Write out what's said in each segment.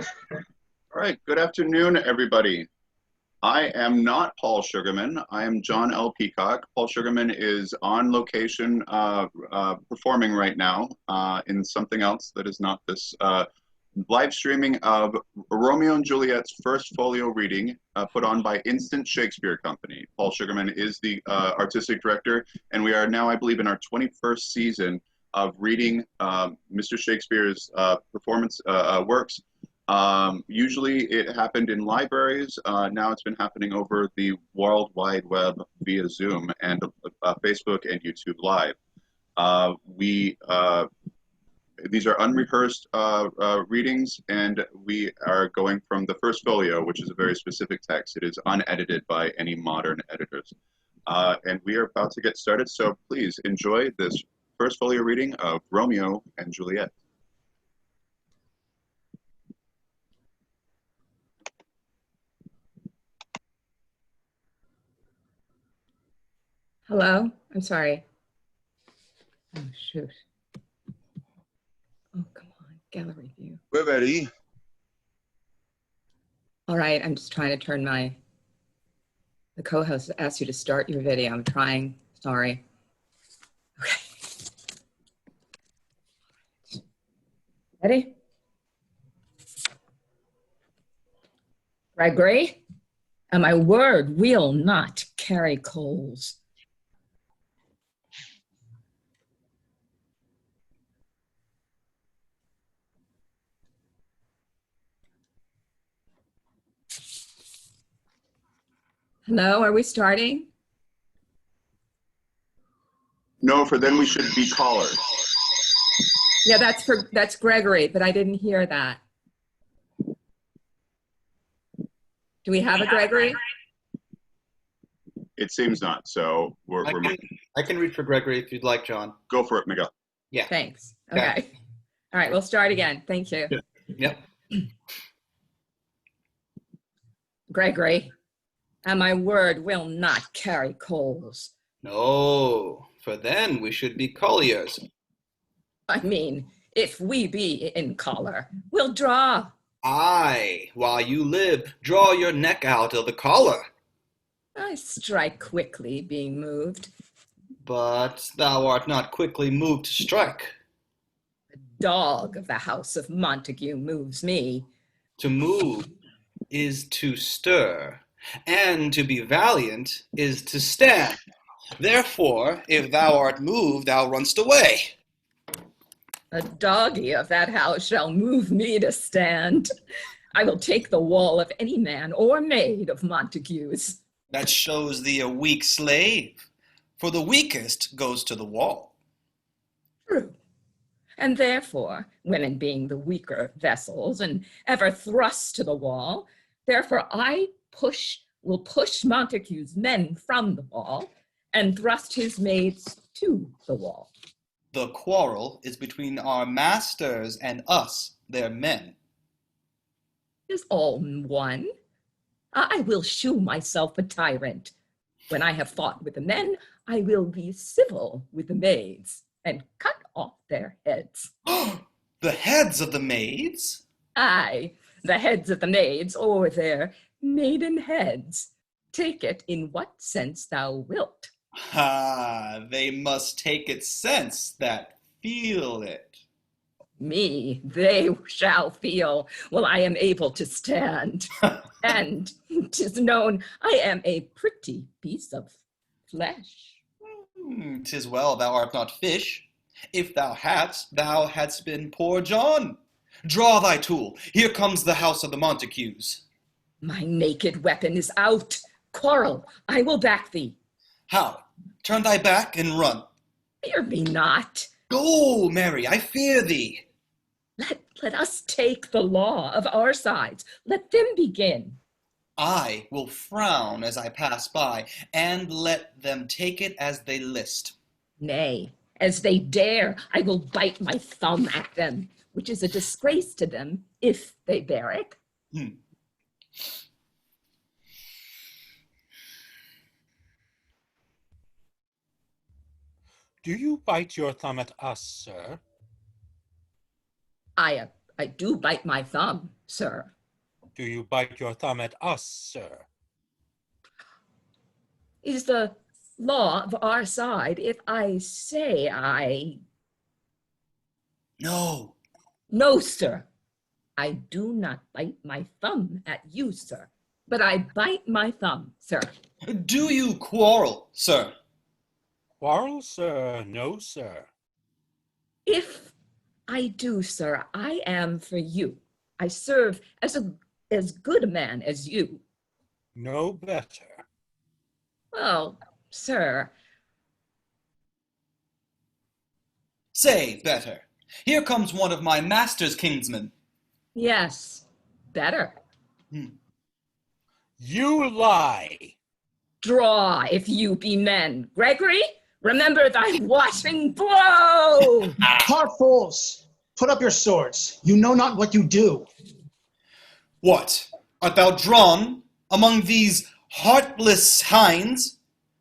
start. All right, good afternoon, everybody. I am not Paul Sugarman. I am John L. Peacock. Paul Sugarman is on location performing right now in something else that is not this live streaming of Romeo and Juliet's First Folio reading put on by Instant Shakespeare Company. Paul Sugarman is the artistic director, and we are now, I believe, in our 21st season of reading Mr. Shakespeare's performance works. Usually it happened in libraries. Now it's been happening over the World Wide Web via Zoom and Facebook and YouTube Live. These are unrehearsed readings, and we are going from the First Folio, which is a very specific text. It is unedited by any modern editors. And we are about to get started, so please enjoy this First Folio reading of Romeo and Juliet. Hello? I'm sorry. Oh, shoot. Oh, come on. Gallery view. We're ready. All right. I'm just trying to turn the co-host asked you to start your video. I'm trying. Sorry. Okay. Ready? Gregory, and my word will not carry coals. Hello, are we starting? No, for then we should be callers. Yeah, that's Gregory, but I didn't hear that. Do we have a Gregory? It seems not, so I can read for Gregory if you'd like, John. Go for it, Miguel. Yeah. Thanks. Okay. All right, we'll start again. Thank you. Yep. Gregory, and my word will not carry coals. No, for then we should be colliers. I mean, if we be in collar, we'll draw. Aye, while you live, draw your neck out of the collar. I strike quickly, being moved. But thou art not quickly moved to strike. The dog of the house of Montague moves me. To move is to stir, and to be valiant is to stand. Therefore, if thou art moved, thou runst away. A doggy of that house shall move me to stand. I will take the wall of any man or maid of Montague's. That shows thee a weak slave, for the weakest goes to the wall. True. And therefore, women being the weaker vessels and ever thrust to the wall, therefore I will push Montague's men from the wall and thrust his maids to the wall. The quarrel is between our masters and us, their men. Is all one? I will shew myself a tyrant. When I have fought with the men, I will be civil with the maids and cut off their heads. The heads of the maids? Aye, the heads of the maids, or their maiden heads. Take it in what sense thou wilt. They must take it sense that feel it. Me, they shall feel, while I am able to stand. And 'tis known I am a pretty piece of flesh. 'Tis well thou art not fish. If thou hadst been poor John. Draw thy tool. Here comes the house of the Montagues. My naked weapon is out. Quarrel, I will back thee. How? Turn thy back and run. Fear me not. Go, Mary, I fear thee. Let us take the law of our sides. Let them begin. I will frown as I pass by, and let them take it as they list. Nay, as they dare, I will bite my thumb at them, which is a disgrace to them if they bear it. Do you bite your thumb at us, sir? I I do bite my thumb, sir. Do you bite your thumb at us, sir? Is the law of our side if I say I... No. No, sir. I do not bite my thumb at you, sir, but I bite my thumb, sir. Do you quarrel, sir? Quarrel, sir? No, sir. If I do, sir, I am for you. I serve as good a man as you. No better. Well, sir. Say better. Here comes one of my master's kinsmen. Yes, better. You lie. Draw, if you be men. Gregory, remember thy washing blow! Heartfuls, put up your swords. You know not what you do. What? Art thou drawn among these heartless hinds?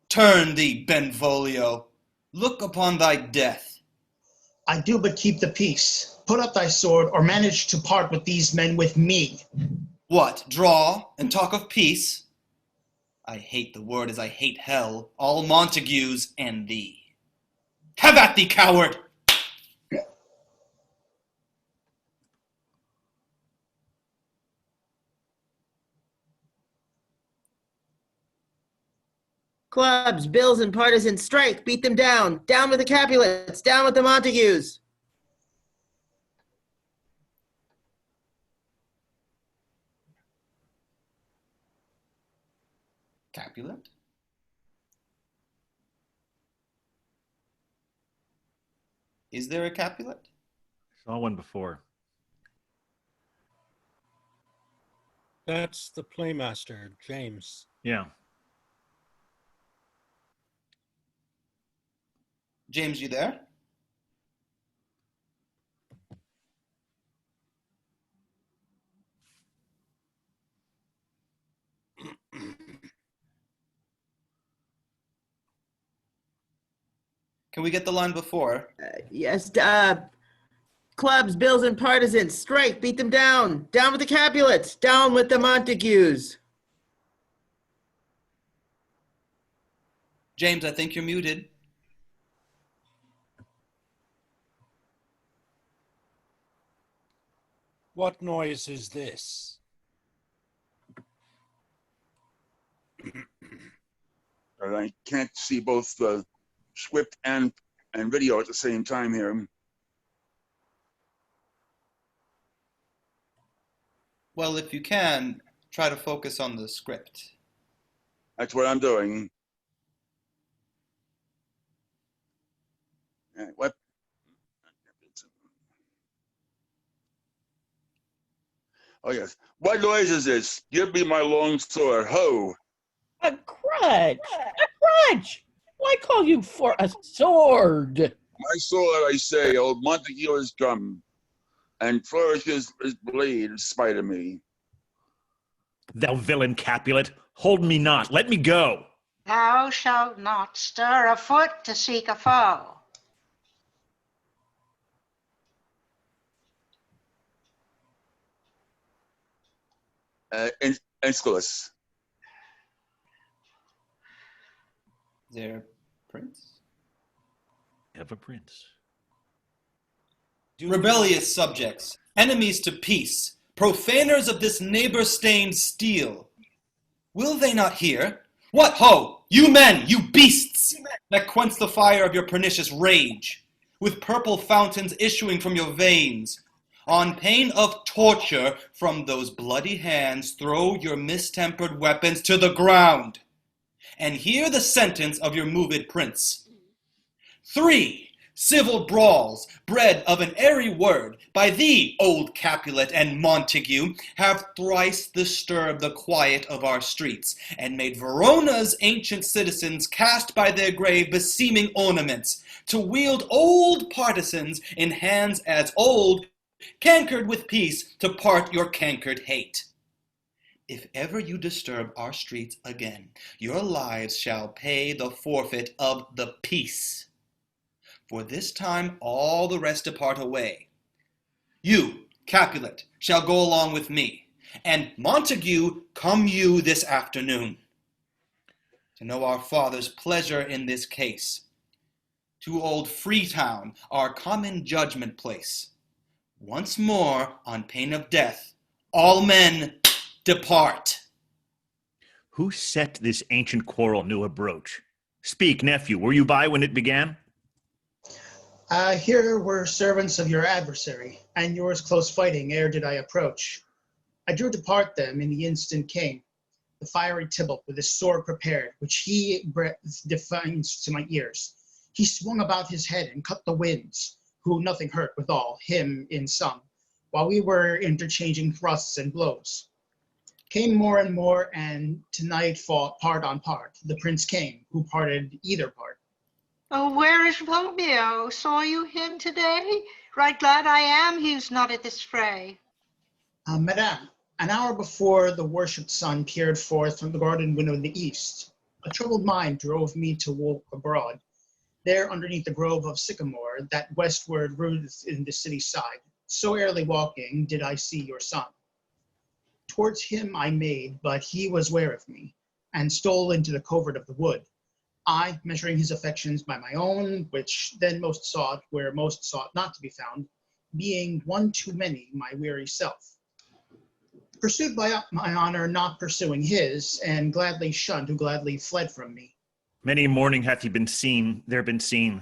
Turn thee, Benvolio. Look upon thy death. I do but keep the peace. Put up thy sword, or manage to part with these men with me. What, draw and talk of peace? I hate the word as I hate hell, all Montagues and thee. Have at thee, coward! Clubs, bills, and partisans strike. Beat them down. Down with the Capulets. Down with the Montagues. Capulet? Is there a Capulet? Saw one before. That's the Playmaster, James. Yeah. James, you there? Can we get the line before? Yes, clubs, bills, and partisans strike. Beat them down. Down with the Capulets. Down with the Montagues. James, I think you're muted. What noise is this? I can't see both the script and video at the same time here. Well, if you can, try to focus on the script. That's what I'm doing. What? Oh yes. What noise is this? Give me my long sword. Ho! A grudge! A grudge! Why call you for a sword? My sword, I say, old Montague has come, and flourishes his blade in spite of me. Thou villain Capulet, hold me not, let me go. Thou shalt not stir a foot to seek a foe. Aeschylus. There, Prince? Have a prince. Rebellious subjects, enemies to peace, profaners of this neighbor-stained steel. Will they not hear? What ho, you men, you beasts, that quench the fire of your pernicious rage, with purple fountains issuing from your veins. On pain of torture, from those bloody hands, throw your mistempered weapons to the ground, and hear the sentence of your moved prince. 3 civil brawls, bred of an airy word, by thee, old Capulet and Montague, have thrice disturbed the quiet of our streets, and made Verona's ancient citizens cast by their grave beseeming ornaments, to wield old partisans in hands as old, cankered with peace, to part your cankered hate. If ever you disturb our streets again, your lives shall pay the forfeit of the peace. For this time all the rest depart away. You, Capulet shall go along with me, and Montague come you this afternoon, to know our father's pleasure in this case, to old Freetown, our common judgment place. Once more, on pain of death, all men depart. Who set this ancient quarrel new abroach? Speak, nephew, were you by when it began? Here were servants of your adversary, and yours close fighting ere did I approach. I drew to part them, in the instant came the fiery Tybalt with his sword prepared, which he defines to my ears. He swung about his head and cut the winds, who nothing hurt withal, him in some, while we were interchanging thrusts and blows. Came more and more, and tonight fought part on part. The prince came, who parted either part. Oh, where is Romeo? Saw you him today? Right glad I am he's not at this fray. Madame, an hour before the worshipped sun peered forth from the garden window in the east, a troubled mind drove me to walk abroad. There, underneath the grove of sycamore, that westward rooteth in the city side, so early walking did I see your son. Towards him I made, but he was ware of me, and stole into the covert of the wood. I, measuring his affections by my own, which then most sought where most sought not to be found, being one too many my weary self. Pursued by my honor, not pursuing his, and gladly shunned who gladly fled from me. Many a morning hath he been seen,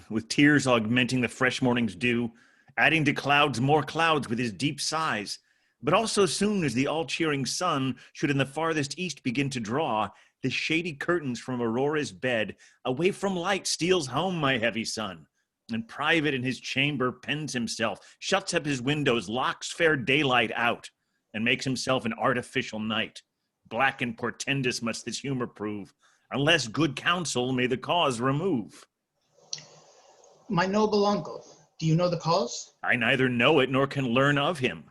with tears augmenting the fresh morning's dew, adding to clouds more clouds with his deep sighs. But also soon as the all-cheering sun should in the farthest east begin to draw, the shady curtains from Aurora's bed, away from light steals home my heavy son, and private in his chamber pens himself, shuts up his windows, locks fair daylight out, and makes himself an artificial night. Black and portentous must this humor prove, unless good counsel may the cause remove. My noble uncle, do you know the cause? I neither know it nor can learn of him.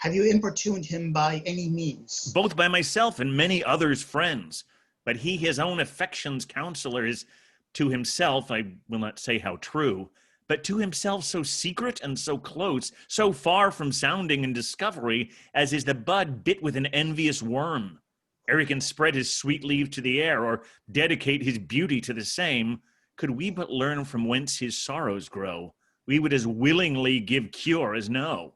Have you importuned him by any means? Both by myself and many others' friends. But he his own affections' counselor is to himself, I will not say how true, but to himself so secret and so close, so far from sounding and discovery, as is the bud bit with an envious worm. Ere he can spread his sweet leave to the air, or dedicate his beauty to the same, could we but learn from whence his sorrows grow, we would as willingly give cure as know.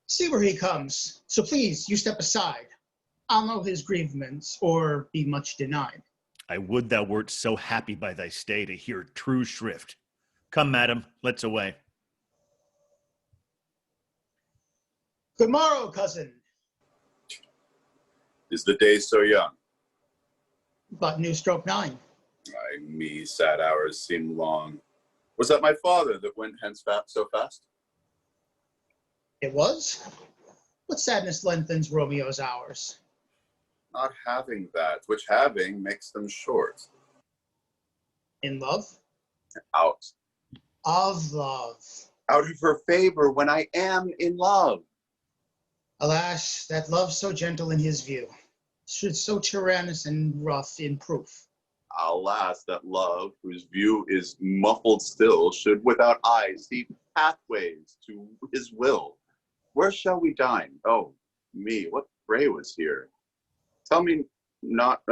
See where he comes. So please, you step aside. I'll know his grievements, or be much denied. I would thou wert so happy by thy stay to hear true shrift. Come, madam, let's away. Good morrow, cousin. Is the day so young? But new stroke 9. Ay, me, sad hours seem long. Was that my father that went hence so fast? It was? What sadness lengthens Romeo's hours? Not having that, which having makes them short. In love? Out. Of love. Out of her favor when I am in love. Alas, that love so gentle in his view should so tyrannous and rough in proof. Alas, that love, whose view is muffled still, should without eyes see pathways to his will. Where shall we dine? Oh, me, what fray was here? Tell me not,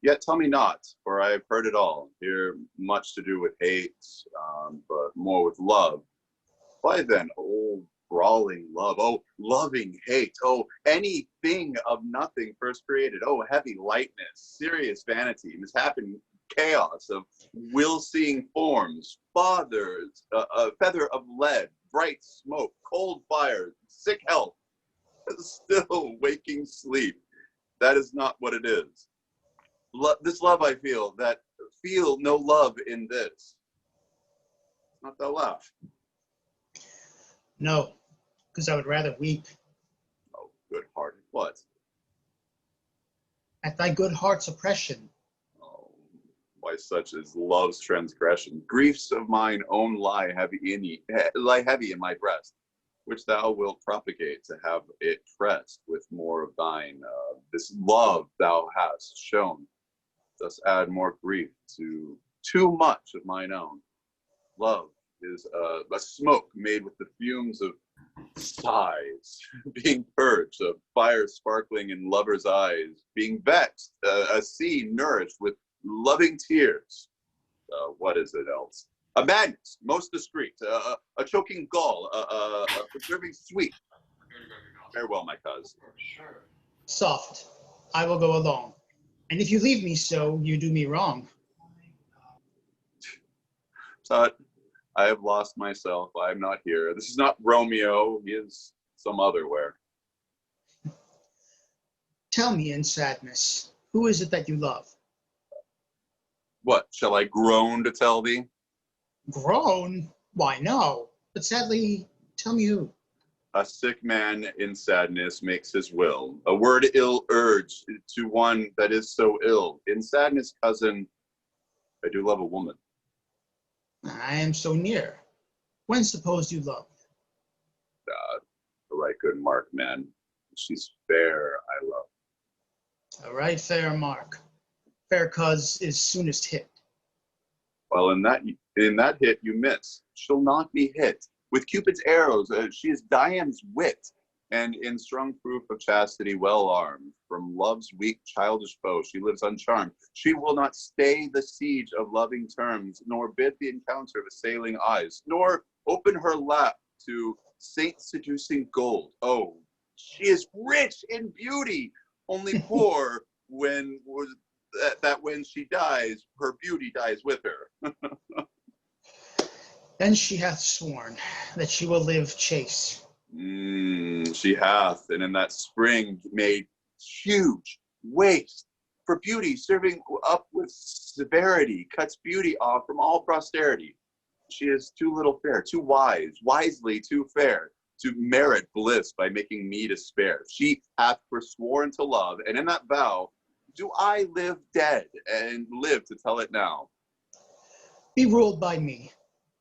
yet tell me not, for I have heard it all. Here much to do with hate, but more with love. Why then, oh, brawling love, oh, loving hate, oh, anything of nothing first created, oh, heavy lightness, serious vanity, mishappen chaos of will-seeing forms, fathers, a feather of lead, bright smoke, cold fire, sick health, still waking sleep. That is not what it is. This love I feel, that feel no love in this. Not thou laugh. No, because I would rather weep. Oh, good-hearted, what? At thy good heart's oppression. Oh, why such is love's transgression. Griefs of mine own lie heavy in my breast, which thou wilt propagate to have it pressed with more of thine. This love thou hast shown, thus add more grief to too much of mine own. Love, is a smoke made with the fumes of sighs being purged, of fire sparkling in lovers' eyes, being vexed, a sea nourished with loving tears. What is it else? A madness, most discreet, a choking gall, a preserving sweet. Farewell, my cuz. Soft, I will go along. And if you leave me so, you do me wrong. Tut, I have lost myself. I am not here. This is not Romeo. He is some other where. Tell me in sadness, who is it that you love? What, shall I groan to tell thee? Groan? Why, no. But sadly, tell me who. A sick man in sadness makes his will. A word ill urged to one that is so ill. In sadness, cousin, I do love a woman. I am so near. When suppose you loved? A right good mark, man. She's fair, I love. A right fair mark. Fair cuz is soonest hit. Well, in that hit you miss. She'll not be hit. With Cupid's arrows, she is Dian's wit, and in strong proof of chastity well armed. From love's weak childish foe she lives uncharmed. She will not stay the siege of loving terms, nor bid the encounter of assailing eyes, nor open her lap to saint-seducing gold. Oh, she is rich in beauty, only poor when she dies, her beauty dies with her. Then she hath sworn that she will live chaste. She hath, and in that spring made huge waste for beauty, serving up with severity, cuts beauty off from all posterity. She is too little fair, too wise, wisely too fair, to merit bliss by making me despair. She hath forsworn to love, and in that vow, do I live dead and live to tell it now? Be ruled by me.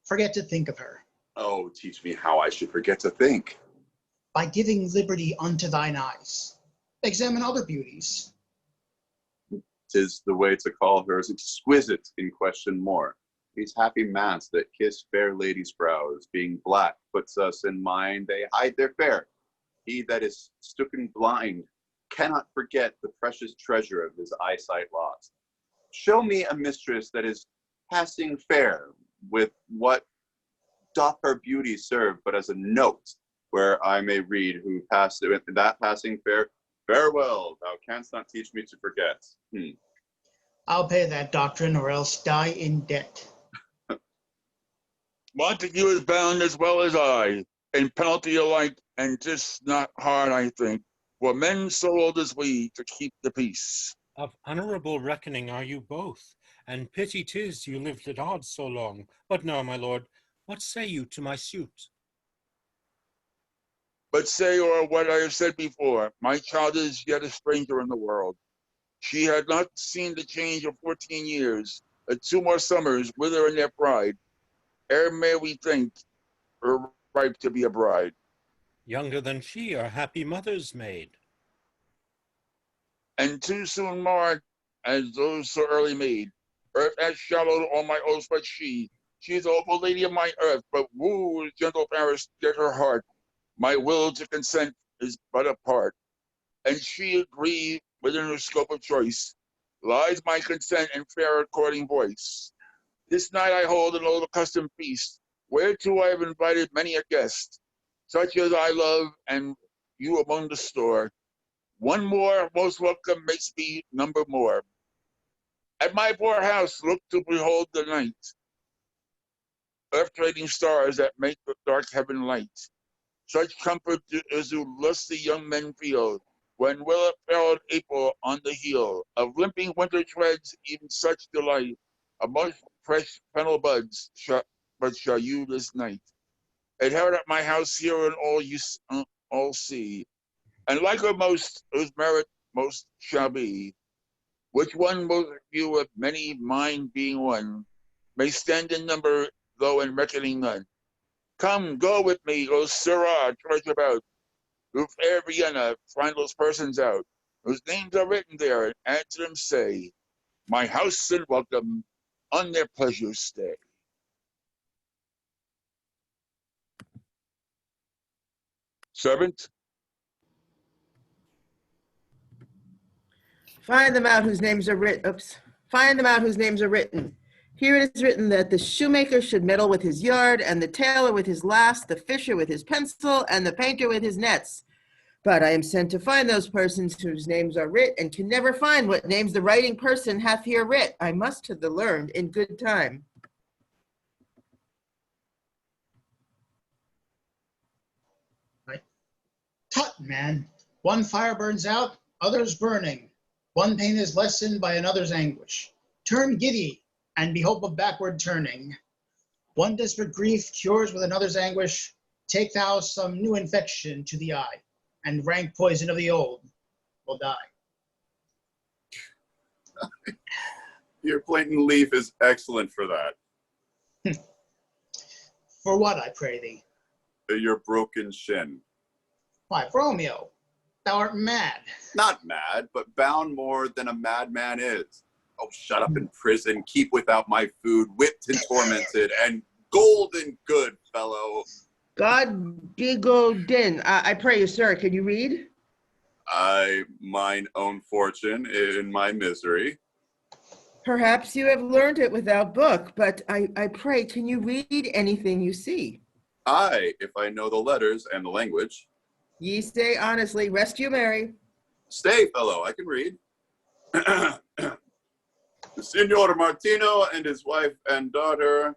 Forget to think of her. Oh, teach me how I should forget to think. By giving liberty unto thine eyes. Examine other beauties. 'Tis the way to call hers exquisite in question more. These happy mouths that kiss fair ladies' brows, being black, puts us in mind they hide their fair. He that is stricken blind cannot forget the precious treasure of his eyesight lost. Show me a mistress that is passing fair, with what doth her beauty serve but as a note, where I may read who passed it, that passing fair. Farewell, thou canst not teach me to forget. I'll pay that doctrine or else die in debt. Montague is bound as well as I, in penalty alike, and 'tis not hard, I think, for men so old as we to keep the peace. Of honourable reckoning are you both, and pity 'tis you lived at odds so long. But now, my lord, what say you to my suit? But say o'er what I have said before, my child is yet a stranger in the world. She had not seen the change of 14 years, 2 more summers with her in their pride, ere may we think her ripe to be a bride. Younger than she are happy mother's maid. And too soon marred as those so early made. Earth has shallowed all my oaths but she. She is the awful lady of my earth, but woo, gentle Paris, get her heart. My will to consent is but a part, and she agree within her scope of choice. Lies my consent in fair according voice. This night I hold an old accustomed feast, whereto I have invited many a guest, such as I love, and you among the store. One more most welcome makes me number more. At my poor house look to behold the night, earth-trading stars that make the dark heaven light. Such comfort as do lusty young men feel, when well-apparelled April on the heel of limping winter treads, even such delight amongst fresh fennel buds shall you this night. Inherit at my house here and all you all see, and like her most, whose merit most shall be, which one most few of many, mine being one, may stand in number, though in reckoning none. Come, go with me, O Sirrah, trudge about, through fair Vienna, find those persons out, whose names are written there, and answer them say, my house and welcome, on their pleasure stay. Seventh, Find them out whose names are written. Find them out whose names are written. Here it is written that the shoemaker should meddle with his yard, and the tailor with his last, the fisher with his pencil, and the painter with his nets. But I am sent to find those persons whose names are writ, and can never find what names the writing person hath here writ. I must have the learned in good time. Tut, man. One fire burns out, others burning. One pain is lessened by another's anguish. Turn giddy, and be hope of backward turning. One desperate grief cures with another's anguish. Take thou some new infection to the eye, and rank poison of the old will die. Your blatant leaf is excellent for that. For what, I pray thee? Your broken shin. Why, Romeo, thou art mad. Not mad, but bound more than a madman is. Oh, shut up in prison, keep without my food, whipped and tormented, and golden good, fellow. God Digodin, I pray you, sir, can you read? I mine own fortune in my misery. Perhaps you have learned it without book, but I pray, can you read anything you see? Aye, if I know the letters and the language. Ye say honestly, rest you merry. Stay, fellow, I can read. Signor Martino and his wife and daughter,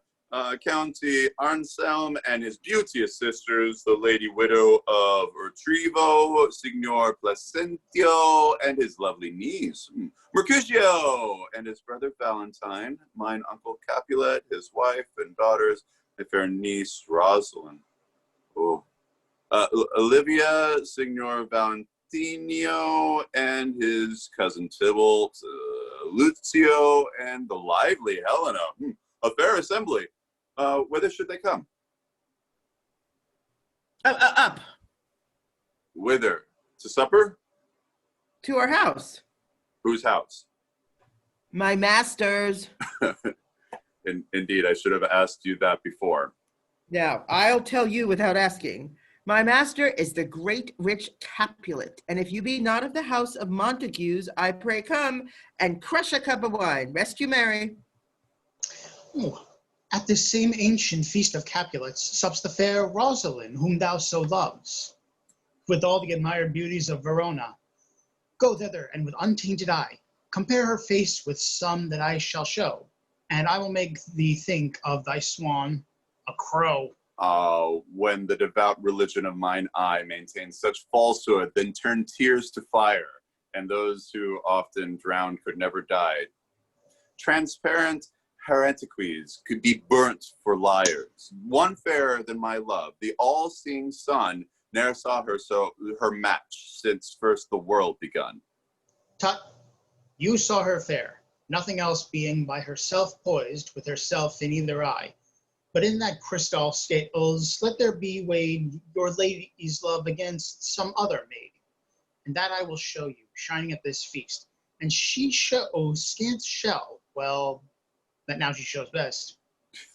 County Arnselm and his beauteous sisters, the lady widow of Urtrivo, Signor Placentio and his lovely niece, Mercutio and his brother Valentine, mine uncle Capulet, his wife and daughters, my fair niece Rosalind. Oh. Olivia, Signor Valentino and his cousin Tybalt, Lucio and the lively Helena. A fair assembly. Whither should they come? Up. Whither? To supper? To our house. Whose house? My master's. Indeed, I should have asked you that before. Now, I'll tell you without asking. My master is the great rich Capulet, and if you be not of the house of Montagues, I pray come and crush a cup of wine. Rest you merry. Oh, at this same ancient feast of Capulets sups the fair Rosalind, whom thou so loves, with all the admired beauties of Verona. Go thither, and with untainted eye, compare her face with some that I shall show, and I will make thee think of thy swan, a crow. When the devout religion of mine eye maintains such falsehood, then turn tears to fire, and those who often drowned could never die. Transparent heretiques could be burnt for liars. One fairer than my love, the all-seeing sun, ne'er saw her match since first the world begun. Tut, you saw her fair, nothing else being by herself poised, with herself in either eye. But in that crystal scales, let there be weighed your lady's love against some other maid. And that I will show you, shining at this feast. And she shows scant shell, well, that now she shows best.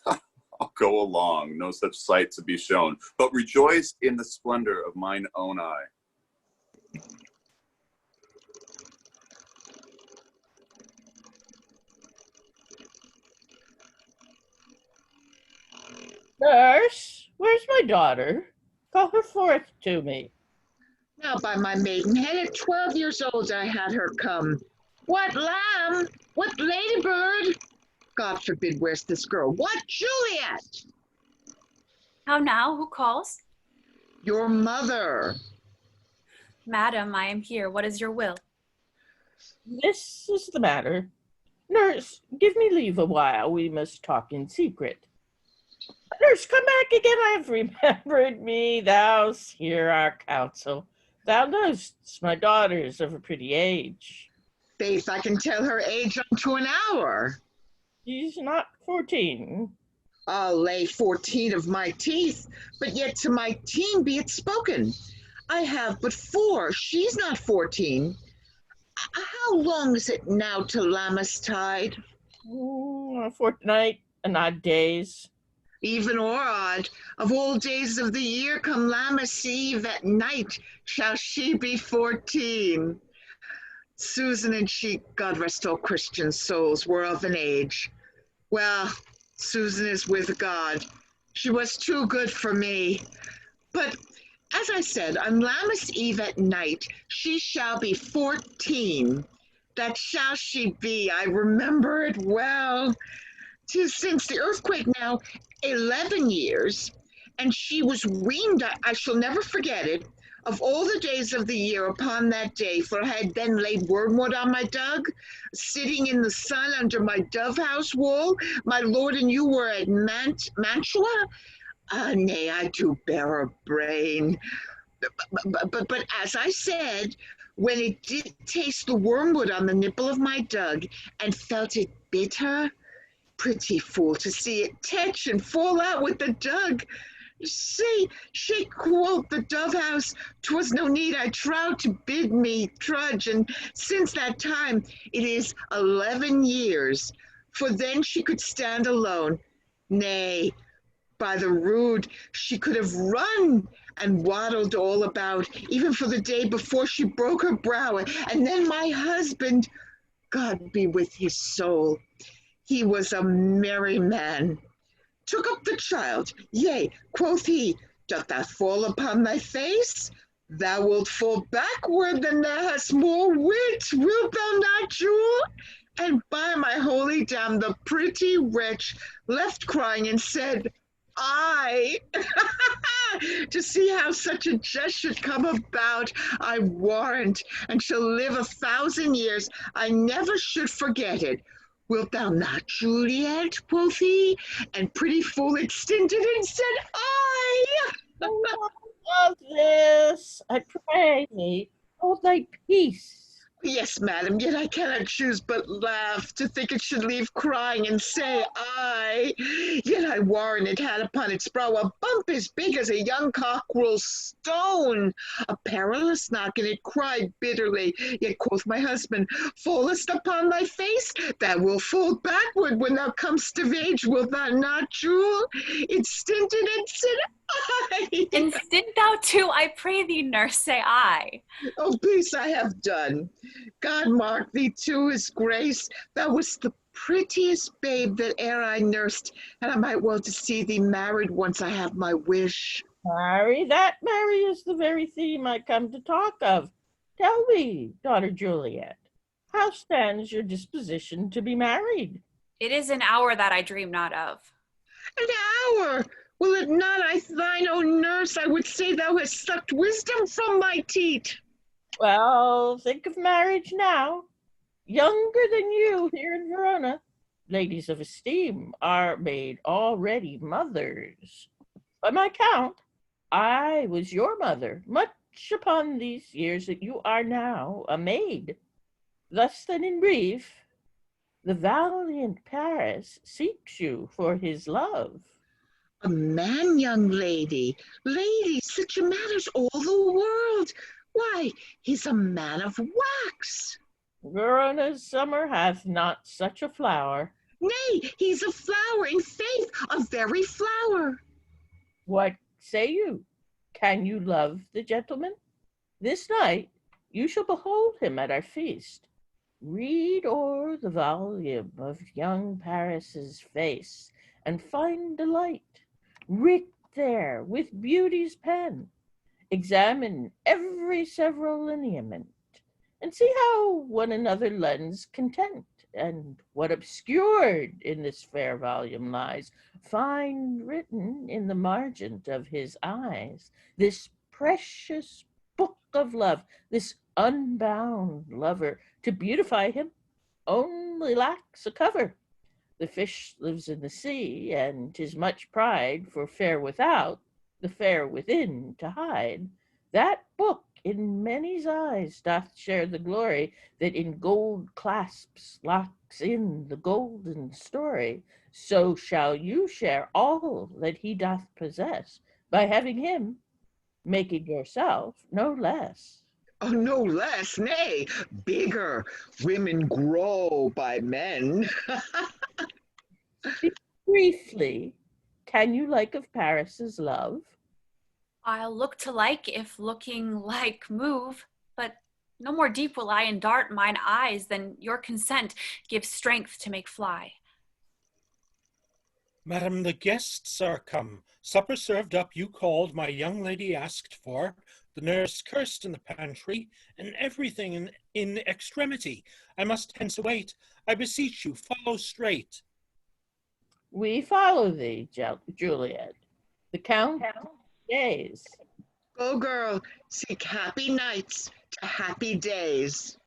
I'll go along, no such sight to be shown, but rejoice in the splendor of mine own eye. Nurse, where's my daughter? Call her forth to me. Now by my maidenhead, at 12 years old I had her come. What lamb? What ladybird? God forbid, where's this girl? What Juliet? How now? Who calls? Your mother. Madam, I am here. What is your will? This is the matter. Nurse, give me leave a while. We must talk in secret. Nurse, come back again. I have remembered me. Thou's hear our counsel. Thou know'st my daughter is of a pretty age. Faith, I can tell her age unto an hour. She's not 14. I'll lay 14 of my teeth, but yet to my teen be it spoken. I have but 4. She's not 14. How long is it now to Lammas tide? A fortnight and odd days. even or odd, of all days of the year, come Lammas Eve at night, shall she be 14. Susan and she, God rest all Christian souls, were of an age. Well, Susan is with God. She was too good for me. But as I said, on Lammas Eve at night, she shall be 14. That shall she be. I remember it well. 'Tis since the earthquake now 11 years, and she was weaned, I shall never forget it, of all the days of the year upon that day, for I had then laid wormwood on my dug, sitting in the sun under my dove house wall. My lord and you were at Mantua. Nay, I do bear a brain. But as I said, when it did taste the wormwood on the nipple of my dug and felt it bitter, pretty fool to see it tetch and fall out with the dug. See, she quoth the dove house, 'twas no need I trout to bid me trudge, and since that time it is 11 years, for then she could stand alone. Nay, by the rood, she could have run and waddled all about, even for the day before she broke her brow. And then my husband, God be with his soul, he was a merry man, took up the child. Yea, quoth he, doth thou fall upon thy face? Thou wilt fall backward, then thou hast more wit, wilt thou not, Jewel? And by my holy dam, the pretty wretch left crying and said, I, to see how such a jest should come about, I warrant, and shall live 1,000 years, I never should forget it. Wilt thou not, Juliet, quoth he, and pretty fool extended and said, I. Of this, I pray thee, hold thy peace. Yes, madam, yet I cannot choose but laugh to think it should leave crying and say I. Yet I warrant it had upon its brow a bump as big as a young cockerel's stone, a perilous knock, and it cried bitterly. Yet quoth my husband, fallest upon thy face, thou wilt fall backward when thou comest of age, wilt thou not, Jewel? It stinted and said, I. And stint thou too, I pray thee, nurse, say I. Oh, peace I have done. God mark thee to his grace. Thou wast the prettiest babe that e'er I nursed, and I might well to see thee married once I have my wish. Mary, is the very theme I come to talk of. Tell me, daughter Juliet, how stands your disposition to be married? It is an hour that I dream not of. An hour? Will it not, thine own nurse, I would say thou hast sucked wisdom from my teat. Well, think of marriage now. Younger than you here in Verona, ladies of esteem are made already mothers. By my count, I was your mother, much upon these years that you are now a maid. Thus then in brief, the valiant Paris seeks you for his love. A man, young lady, such a matter's all the world. Why, he's a man of wax. Verona's summer hath not such a flower. Nay, he's a flower, in faith, a very flower. What say you? Can you love the gentleman? This night you shall behold him at our feast. Read o'er the volume of young Paris's face, and find delight writ there with beauty's pen. Examine every several lineament, and see how one another lends content, and what obscured in this fair volume lies, find written in the margent of his eyes. This precious book of love, this unbound lover, to beautify him only lacks a cover. The fish lives in the sea, and 'tis much pride for fair without, the fair within to hide. That book in many's eyes doth share the glory that in gold clasps locks in the golden story. So shall you share all that he doth possess, by having him, making yourself no less. Oh, no less, nay, bigger. Women grow by men. Briefly, Can you like of Paris's love? I'll look to like if looking like move, but no more deep will I endart mine eyes than your consent gives strength to make fly. Madam, the guests are come. Supper served up, you called, my young lady asked for, the nurse cursed in the pantry, and everything in extremity. I must hence await. I beseech you, follow straight. We follow thee, Juliet. The Count days. Go, girl, seek happy nights to happy days.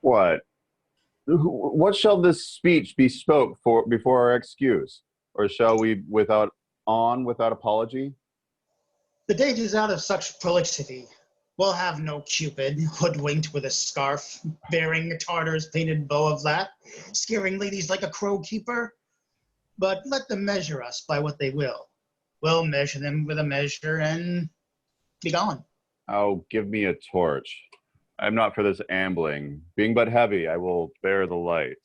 What? What shall this speech be spoke for before our excuse? Or shall we without apology? The date is out of such prolixity. We'll have no Cupid, hoodwinked with a scarf, bearing a Tartar's painted bow of that, scaring ladies like a crow keeper. But let them measure us by what they will. We'll measure them with a measure and be gone. Oh, give me a torch. I am not for this ambling. Being but heavy, I will bear the light.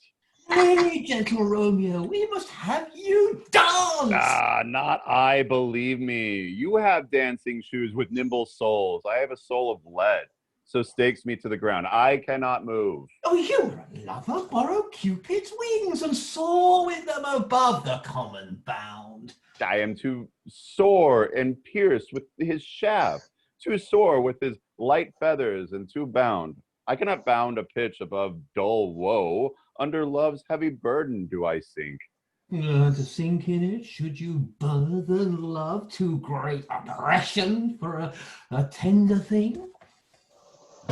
Hey, gentle Romeo, we must have you dance! Ah, not I, believe me. You have dancing shoes with nimble soles. I have a soul of lead, so stakes me to the ground. I cannot move. Oh, you're a lover, borrow Cupid's wings and soar with them above the common bound. I am too sore and pierced with his shaft, too sore with his light feathers and too bound. I cannot bound a pitch above dull woe. Under love's heavy burden do I sink. To sink in it, should you burthen love too great oppression for a tender thing?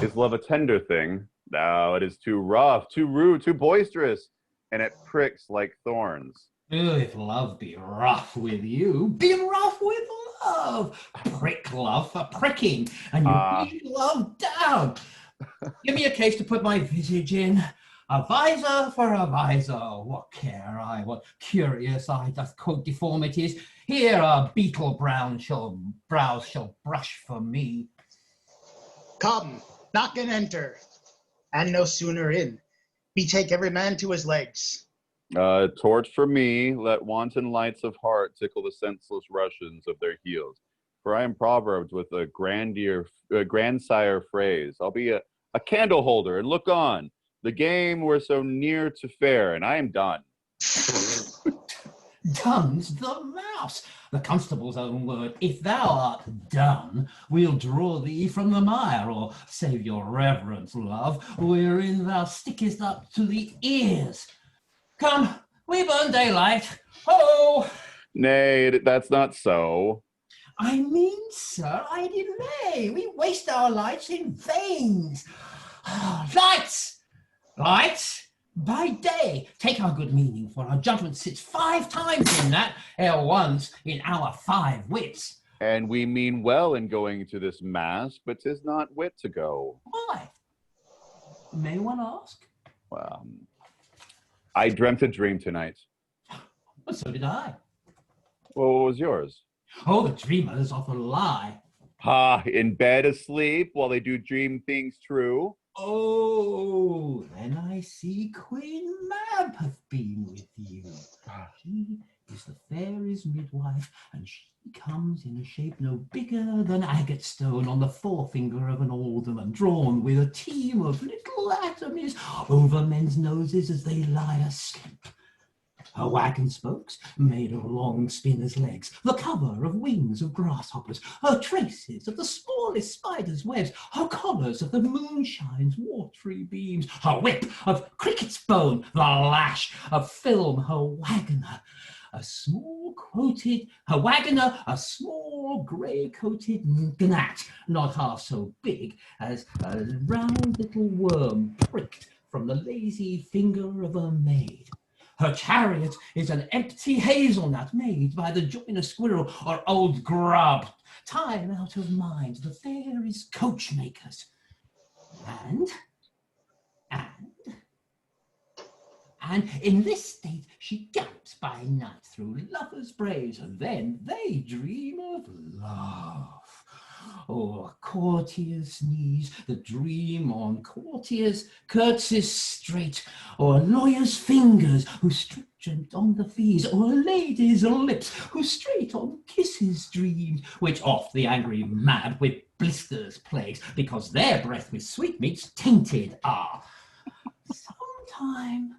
Is love a tender thing? No, it is too rough, too rude, too boisterous, and it pricks like thorns. If love be rough with you, be rough with love. Prick love for pricking, and you beat love down. Give me a case to put my visage in. A visor for a visor, what care I, what curious eye doth quote deformities. Here a beetle brows shall brush for me. Come, knock and enter, and no sooner in. Betake every man to his legs. Torch for me, let wanton lights of heart tickle the senseless Russians of their heels. For I am proverbed with a grandsire phrase. I'll be a candle holder and look on. The game were so near to fair, and I am done. Done's the mouse, the constable's own word. If thou art done, we'll draw thee from the mire, or save your reverence, love, wherein thou stickest up to the ears. Come, we burn daylight. Ho! Nay, that's not so. I mean, sir, I delay. We waste our lights in vain. Lights! Lights, by day, take our good meaning, for our judgment sits 5 times in that, ere once in our 5 wits. And we mean well in going to this mass, but 'tis not wit to go. Why? May one ask? Well, I dreamt a dream tonight. Well, so did I. Well, what was yours? Oh, the dreamers often lie. Ha, in bed asleep while they do dream things true. Oh, then I see Queen Mab hath been with you. She is the fairies' midwife, and she comes in a shape no bigger than agate stone on the forefinger of an alderman, drawn with a team of little atomies over men's noses as they lie asleep. Her wagon spokes, made of long spinner's legs, the cover of wings of grasshoppers, her traces of the smallest spider's webs, her collars of the moonshine's watery beams, her whip of cricket's bone, the lash of film, her wagoner, a small grey-coated gnat, not half so big as a round little worm pricked from the lazy finger of a maid. Her chariot is an empty hazelnut made by the joiner squirrel or old grub, time out of mind, the fairies' coachmakers. And in this state she gallops by night through lovers' braes, and then they dream of love. or a courtier's knees that dream on courtiers' curtsies straight, or a lawyer's fingers who stringent on the fees, or a lady's lips who straight on kisses dream, which oft the angry mad with blisters plagues, because their breath with sweetmeats tainted are. Sometime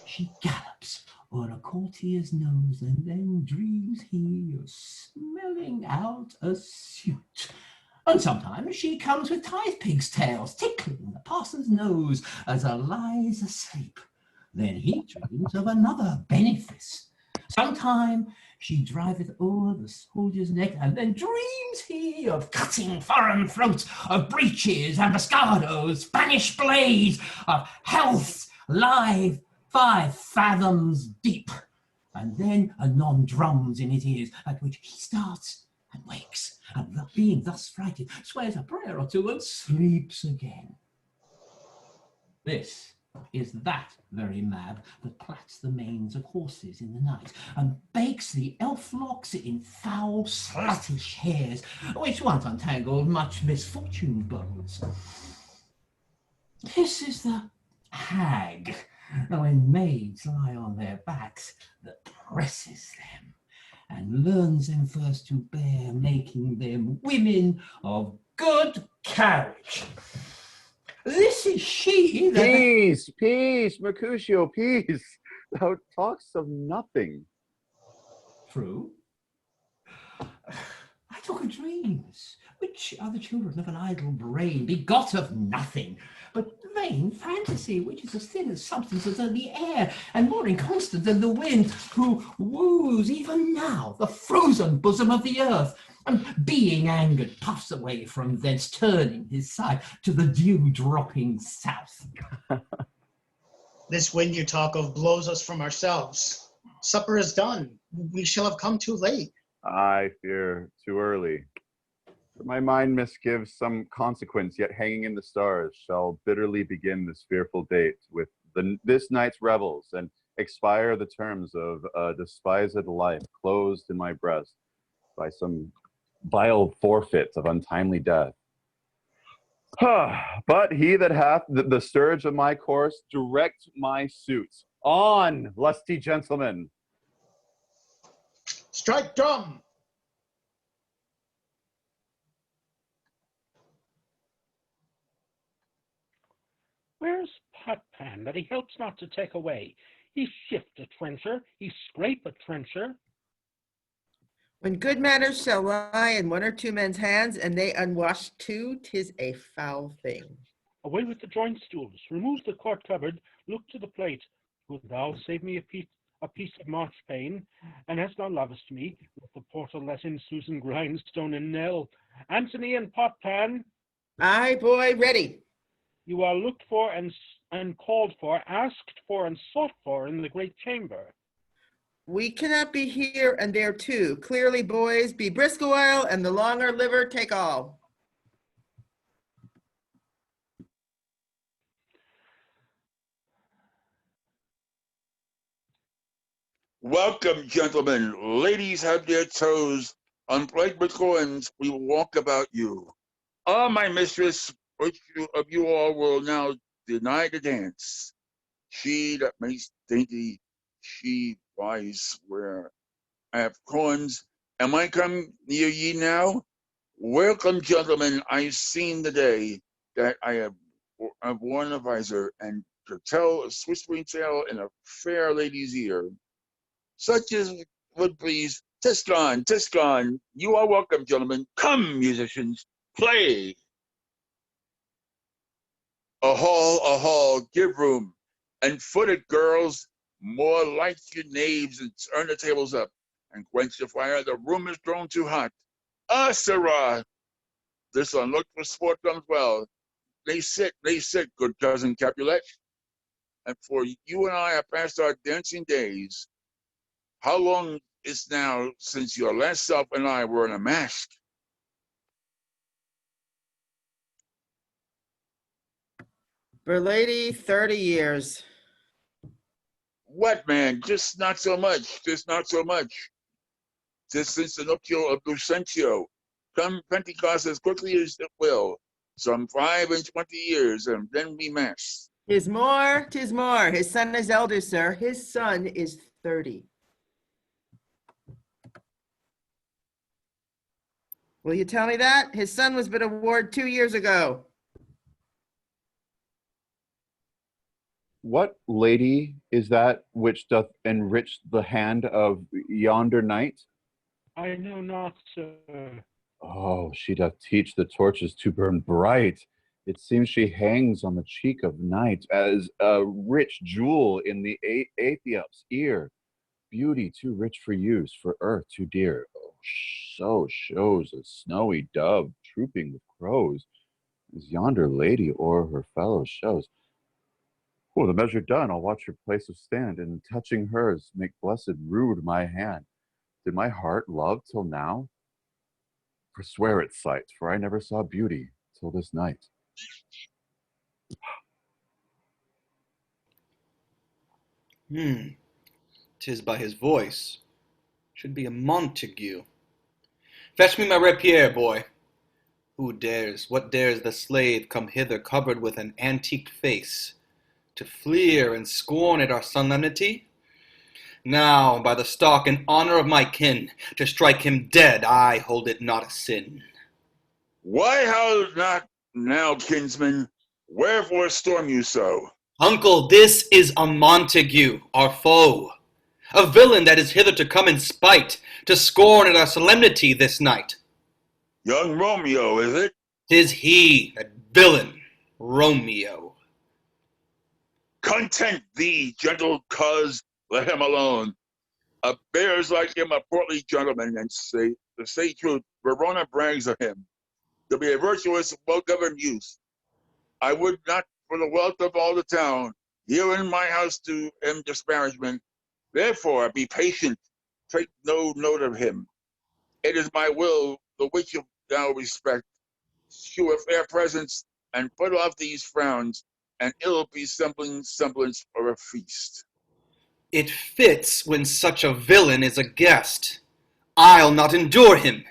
she gallops on a courtier's nose, and then dreams he of smelling out a suit. And sometimes she comes with tithe pig's tails, tickling the parson's nose as a lies asleep. Then he dreams of another benefice. Sometime she driveth o'er the soldier's neck, and then dreams he of cutting foreign throats, of breeches, ambuscados, Spanish blades, of health live 5 fathoms deep. And then anon drums in his ears, at which he starts and wakes, and being thus frighted, swears a prayer or two and sleeps again. This is that very mab that plats the manes of horses in the night, and bakes the elf locks in foul sluttish hairs, which once untangled much misfortune bodes. This is the hag, when maids lie on their backs, that presses them, and learns them first to bear, making them women of good carriage. This is she that... Peace, Mercutio, peace. Thou talkst of nothing. True. I talk of dreams, which are the children of an idle brain, begot of nothing, but vain fantasy, which is as thin as substances in the air, and more inconstant than the wind, who woos even now the frozen bosom of the earth, and being angered puffs away from thence, turning his side to the dew-dropping south. This wind you talk of blows us from ourselves. Supper is done. We shall have come too late. I fear too early. For my mind misgives some consequence yet hanging in the stars shall bitterly begin this fearful date with this night's revels, and expire the terms of a despised life closed in my breast by some vile forfeit of untimely death. But he that hath the scourge of my course, direct my suit. On, lusty gentlemen! Strike drum! Where's Potpan that he helps not to take away? He shift a trencher, he scrape a trencher. When good manners shall lie in 1 or 2 men's hands, and they unwashed too, 'tis a foul thing. Away with the joint stools, remove the court cupboard, look to the plate. Wilt thou save me a piece of marchpane? And as thou lovest me, let the porter let in Susan Grindstone and Nell. Antony and Potpan. Aye, boy, ready. You are looked for and called for, asked for and sought for in the great chamber. We cannot be here and there too. Clearly, boys, be brisk a while, and the longer liver take all. Welcome, gentlemen. Ladies have their toes. Unplagued with coins, we will walk about you. Ah, my mistress, which of you all will now deny the dance? She that makes dainty, she wise where I have corns. Am I come near ye now? Welcome, gentlemen. I've seen the day that I've worn a visor, and to tell a whispering tale in a fair lady's ear, such as would please. 'Tis gone, 'tis gone. You are welcome, gentlemen. Come, musicians, play. A hall, give room. And footed girls, more like your knaves, and turn the tables up, and quench the fire. The room is grown too hot. Ah, sirrah, this unlooked for sport comes well. They sit, good cousin Capulet. And for you and I have passed our dancing days. How long is now since your last self and I were in a mask? For lady, 30 years. What, man? Just not so much. Just since the nuptial of Lucentio. come Pentecost as quickly as it will, some 25 years, and then we mass. 'Tis more, 'tis more. His son is elder, sir. His son is 30. Will you tell me that? His son was but a ward 2 years ago. What lady is that which doth enrich the hand of yonder knight? I know not, sir. Oh, she doth teach the torches to burn bright. It seems she hangs on the cheek of night as a rich jewel in the Aethiop's ear. Beauty too rich for use, for earth too dear. Oh, so shows a snowy dove trooping with crows, as yonder lady o'er her fellows shows. Oh, the measure done, I'll watch her place of stand, and touching hers, make blessed rude my hand. Did my heart love till now? Forswear its sight, for I never saw beauty till this night. 'Tis by his voice. Should be a Montague. Fetch me my rapier, boy. What dares the slave come hither covered with an antique face, to fleer and scorn at our solemnity? Now, by the stock and honor of my kin, to strike him dead, I hold it not a sin. Why howl not now, kinsman? Wherefore storm you so? Uncle, this is a Montague, our foe. A villain that is hither to come in spite, to scorn at our solemnity this night. Young Romeo, is it? 'Tis he, that villain, Romeo. Content thee, gentle coz, let him alone. A bears like him a portly gentleman, and to say truth, Verona brags of him, to be a virtuous, well-governed youth. I would not, for the wealth of all the town, here in my house do him disparagement. Therefore, be patient, take no note of him. It is my will, the which thou respect, shew a fair presence, and put off these frowns, and ill-besembling semblance of a feast. It fits when such a villain is a guest. I'll not endure him.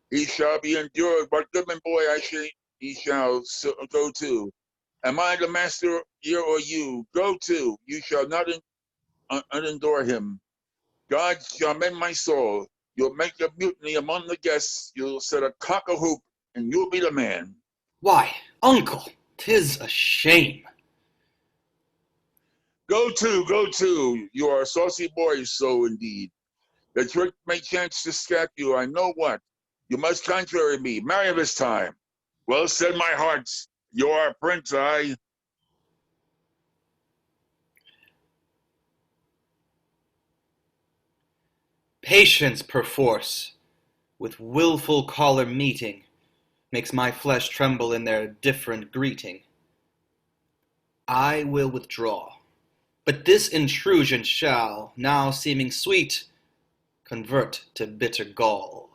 He shall be endured, but goodman boy, he shall go to. Am I the master here or you? Go to. You shall not unendure him. God shall mend my soul. You'll make a mutiny among the guests. You'll set a cock-a-hoop, and you'll be the man. Why, uncle, 'tis a shame. Go to. You are a saucy boy, so indeed. The trick may chance to scap you, I know what. You must contrary me. Marry this time. Well said, my hearts. You are a prince, I. Patience, perforce, with willful choler meeting, makes my flesh tremble in their different greeting. I will withdraw, but this intrusion shall, now seeming sweet, convert to bitter gall.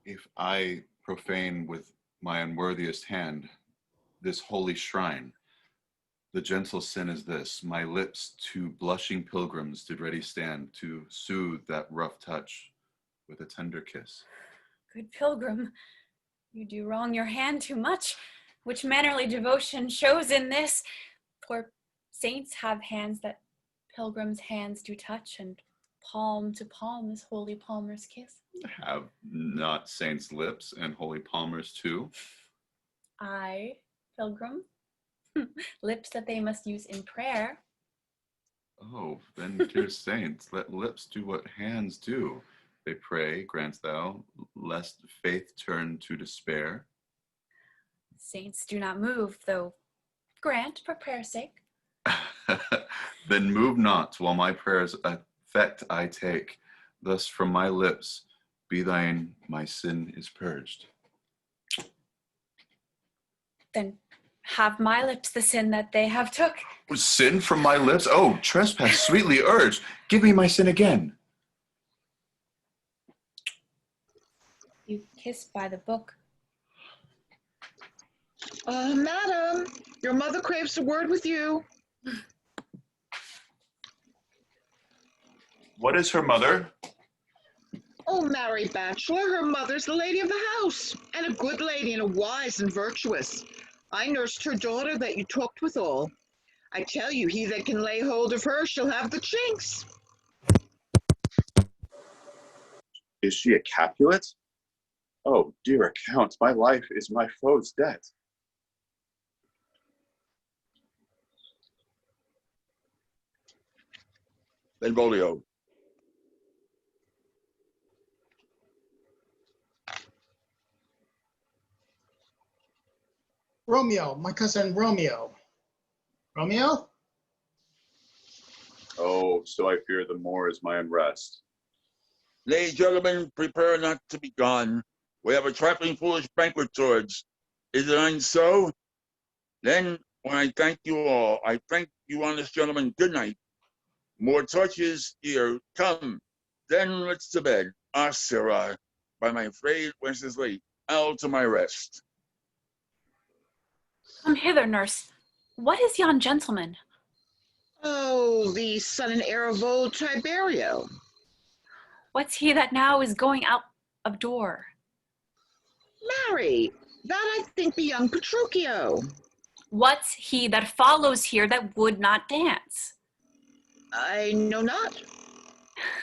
If I profane with my unworthiest hand this holy shrine, the gentle sin is this: my lips to blushing pilgrims did ready stand, to soothe that rough touch with a tender kiss. Good pilgrim, you do wrong your hand too much, which mannerly devotion shows in this. For saints have hands that pilgrims' hands do touch, and palm to palm is holy palmer's kiss. Have not saints' lips and holy palmers too? I, pilgrim, lips that they must use in prayer. Oh, then, dear saints, let lips do what hands do. They pray, grant thou, lest faith turn to despair. Saints do not move, though grant for prayer's sake. Then move not while my prayers effect I take. Thus from my lips be thine, my sin is purged. Then have my lips the sin that they have took. Sin from my lips? Oh, trespass sweetly urged. Give me my sin again. You kiss by the book. Madam, your mother craves a word with you. What is her mother? marry bachelor, her mother's the lady of the house, and a good lady and a wise and virtuous. I nursed her daughter that you talked withal. I tell you, he that can lay hold of her shall have the chinks. Is she a Capulet? Oh, dear account, my life is my foe's debt. Benvolio. Romeo, my cousin Romeo. Romeo? Oh, so I fear the more is my unrest. Nay, gentlemen, prepare not to be gone. We have a trifling foolish banquet towards. Is it unso? Then, when I thank you all, I thank you, honest gentlemen, good night. More torches here, come. Then let's to bed. Ah, sirrah, by my afraid, whence is late, I'll to my rest. Come hither, nurse. What is yon gentleman? Oh, the son and heir of old Tiberio. What's he that now is going out of door? Marry, that I think be young Petruchio. What's he that follows here that would not dance? I know not.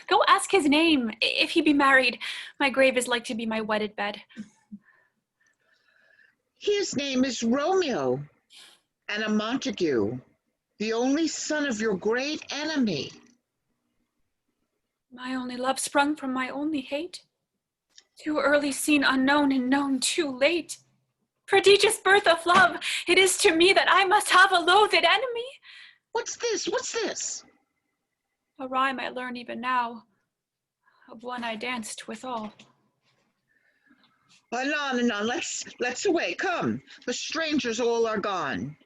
Go ask his name. If he be married, my grave is like to be my wedded bed. His name is Romeo, and a Montague, the only son of your great enemy. My only love sprung from my only hate. Too early seen unknown and known too late. Prodigious birth of love, it is to me that I must have a loathed enemy. What's this? What's this? A rhyme I learn even now, of one I danced withal. Anon, let's away, come. The strangers all are gone.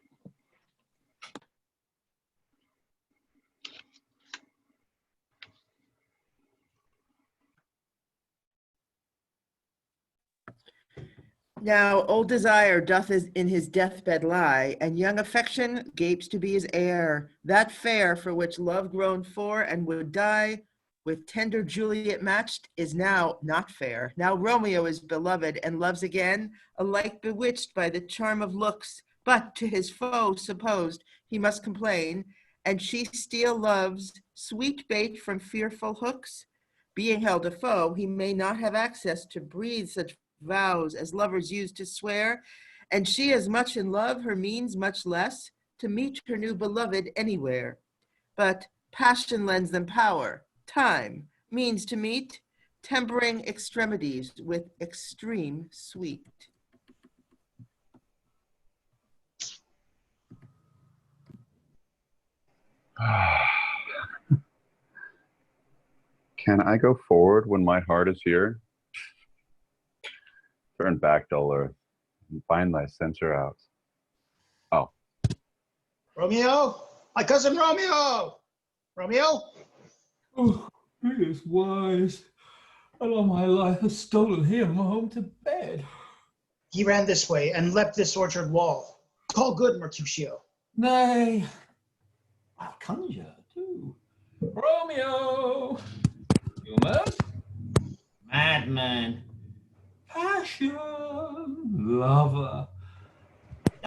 Now old desire doth in his deathbed lie, and young affection gapes to be his heir. That fair for which love groaned for and would die, with tender Juliet matched, is now not fair. Now Romeo is beloved and loves again, alike bewitched by the charm of looks, but to his foe supposed he must complain, and she still loves sweet bait from fearful hooks. Being held a foe, he may not have access to breathe such vows as lovers use to swear, and she as much in love, her means much less, to meet her new beloved anywhere. But passion lends them power, time means to meet, tempering extremities with extreme sweet. Can I go forward when my heart is here? Turn back, dull earth, and find thy center out. Oh. Romeo? My cousin Romeo! Romeo? Oh, he is wise, and all my life has stolen him home to bed. He ran this way and leapt this orchard wall. Call good, Mercutio. Nay, I'll conjure too. Romeo! You must? Madman. Passion, lover.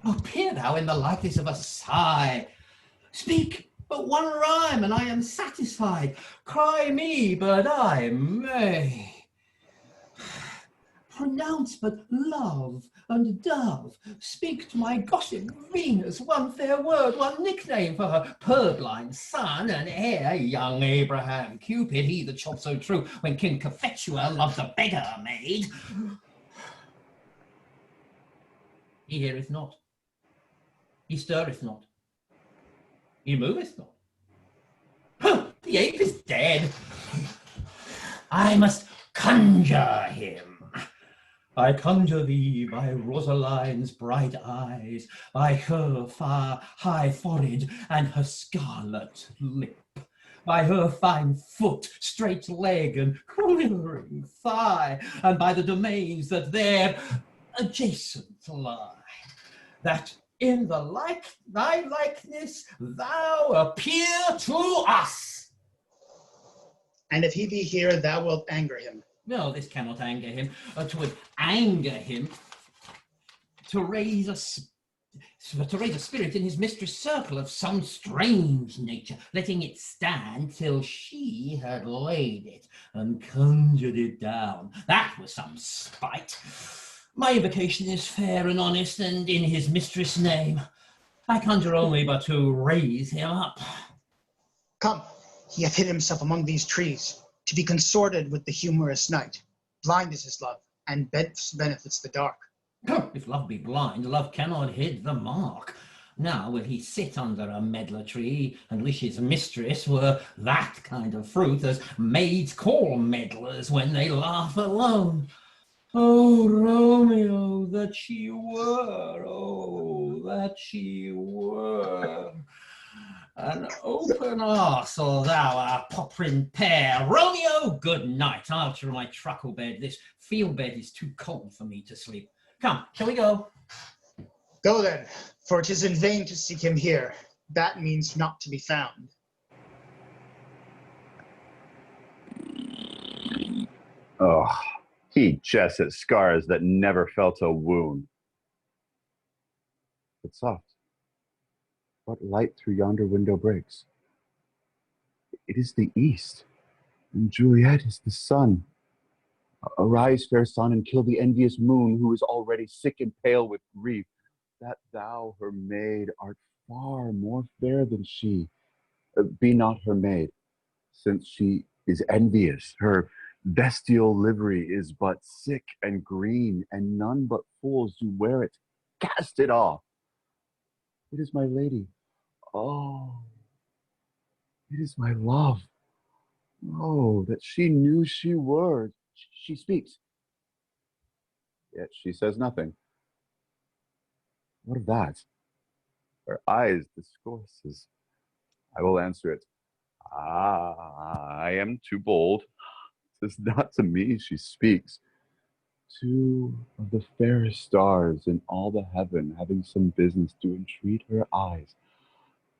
Appear thou in the likeness of a sigh. Speak but one rhyme, and I am satisfied. Cry me, but I may. Pronounce but love and dove. Speak to my gossip Venus one fair word, one nickname for her purblind son and heir, young Abraham Cupid, he that shot so true when King Cophetua loved a beggar maid. He heareth not, he stirreth not, he moveth not. Huh, the ape is dead. I must conjure him. I conjure thee by Rosaline's bright eyes, by her far high forehead and her scarlet lip, by her fine foot, straight leg, and quivering thigh, and by the domains that there adjacent lie, that in the thy likeness thou appear to us. And if he be here, thou wilt anger him. No, this cannot anger him. 'Twould anger him to raise a spirit in his mistress' circle of some strange nature, letting it stand till she had laid it and conjured it down. That was some spite. My invocation is fair and honest, and in his mistress' name. I conjure only but to raise him up. Come, he hath hid himself among these trees, to be consorted with the humorous night. Blind is his love, and benefits the dark. If love be blind, love cannot hid the mark. Now will he sit under a medlar tree and wish his mistress were that kind of fruit as maids call medlars when they laugh alone. Oh, Romeo, that she were, oh, that she were. An open arsehole, thou a poprin pear. Romeo, good night. I'll to my truckle bed. This field bed is too cold for me to sleep. Come, shall we go? Go then, for it is in vain to seek him here. That means not to be found. Oh, he jests at scars that never felt a wound. But soft, what light through yonder window breaks? It is the east, and Juliet is the sun. Arise, fair sun, and kill the envious moon, who is already sick and pale with grief, that thou, her maid, art far more fair than she. Be not her maid, since she is envious. Her bestial livery is but sick and green, and none but fools do wear it. Cast it off. It is my lady. Oh, it is my love. Oh, that she knew she were. She speaks, yet she says nothing. What of that? Her eyes discourses. I will answer it. I am too bold. 'Tis not to me she speaks. Two of the fairest stars in all the heaven, having some business, do entreat her eyes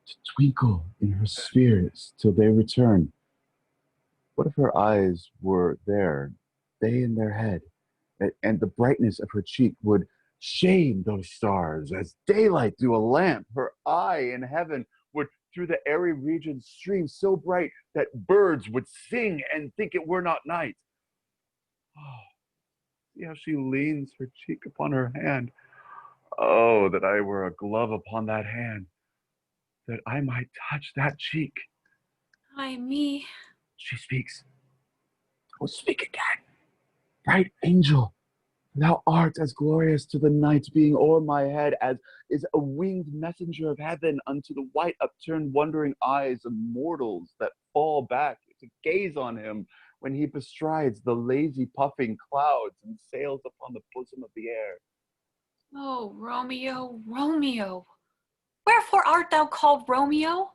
to twinkle in her spheres till they return. What if her eyes were there, they in their head, and the brightness of her cheek would shade those stars as daylight do a lamp? Her eye in heaven would through the airy regions stream so bright that birds would sing and think it were not night. Oh, see how she leans her cheek upon her hand. Oh, that I were a glove upon that hand, that I might touch that cheek. Ay me. She speaks. Oh, speak again. Bright angel, thou art as glorious to the night, being o'er my head as is a winged messenger of heaven unto the white upturned wondering eyes of mortals that fall back to gaze on him when he bestrides the lazy puffing clouds and sails upon the bosom of the air. Oh, Romeo, Romeo, wherefore art thou called Romeo?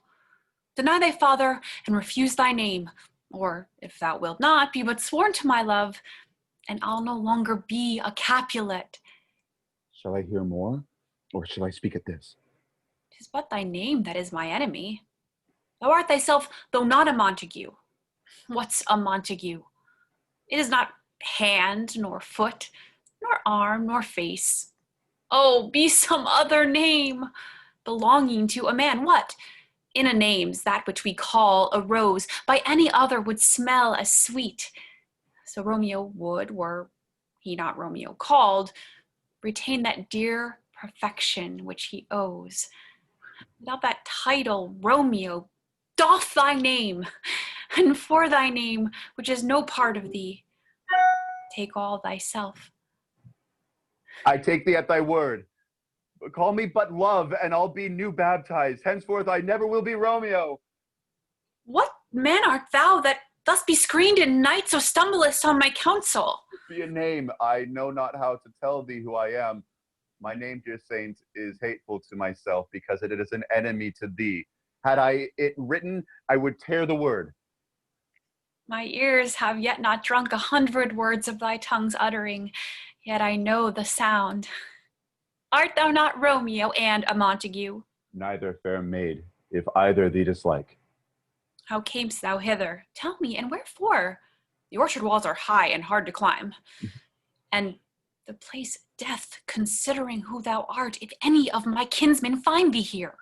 Deny thy father and refuse thy name, or if thou wilt not, be but sworn to my love, and I'll no longer be a Capulet. Shall I hear more, or shall I speak at this? 'Tis but thy name that is my enemy. Thou art thyself, though not a Montague. What's a Montague? It is not hand, nor foot, nor arm, nor face. Oh, be some other name, belonging to a man. What? In a name's that which we call a rose, by any other would smell as sweet. So Romeo would, were he not Romeo called, retain that dear perfection which he owes. Without that title, Romeo, doff thy name, and for thy name, which is no part of thee, take all thyself. I take thee at thy word. Call me but love, and I'll be new baptized. Henceforth I never will be Romeo. What man art thou that thus be screened in night, so stumblest on my counsel? Be a name, I know not how to tell thee who I am. My name, dear saint, is hateful to myself, because it is an enemy to thee. Had I it written, I would tear the word. My ears have yet not drunk 100 words of thy tongue's uttering, yet I know the sound. Art thou not Romeo and a Montague? Neither, fair maid, if either thee dislike. How camest thou hither? Tell me, and wherefore? The orchard walls are high and hard to climb. And the place death, considering who thou art, if any of my kinsmen find thee here.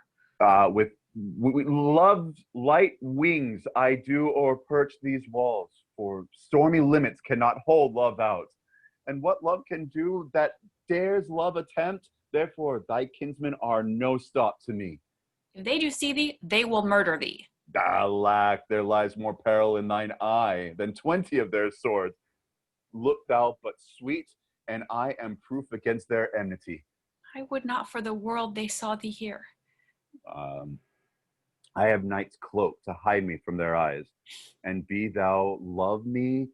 With love's light wings I do o'erperch these walls, for stormy limits cannot hold love out. And what love can do that dares love attempt, therefore thy kinsmen are no stop to me. If they do see thee, they will murder thee. Alack, there lies more peril in thine eye than 20 of their swords. Look thou but sweet, and I am proof against their enmity. I would not for the world they saw thee here. I have night's cloak to hide me from their eyes, and be thou love me,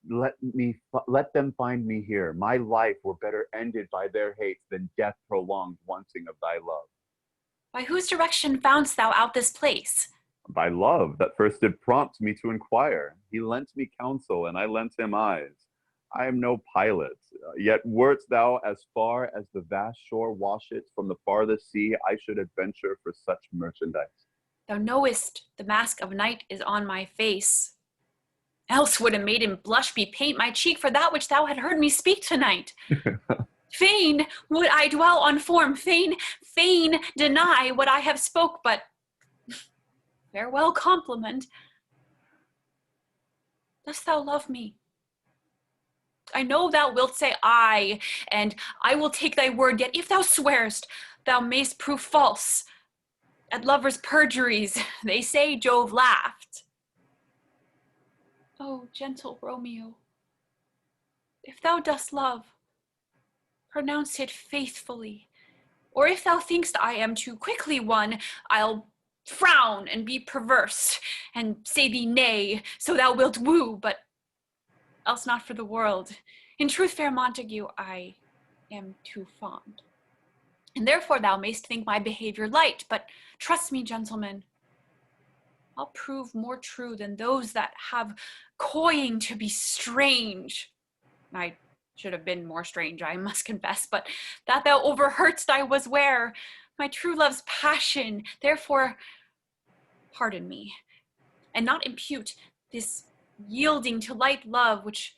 let them find me here. My life were better ended by their hate than death prolonged wanting of thy love. By whose direction foundst thou out this place? By love that first did prompt me to inquire. He lent me counsel, and I lent him eyes. I am no pilot, yet wert thou as far as the vast shore washeth from the farthest sea, I should adventure for such merchandise. Thou knowest the mask of night is on my face. Else would a maiden blush bepaint my cheek for that which thou had heard me speak tonight. Fain would I dwell on form, fain deny what I have spoke, but farewell compliment. Dost thou love me? I know thou wilt say aye, and I will take thy word, yet if thou swearest, thou mayst prove false. At lovers' perjuries, they say Jove laughed. Oh, gentle Romeo, if thou dost love, pronounce it faithfully, or if thou thinkst I am too quickly won, I'll frown and be perverse, and say thee nay, so thou wilt woo, but else not for the world. In truth, fair Montague, I am too fond. And therefore thou mayst think my behavior light, but trust me, gentlemen, I'll prove more true than those that have coying to be strange. I should have been more strange, I must confess, but that thou overheardst I was ware, my true love's passion, therefore pardon me, and not impute this yielding to light love which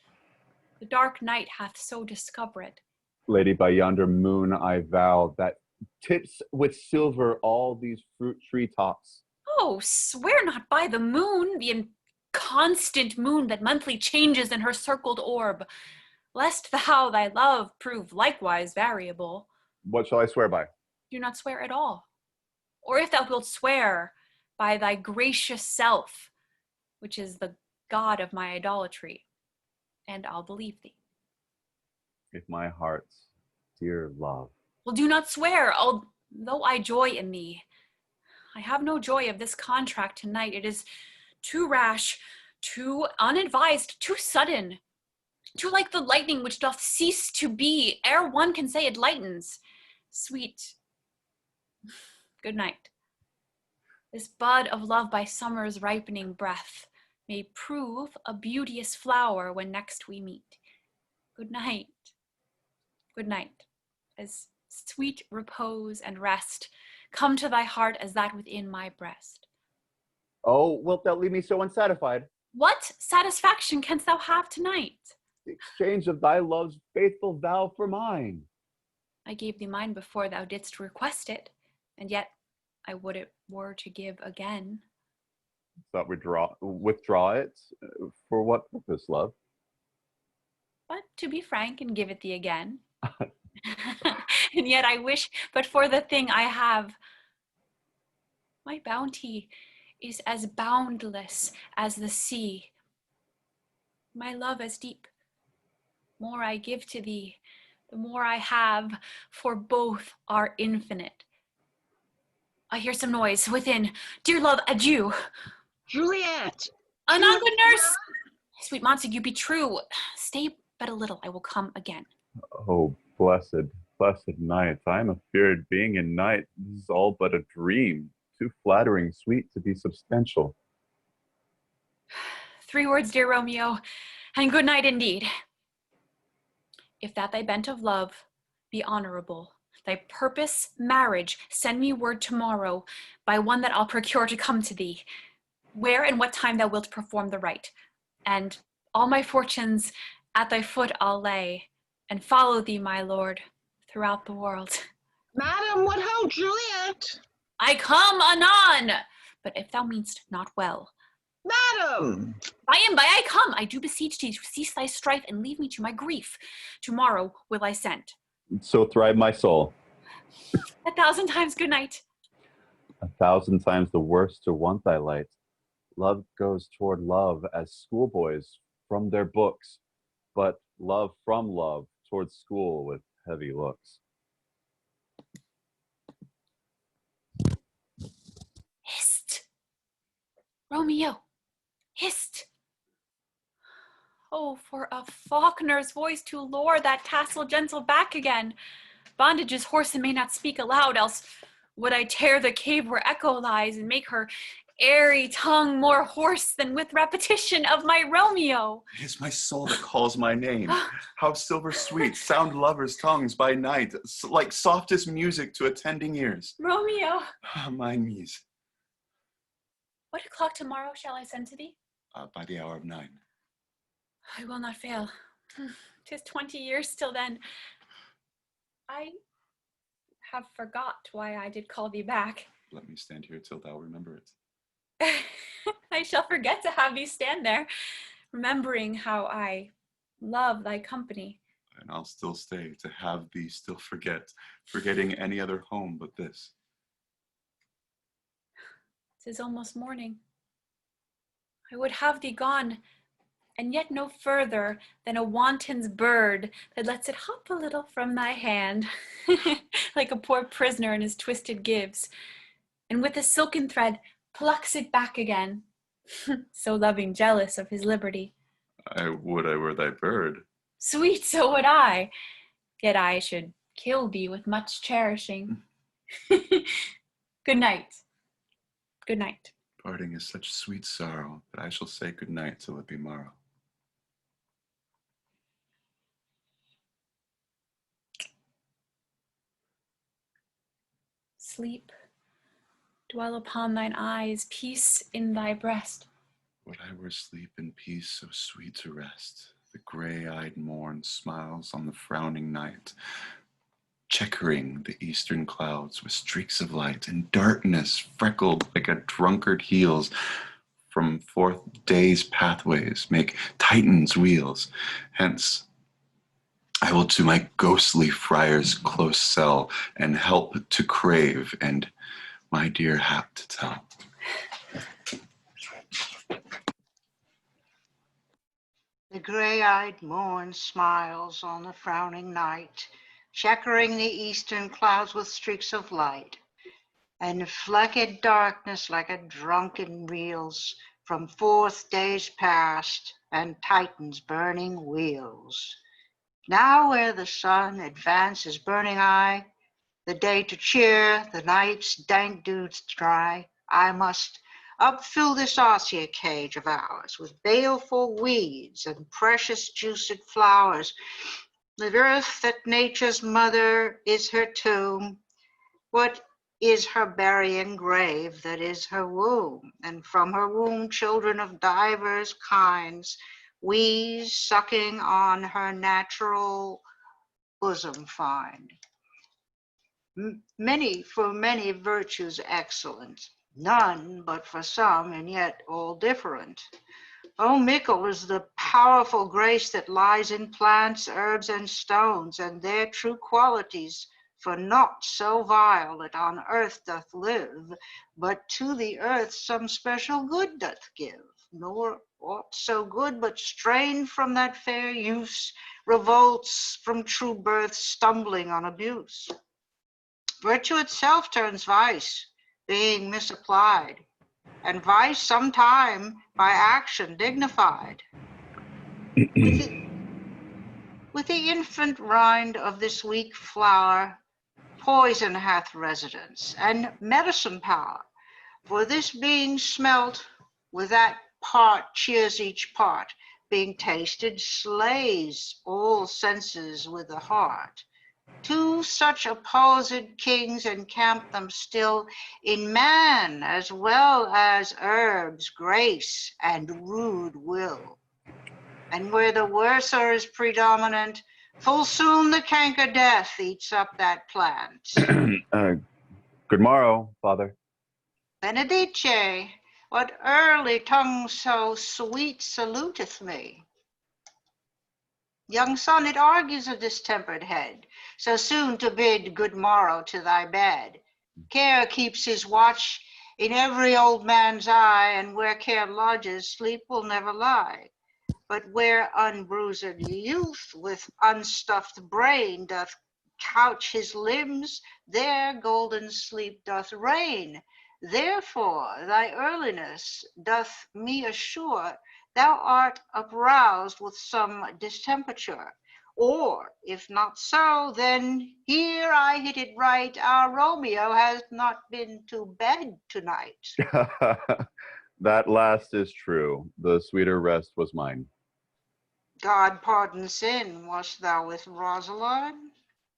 the dark night hath so discovered. Lady, by yonder moon I vow that tips with silver all these fruit tree tops. Oh, swear not by the moon, the inconstant moon that monthly changes in her circled orb, lest thou thy love prove likewise variable. What shall I swear by? Do not swear at all. Or if thou wilt swear by thy gracious self, which is the God of my idolatry, and I'll believe thee. If my heart's dear love. Well, do not swear, although I joy in thee. I have no joy of this contract tonight. It is too rash, too unadvised, too sudden, too like the lightning which doth cease to be, ere one can say it lightens. Sweet, good night. This bud of love by summer's ripening breath may prove a beauteous flower when next we meet. Good night. Good night. As sweet repose and rest come to thy heart as that within my breast. Oh, wilt thou leave me so unsatisfied? What satisfaction canst thou have tonight? The exchange of thy love's faithful vow for mine. I gave thee mine before thou didst request it, and yet I would it were to give again. Thought withdraw it? For what purpose, love? But to be frank and give it thee again. And yet I wish, but for the thing I have, my bounty is as boundless as the sea. My love as deep. More I give to thee, the more I have, for both are infinite. I hear some noise within. Dear love, adieu. Juliet! Anon, good nurse! Sweet Montague, be true. Stay but a little, I will come again. Oh, blessed night. I am a feared being in night. This is all but a dream. Too flattering, sweet to be substantial. 3 words, dear Romeo, and good night indeed. If that thy bent of love be honorable, thy purpose marriage, send me word tomorrow by one that I'll procure to come to thee, where and what time thou wilt perform the rite. And All my fortunes at thy foot I'll lay, and follow thee, my lord, throughout the world. Madam, what ho, Juliet? I come anon, but if thou meanst not well. Madam! By and by I come, I do beseech thee to cease thy strife and leave me to my grief. Tomorrow will I send. So thrive my soul. 1,000 times good night. 1,000 times the worse to want thy light. Love goes toward love as schoolboys from their books, but love from love towards school with heavy looks. Hist! Romeo, hist! Oh, for a falconer's voice to lure that tassel gentle back again. Bondage's hoarse and may not speak aloud, else would I tear the cave where echo lies and make her airy tongue more hoarse than with repetition of my Romeo. It is my soul that calls my name. How silver sweet sound lovers' tongues by night, like softest music to attending ears. Romeo. My knees. What o'clock tomorrow shall I send to thee? By the hour of 9. I will not fail. 'Tis 20 years till then. I have forgot why I did call thee back. Let me stand here till thou remember it. I shall forget to have thee stand there, remembering how I love thy company. And I'll still stay to have thee still forget, forgetting any other home but this. 'Tis almost morning. I would have thee gone, and yet no further than a wanton's bird that lets it hop a little from thy hand, like a poor prisoner in his twisted gyves, and with a silken thread plucks it back again, so loving jealous of his liberty. I would I were thy bird. Sweet, so would I, yet I should kill thee with much cherishing. Good night. Good night. Parting is such sweet sorrow that I shall say good night till it be morrow. Sleep, dwell upon thine eyes, peace in thy breast. Would I were asleep in peace so sweet to rest. The gray-eyed morn smiles on the frowning night, checkering the eastern clouds with streaks of light, and darkness freckled like a drunkard heels from forth day's pathways make Titan's wheels. Hence I will to my ghostly friar's close cell and help to crave and my dear hap to tell. The gray-eyed morn smiles on the frowning night, checkering the eastern clouds with streaks of light, and flecked darkness like a drunken reels from forth days past and Titan's burning wheels. Now where the sun advances burning eye, the day to cheer, the night's dank dews dry, I must upfill this osier cage of ours with baleful weeds and precious juiced flowers. The earth that nature's mother is her tomb. What is her burying grave that is her womb? And from her womb children of divers kinds, we sucking on her natural bosom find. Many for many virtues excellent, none but for some, and yet all different. Oh, mickle is the powerful grace that lies in plants, herbs, and stones, and their true qualities, for naught so vile that on earth doth live, but to the earth some special good doth give, nor aught so good but strained from that fair use, revolts from true birth, stumbling on abuse. Virtue itself turns vice, being misapplied, and vice sometime by action dignified. With the infant rind of this weak flower, poison hath residence and medicine power, for this being smelt with that part cheers each part, being tasted slays all senses with the heart. Two such opposed kings encamp them still in man as well as herbs, grace and rude will. And where the worser is predominant, full soon the canker death eats up that plant. Good morrow, Father. Benedice, what early tongue so sweet saluteth me? Young son, it argues a distempered head, so soon to bid good morrow to thy bed. Care keeps his watch in every old man's eye, and where care lodges, sleep will never lie. But where unbruised youth with unstuffed brain doth couch his limbs, there golden sleep doth reign. Therefore thy earliness doth me assure thou art uproused with some distemperature. Or if not so, then here I hit it right, our Romeo has not been to bed tonight. That last is true. The sweeter rest was mine. God pardon sin, wast thou with Rosaline?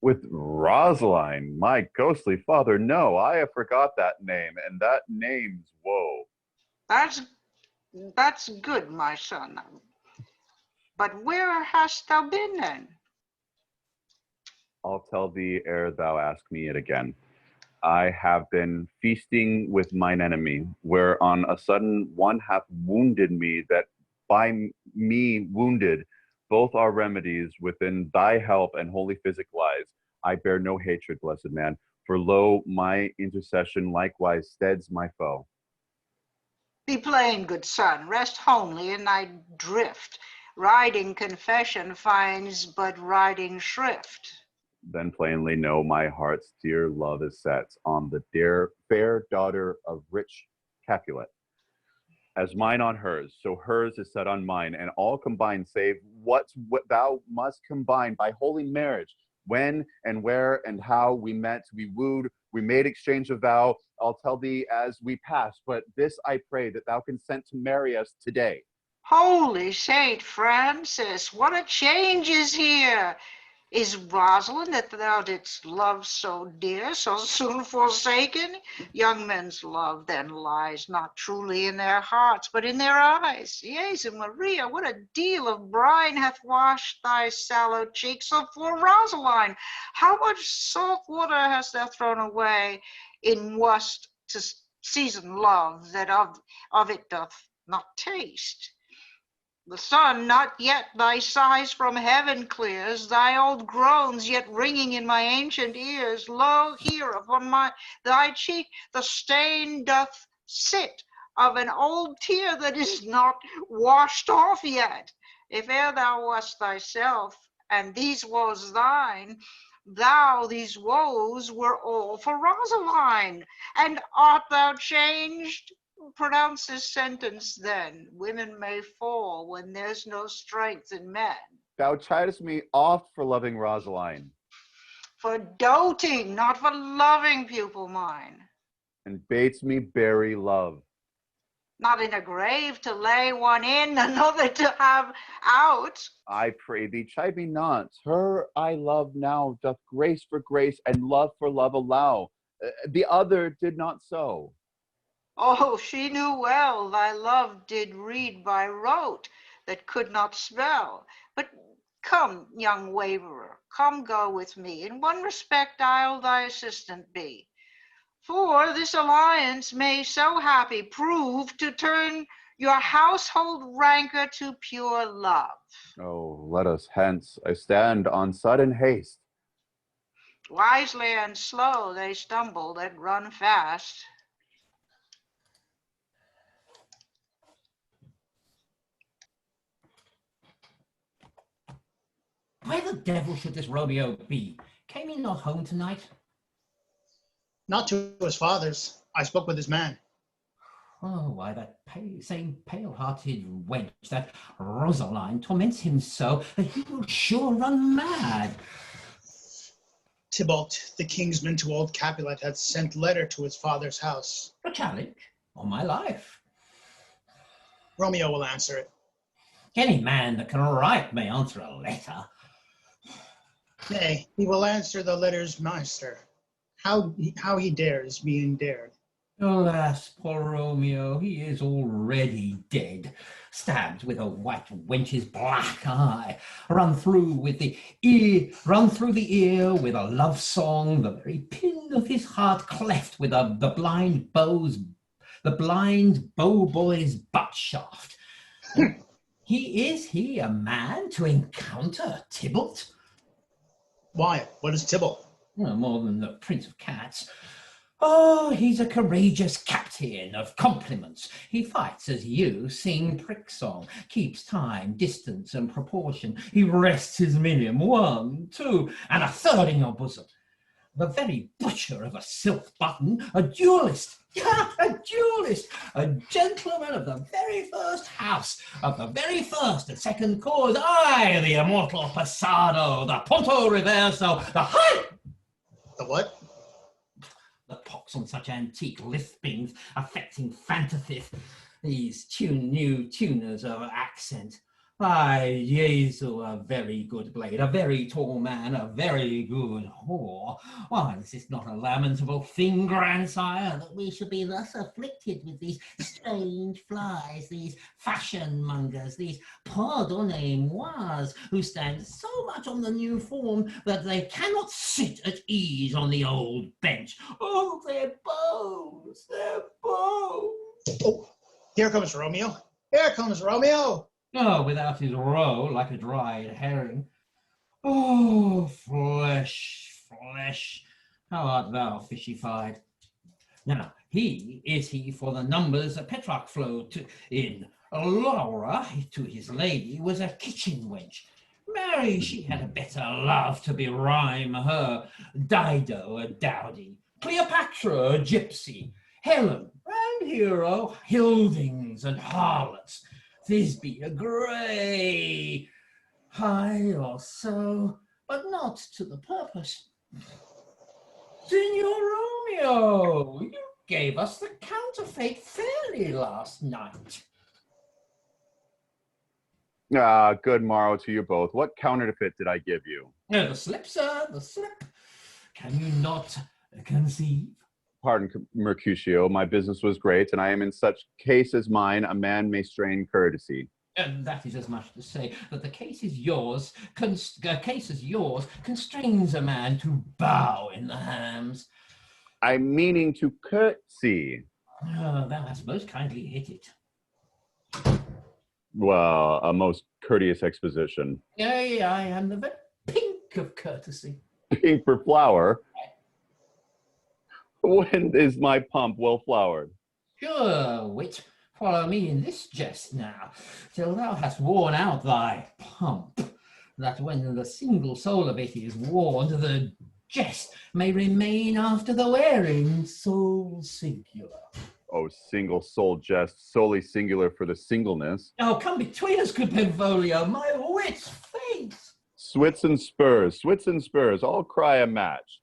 With Rosaline, my ghostly father, no, I have forgot that name, and that name's woe. That's good, my son. But where hast thou been then? I'll tell thee ere thou ask me it again. I have been feasting with mine enemy, where on a sudden one hath wounded me, that by me wounded both our remedies within thy help and holy physic lies. I bear no hatred, blessed man, for lo, my intercession likewise steads my foe. Be plain, good son, rest homely in thy drift. Riding confession finds but riding shrift. Then plainly know my heart's dear love is set on the dear fair daughter of rich Capulet. As mine on hers, so hers is set on mine, and all combined save what thou must combine by holy marriage. When and where and how we met, we wooed, we made exchange of vow. I'll tell thee as we pass, but this I pray, that thou consent to marry us today. Holy Saint Francis, what a change is here! Is Rosalind that thou didst love so dear, so soon forsaken? Young men's love then lies not truly in their hearts, but in their eyes. Jesu Maria, what a deal of brine hath washed thy sallow cheeks. So for Rosaline, how much salt water hast thou thrown away in wast to season love, that of it doth not taste? The sun not yet thy sighs from heaven clears, thy old groans yet ringing in my ancient ears. Lo, here upon thy cheek the stain doth sit of an old tear that is not washed off yet. If e'er thou wast thyself, and these woes thine, these woes were all for Rosaline. And art thou changed? Pronounce this sentence then. Women may fall when there's no strength in men. Thou chidest me oft for loving Rosaline. For doting, not for loving, pupil mine. And bates me bury love. Not in a grave to lay one in, another to have out. I pray thee, chide me not. Her I love now doth grace for grace and love for love allow. The other did not so. Oh, she knew well thy love did read by rote, that could not spell. But come, young waverer, come go with me. In one respect I'll thy assistant be. For this alliance may so happy prove to turn your household rancor to pure love. Oh, let us hence. I stand on sudden haste. Wisely and slow they stumble that run fast. Where the devil should this Romeo be? Came he not home tonight? Not to his father's. I spoke with his man. Oh, why, that same pale-hearted wench, that Rosaline, torments him so that he will sure run mad. Tybalt, the kingsman to old Capulet, had sent letter to his father's house. A challenge, on my life. Romeo will answer it. Any man that can write may answer a letter. Nay, he will answer the letter's master. How he dares, being dared. Alas, poor Romeo, he is already dead. stabbed with a white wench's black eye, run through the ear with a love song, the very pin of his heart cleft with the blind bow boy's butt shaft. Is he a man to encounter Tybalt? Why? What is Tybalt? No more than the Prince of Cats. Oh, he's a courageous captain of compliments. He fights as you sing prick song, keeps time, distance, and proportion. He rests his minion 1, 2, and a third in your bosom. The very butcher of a silk button, a duelist, a duelist, a gentleman of the very first house, of the very first and second cause. I, the immortal Passado, the Ponto Reverso, the high... The what? The pox on such antique lispings, affecting fantasies, these new tuners of accent. Ay, Jesu, a very good blade, a very tall man, a very good whore. Why, is this not a lamentable thing, grandsire, that we should be thus afflicted with these strange flies, these fashion mongers, these pardonnez-mois, who stand so much on the new form that they cannot sit at ease on the old bench? Oh, their bows, their bows. Oh, here comes Romeo. Here comes Romeo. Oh, without his roe, like a dried herring. Oh, flesh, flesh, how art thou fishified? Now, is he for the numbers that Petrarch flowed in. Laura, to his lady, was a kitchen wench. Mary, she had a better love to berhyme her. Dido, a dowdy. Cleopatra, a gypsy. Helen, and Hero, Hildings and harlots. Thisbe, a grey, high or so, but not to the purpose. Signor Romeo, you gave us the counterfeit fairly last night. Good morrow to you both. What counterfeit did I give you? The slip, sir, the slip. Can you not conceive? Pardon, Mercutio, my business was great, and I am in such case as mine, a man may strain courtesy. And that is as much to say that the case is yours, constrains a man to bow in the hams. I'm meaning to curtsy. Oh, thou hast most kindly hit it. Well, a most courteous exposition. Yea, I am the very pink of courtesy. Pink for flower? When is my pump well flowered? Sure, wit, follow me in this jest now, till thou hast worn out thy pump, that when the single soul of it is worn, the jest may remain after the wearing, soul singular. Oh, single soul jest, solely singular for the singleness. Oh, come between us, good Benvolio, my wit's face. Swits and spurs, all cry a match.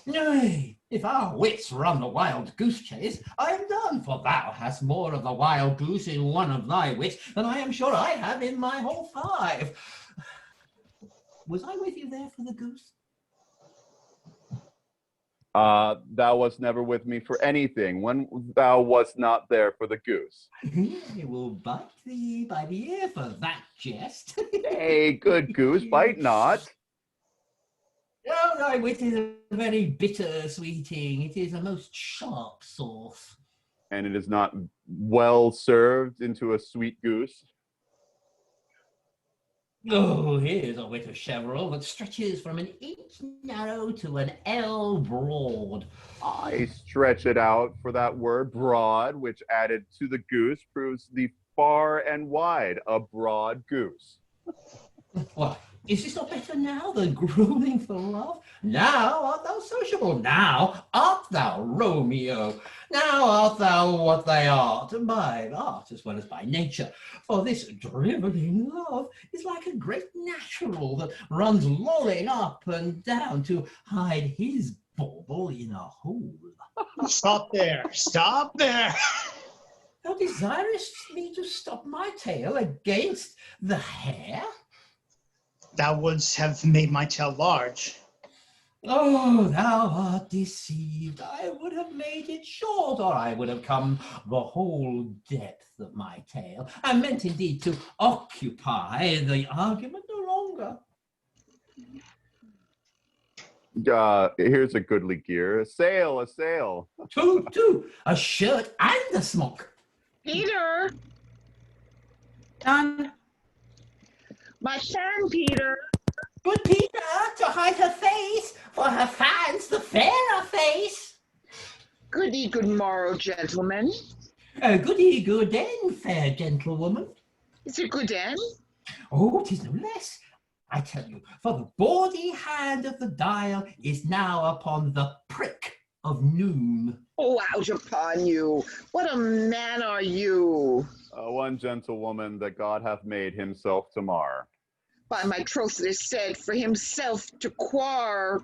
Nay, if our wits run the wild goose chase, I am done, for thou hast more of the wild goose in one of thy wits than I am sure I have in my whole 5. Was I with you there for the goose? Thou wast never with me for anything, when thou wast not there for the goose. I will bite thee by the ear for that jest. Hey, good goose, bite not. Oh, thy wit is a very bitter sweeting. It is a most sharp sauce. And it is not well served into a sweet goose. Oh, here's a wit of Cheverel that stretches from an inch narrow to an ell broad. I stretch it out for that word broad, which added to the goose proves the far and wide, a broad goose. What? Is this not better now than groaning for love? Now art thou sociable, now art thou Romeo, now art thou what they art, by art as well as by nature. For this drivelling love is like a great natural that runs lolling up and down to hide his bauble in a hole. Stop there, stop there. Thou desirest me to stop my tail against the hair? Thou wouldst have made my tail large. Oh, thou art deceived. I would have made it short, or I would have come the whole depth of my tale. I meant indeed to occupy the argument no longer. Here's a goodly gear. A sail, a sail. Two, a shirt and a smock. Peter! Done. My turn, Peter. Good Peter, to hide her face, for her fans the fairer face. Goody good morrow, gentlemen. Goody good den, fair gentlewoman. Is it good den? Oh, 'tis no less. I tell you, for the bawdy hand of the dial is now upon the prick of noon. Oh, out upon you. What a man are you? One gentlewoman that God hath made himself to mar. By my troth it is said, for himself to quarter.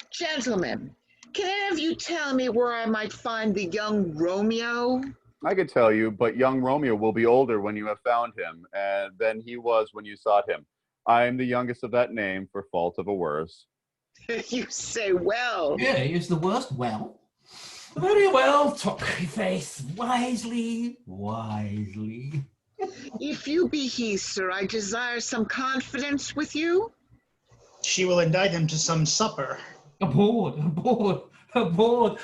Gentlemen, can any of you tell me where I might find the young Romeo? I could tell you, but young Romeo will be older when you have found him, than he was when you sought him. I am the youngest of that name, for fault of a worse. You say well. Yeah, is the worst well? Very well, took faith, wisely. If you be he, sir, I desire some confidence with you. She will indict him to some supper. Aboard.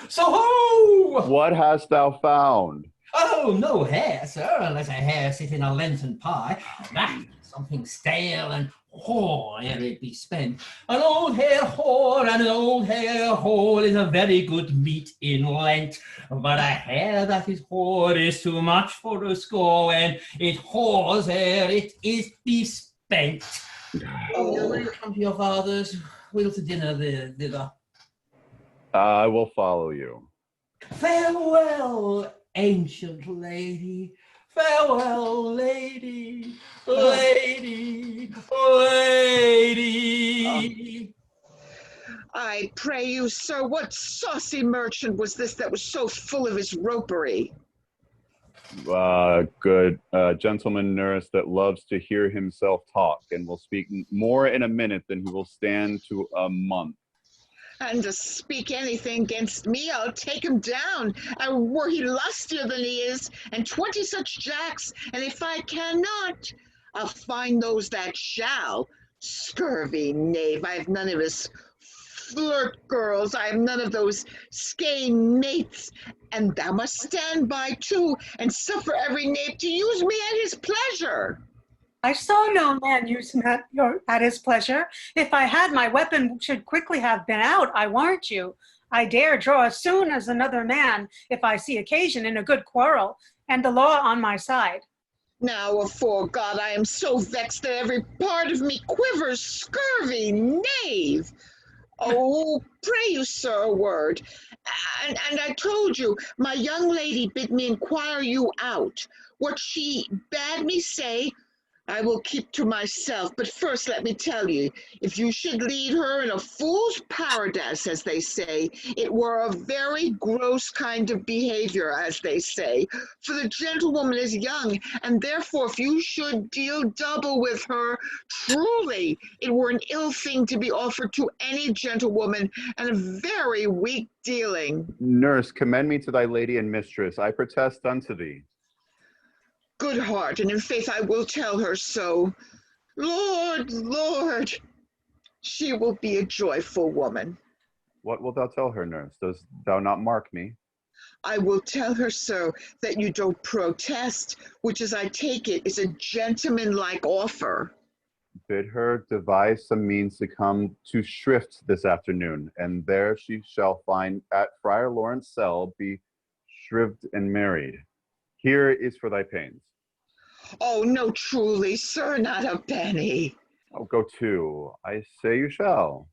So ho! What hast thou found? Oh, no hare, sir, unless a hare sit in a Lenten pie. That, something stale and whore ere it be spent. An old hare whore and an old hare whole is a very good meat in Lent. But a hare that is whore is too much for a score when it whores ere it is be spent. Oh, will you come to your father's? We'll to dinner thither. I will follow you. Farewell, ancient lady. Farewell, lady. Lady. I pray you, sir, what saucy merchant was this that was so full of his ropery? Good gentleman nurse that loves to hear himself talk and will speak more in a minute than he will stand to a month. And to speak anything against me, I'll take him down. And were he lustier than he is, and 20 such jacks, and if I cannot, I'll find those that shall. Scurvy knave, I have none of his flirt girls, I have none of those skein mates, and thou must stand by too, and suffer every knave to use me at his pleasure. I saw no man use him at his pleasure. If I had, my weapon should quickly have been out, I warrant you. I dare draw as soon as another man, if I see occasion in a good quarrel, and the law on my side. Now, afore God, I am so vexed that every part of me quivers. Scurvy knave! Oh, pray you, sir, a word. And I told you, my young lady bid me inquire you out. What she bade me say, I will keep to myself. But first let me tell you, if you should lead her in a fool's paradise, as they say, it were a very gross kind of behavior, as they say. For the gentlewoman is young, and therefore if you should deal double with her, truly it were an ill thing to be offered to any gentlewoman, and a very weak dealing. Nurse, commend me to thy lady and mistress. I protest unto thee. Good heart, and in faith I will tell her so. Lord, she will be a joyful woman. What wilt thou tell her, nurse? Dost thou not mark me? I will tell her, sir, that you don't protest, which, as I take it, is a gentlemanlike offer. Bid her devise some means to come to Shrift this afternoon, and there she shall find at Friar Lawrence's cell be shrived and married. Here is for thy pains. Oh, no, truly, sir, not a penny. Oh, go to. I say you shall.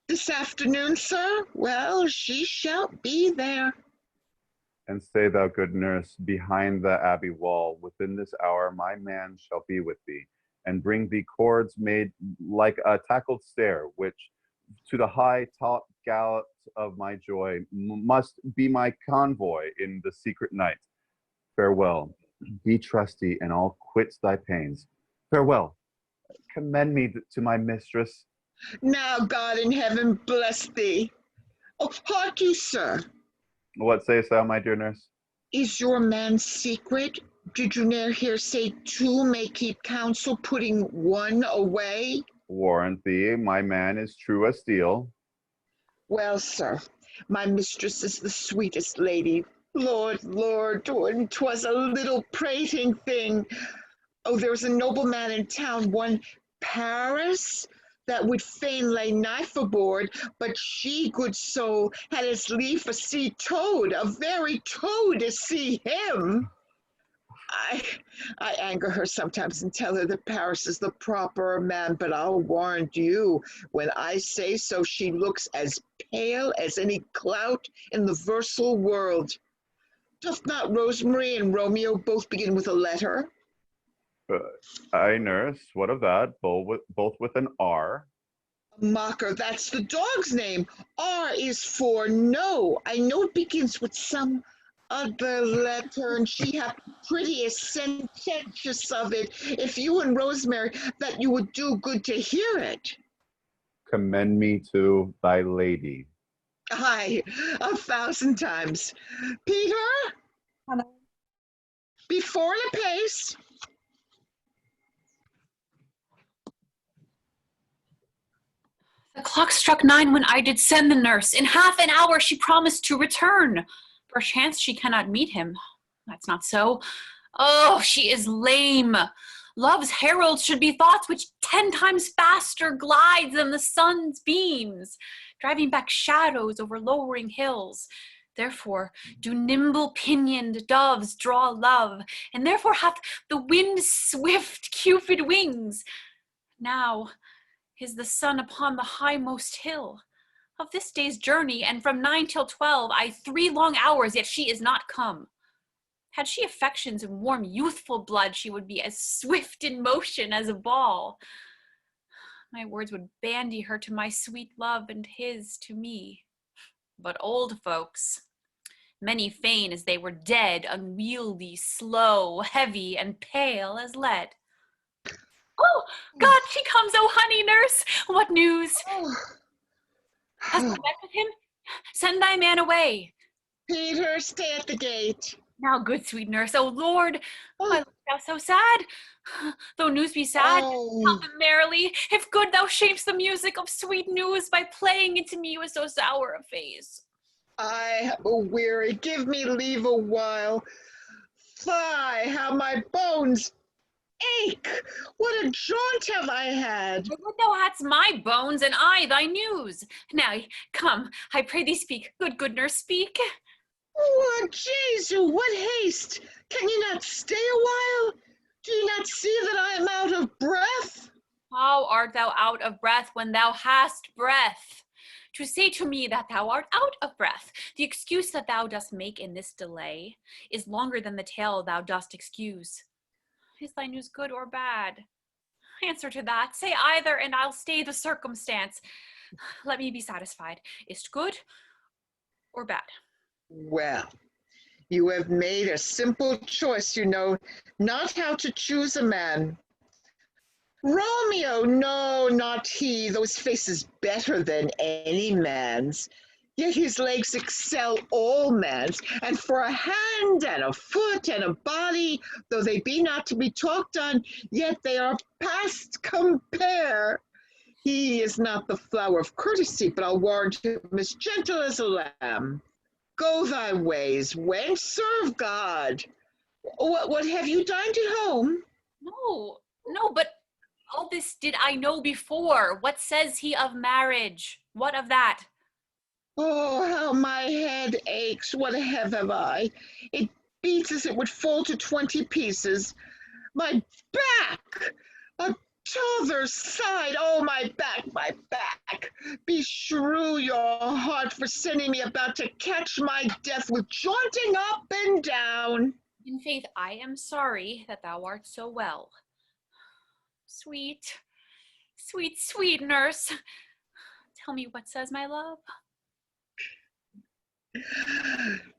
This afternoon, sir? Well, she shall be there. And stay thou, good nurse, behind the abbey wall. Within this hour my man shall be with thee, and bring thee cords made like a tackled stair, which to the high top gallant of my joy must be my convoy in the secret night. Farewell. Be trusty, and I'll quit thy pains. Farewell. Commend me to my mistress. Now God in heaven bless thee. Oh, hark you, sir. What sayest thou, my dear nurse? Is your man secret? Did you ne'er hear say two may keep counsel, putting one away? Warrant thee, my man is true as steel. Well, sir, my mistress is the sweetest lady. Lord, Lord, when 'twas a little prating thing. Oh, there was a nobleman in town, one Paris, that would fain lay knife aboard, but she, good soul, had as lief a sea toad, a very toad to see him. I anger her sometimes and tell her that Paris is the proper man, but I'll warrant you, when I say so, she looks as pale as any clout in the versal world. Doth not Rosemary and Romeo both begin with a letter? Aye, nurse, what of that? Both with an R. Mocker, that's the dog's name. R is for no. I know it begins with some other letter, and she hath the prettiest sententious of it. If you and Rosemary, that you would do good to hear it. Commend me to thy lady. Aye, 1,000 times. Peter? Hello. Before the pace. The clock struck 9 when I did send the nurse. In half an hour she promised to return. Perchance she cannot meet him. That's not so. Oh, she is lame. Love's herald should be thoughts which 10 times faster glides than the sun's beams, driving back shadows over lowering hills. Therefore do nimble-pinioned doves draw love, and therefore hath the wind swift Cupid wings. Now is the sun upon the highmost hill of this day's journey, and from 9 till 12 I 3 long hours, yet she is not come. Had she affections and warm youthful blood, she would be as swift in motion as a ball. My words would bandy her to my sweet love, and his to me. But old folks, many feign as they were dead, unwieldy, slow, heavy, and pale as lead. Oh, God, she comes, oh honey nurse, what news? Hast thou met with him? Send thy man away. Peter, stay at the gate. Now, good sweet nurse, O Lord, why look thou so sad? Though news be sad, tell them merrily. If good, thou shapest the music of sweet news by playing into me with so sour a face. I am weary, give me leave a while. Fie, how my bones ache! What a jaunt have I had! Would thou hadst my bones, and I thy news. Now, come, I pray thee speak. Good nurse, speak. Oh, Jesu, what haste! Can you not stay a while? Do you not see that I am out of breath? How art thou out of breath when thou hast breath? To say to me that thou art out of breath, the excuse that thou dost make in this delay, is longer than the tale thou dost excuse. Is thy news good or bad? Answer to that. Say either, and I'll stay the circumstance. Let me be satisfied. Is't good or bad? Well, you have made a simple choice, you know, not how to choose a man. Romeo, no, not he, though his face is better than any man's. Yet his legs excel all man's, and for a hand and a foot and a body, though they be not to be talked on, yet they are past compare. He is not the flower of courtesy, but I'll warrant him as gentle as a lamb. Go thy ways, wench, serve God. What have you dined at home? No, but all this did I know before. What says he of marriage? What of that? Oh, how my head aches. What have I? It beats as it would fall to 20 pieces. My back! A t'other side! Oh, my back! Beshrew your heart for sending me about to catch my death with jaunting up and down. In faith, I am sorry that thou art so well. Sweet nurse. Tell me what says my love.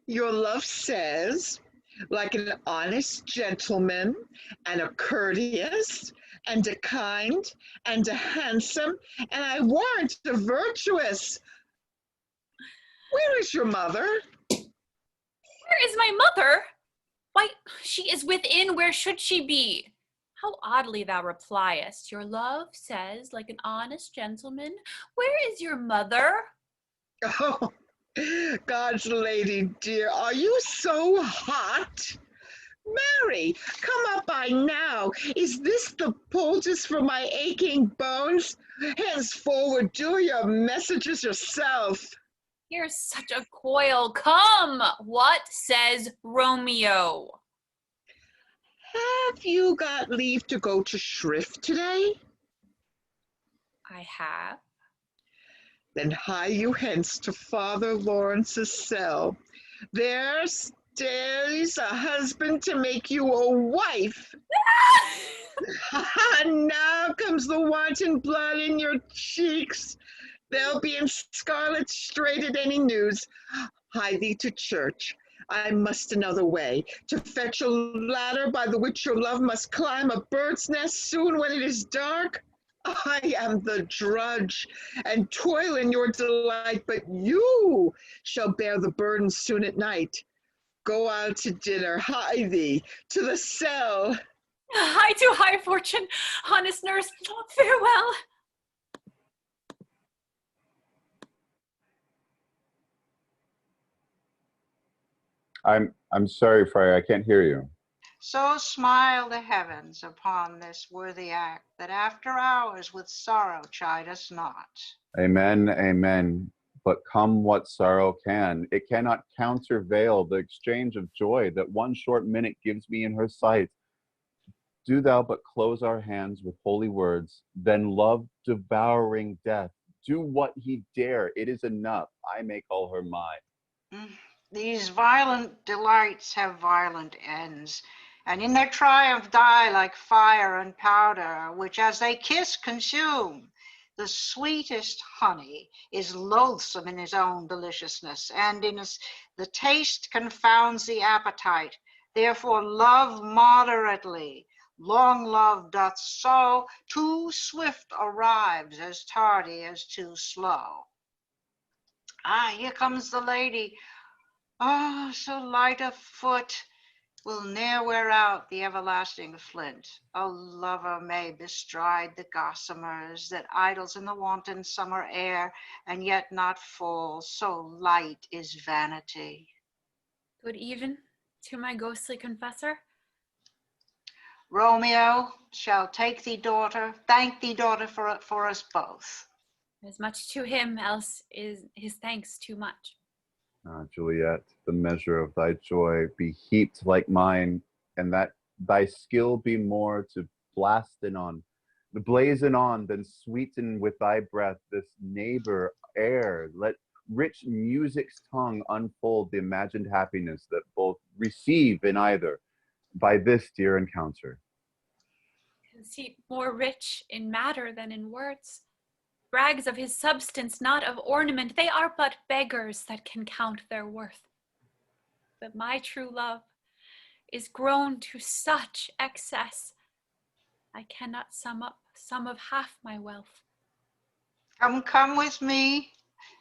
Your love says, like an honest gentleman and a courteous and a kind, and a handsome, and I warrant a virtuous. Where is your mother? Where is my mother? Why, she is within. Where should she be? How oddly thou repliest. Your love says, like an honest gentleman, where is your mother? Oh, God's lady dear, are you so hot? Mary, come up by now. Is this the poultice for my aching bones? Henceforward, do your messages yourself. Here's such a coil. Come, what says Romeo? Have you got leave to go to shrift today? I have. Then hie you hence to Father Lawrence's cell. There stays a husband to make you a wife. Now comes the wanton blood in your cheeks. They'll be in scarlet straight at any news. Hie thee to church. I must another way, to fetch a ladder by the which your love must climb a bird's nest soon when it is dark. I am the drudge, and toil in your delight, but you shall bear the burden soon at night. Go out to dinner, hie thee, to the cell. Hie to high fortune, honest nurse, farewell. I'm sorry, Friar, I can't hear you. So smile the heavens upon this worthy act, that after hours with sorrow chide us not. Amen, amen. But come what sorrow can, it cannot countervail the exchange of joy that one short minute gives me in her sight. Do thou but close our hands with holy words, then love devouring death. Do what he dare, it is enough. I may call her mine. These violent delights have violent ends, and in their triumph die like fire and powder, which as they kiss consume. The sweetest honey is loathsome in his own deliciousness, and the taste confounds the appetite. Therefore love moderately. Long love doth so, too swift arrives, as tardy as too slow. Ah, here comes the lady. Ah, so light of foot, will ne'er wear out the everlasting flint. A lover may bestride the gossamers that idles in the wanton summer air, and yet not fall, so light is vanity. Good even to my ghostly confessor. Romeo shall take thee daughter, thank thee daughter for us both. As much to him, else is his thanks too much. Ah, Juliet, the measure of thy joy be heaped like mine, and that thy skill be more to blazon on than sweeten with thy breath this neighbor air. Let rich music's tongue unfold the imagined happiness that both receive in either by this dear encounter. Is he more rich in matter than in words? Rags of his substance, not of ornament, they are but beggars that can count their worth. But my true love is grown to such excess, I cannot sum up some of half my wealth. Come with me,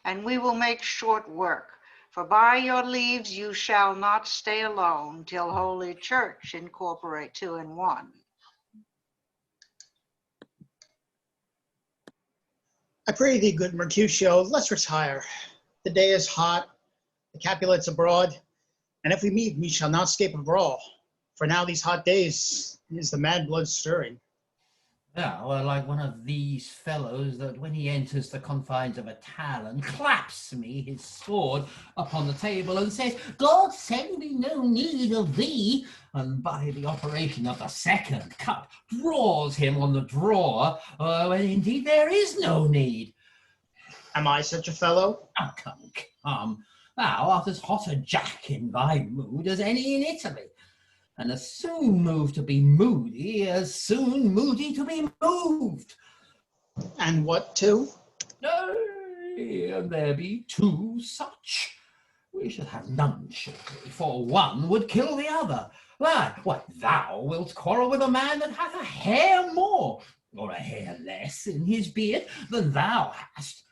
and we will make short work. For by your leaves you shall not stay alone till Holy Church incorporate 2 in 1. I pray thee, good Mercutio, let's retire. The day is hot, the Capulets abroad, and if we meet, we shall not escape a brawl. For now these hot days is the mad blood stirring. Yeah, well, like one of these fellows that when he enters the confines of a tavern, claps me his sword upon the table and says, God send me no need of thee, and by the operation of the second cup draws him on the drawer, when indeed there is no need. Am I such a fellow? Oh, come. Thou art as hot a jack in thy mood as any in Italy. And as soon moved to be moody, as soon moody to be moved. And what two? Nay, and there be 2 such. We should have none, surely, for one would kill the other. Why, thou wilt quarrel with a man that hath a hair more, or a hair less in his beard than thou hast.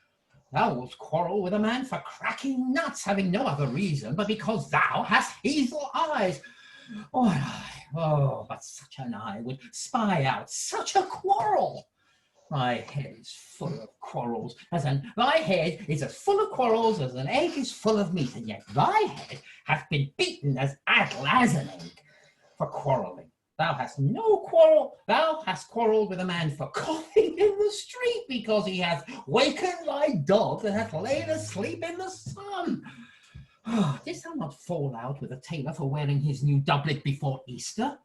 Thou wilt quarrel with a man for cracking nuts, having no other reason but because thou hast hazel eyes. But such an eye would spy out such a quarrel. My head is full of quarrels, thy head is as full of quarrels as an egg is full of meat, and yet thy head hath been beaten as addle as an egg for quarreling. Thou hast no quarrel. Thou hast quarrelled with a man for coughing in the street because he hath wakened thy dog that hath lain asleep in the sun. Didst thou not fall out with a tailor for wearing his new doublet before Easter?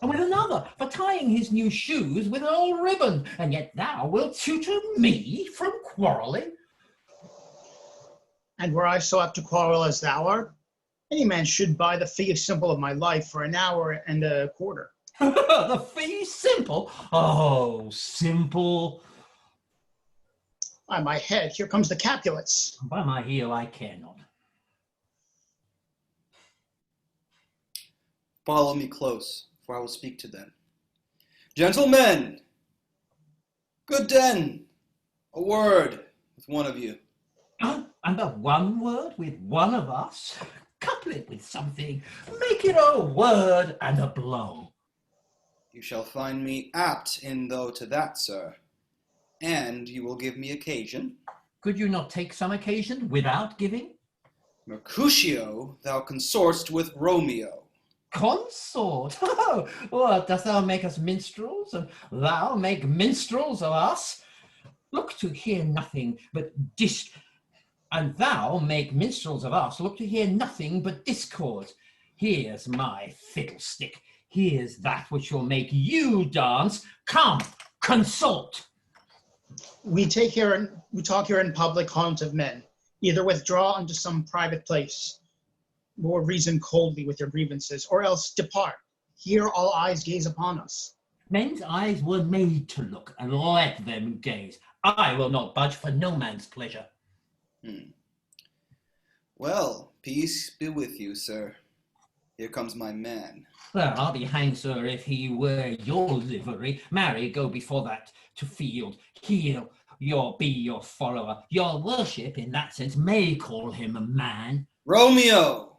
And with another for tying his new shoes with an old ribbon, and yet thou wilt tutor me from quarrelling? And were I so apt to quarrel as thou art, any man should buy the fee simple of my life for an hour and a quarter. The fee simple? Oh, simple. By my head, here comes the Capulets. By my heel, I care not. Follow me close, for I will speak to them. Gentlemen, good den, a word with one of you. And but one word with one of us? Couple it with something. Make it a word and a blow. You shall find me apt in though to that, sir. And you will give me occasion. Could you not take some occasion without giving? Mercutio, thou consortst with Romeo. Consort? What, dost thou make us minstrels, and thou make minstrels of us? Look to hear nothing but and thou make minstrels of us, look to hear nothing but discord. Here's my fiddlestick. Here's that which will make you dance. Come, consort. We talk here in public haunt of men. Either withdraw unto some private place, or reason coldly with your grievances, or else depart. Here all eyes gaze upon us. Men's eyes were made to look, and let them gaze. I will not budge for no man's pleasure. Well, peace be with you, sir. Here comes my man. Well, I'll be hanged, sir, if he wear your livery. Marry, go before that to field. He'll be your follower. Your worship, in that sense, may call him a man. Romeo,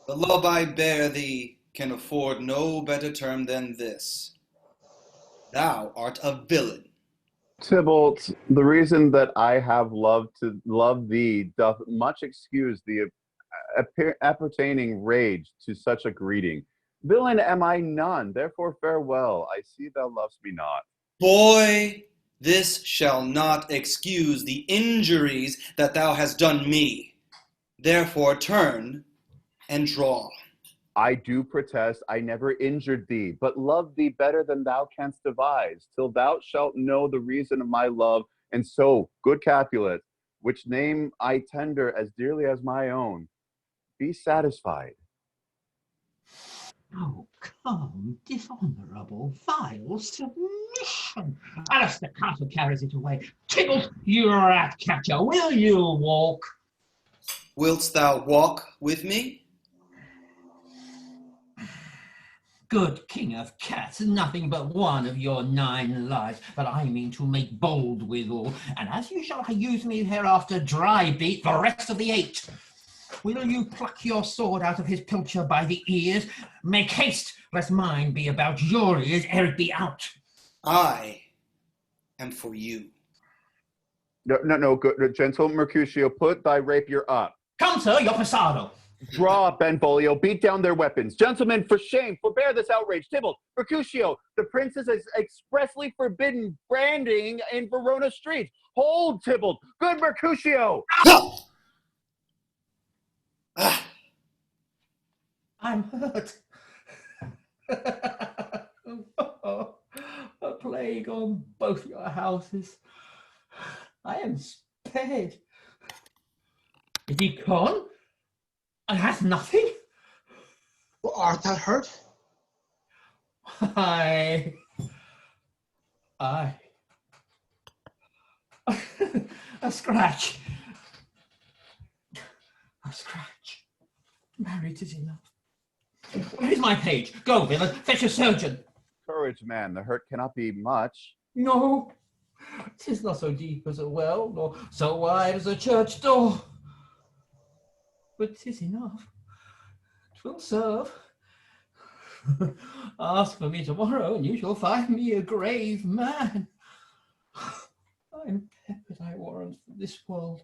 the love I bear thee can afford no better term than this. Thou art a villain. Tybalt, the reason that I have love to love thee doth much excuse the appertaining rage to such a greeting. Villain am I none, therefore farewell. I see thou lovest me not. Boy, this shall not excuse the injuries that thou hast done me. Therefore turn and draw. I do protest, I never injured thee, but love thee better than thou canst devise, till thou shalt know the reason of my love. And so, good Capulet, which name I tender as dearly as my own, be satisfied. Oh, come, dishonourable, vile submission. Alistair Castle carries it away. Tybalt, you rat catcher, will you walk? Wilt thou walk with me? Good king of cats, nothing but one of your 9 lives, but I mean to make bold withal, and as you shall use me hereafter, dry beat the rest of the 8. Will you pluck your sword out of his pilcher by the ears? Make haste, lest mine be about your ears ere it be out. I am for you. No, good, gentle Mercutio, put thy rapier up. Come, sir, your passado. Draw, Benvolio, beat down their weapons. Gentlemen, for shame, forbear this outrage. Tybalt, Mercutio, the princess has expressly forbidden branding in Verona streets. Hold, Tybalt, good Mercutio. I'm hurt. A plague on both your houses. I am spared. Is he gone? And has nothing? Well, art thou hurt? I a scratch. A scratch. Married is enough. Where's my page? Go, villain, fetch a surgeon. Courage, man, the hurt cannot be much. No, 'tis not so deep as a well, nor so wide as a church door. But 'tis enough. 'Twill serve. Ask for me tomorrow, and you shall find me a grave man. I'm peppered, I warrant, for this world.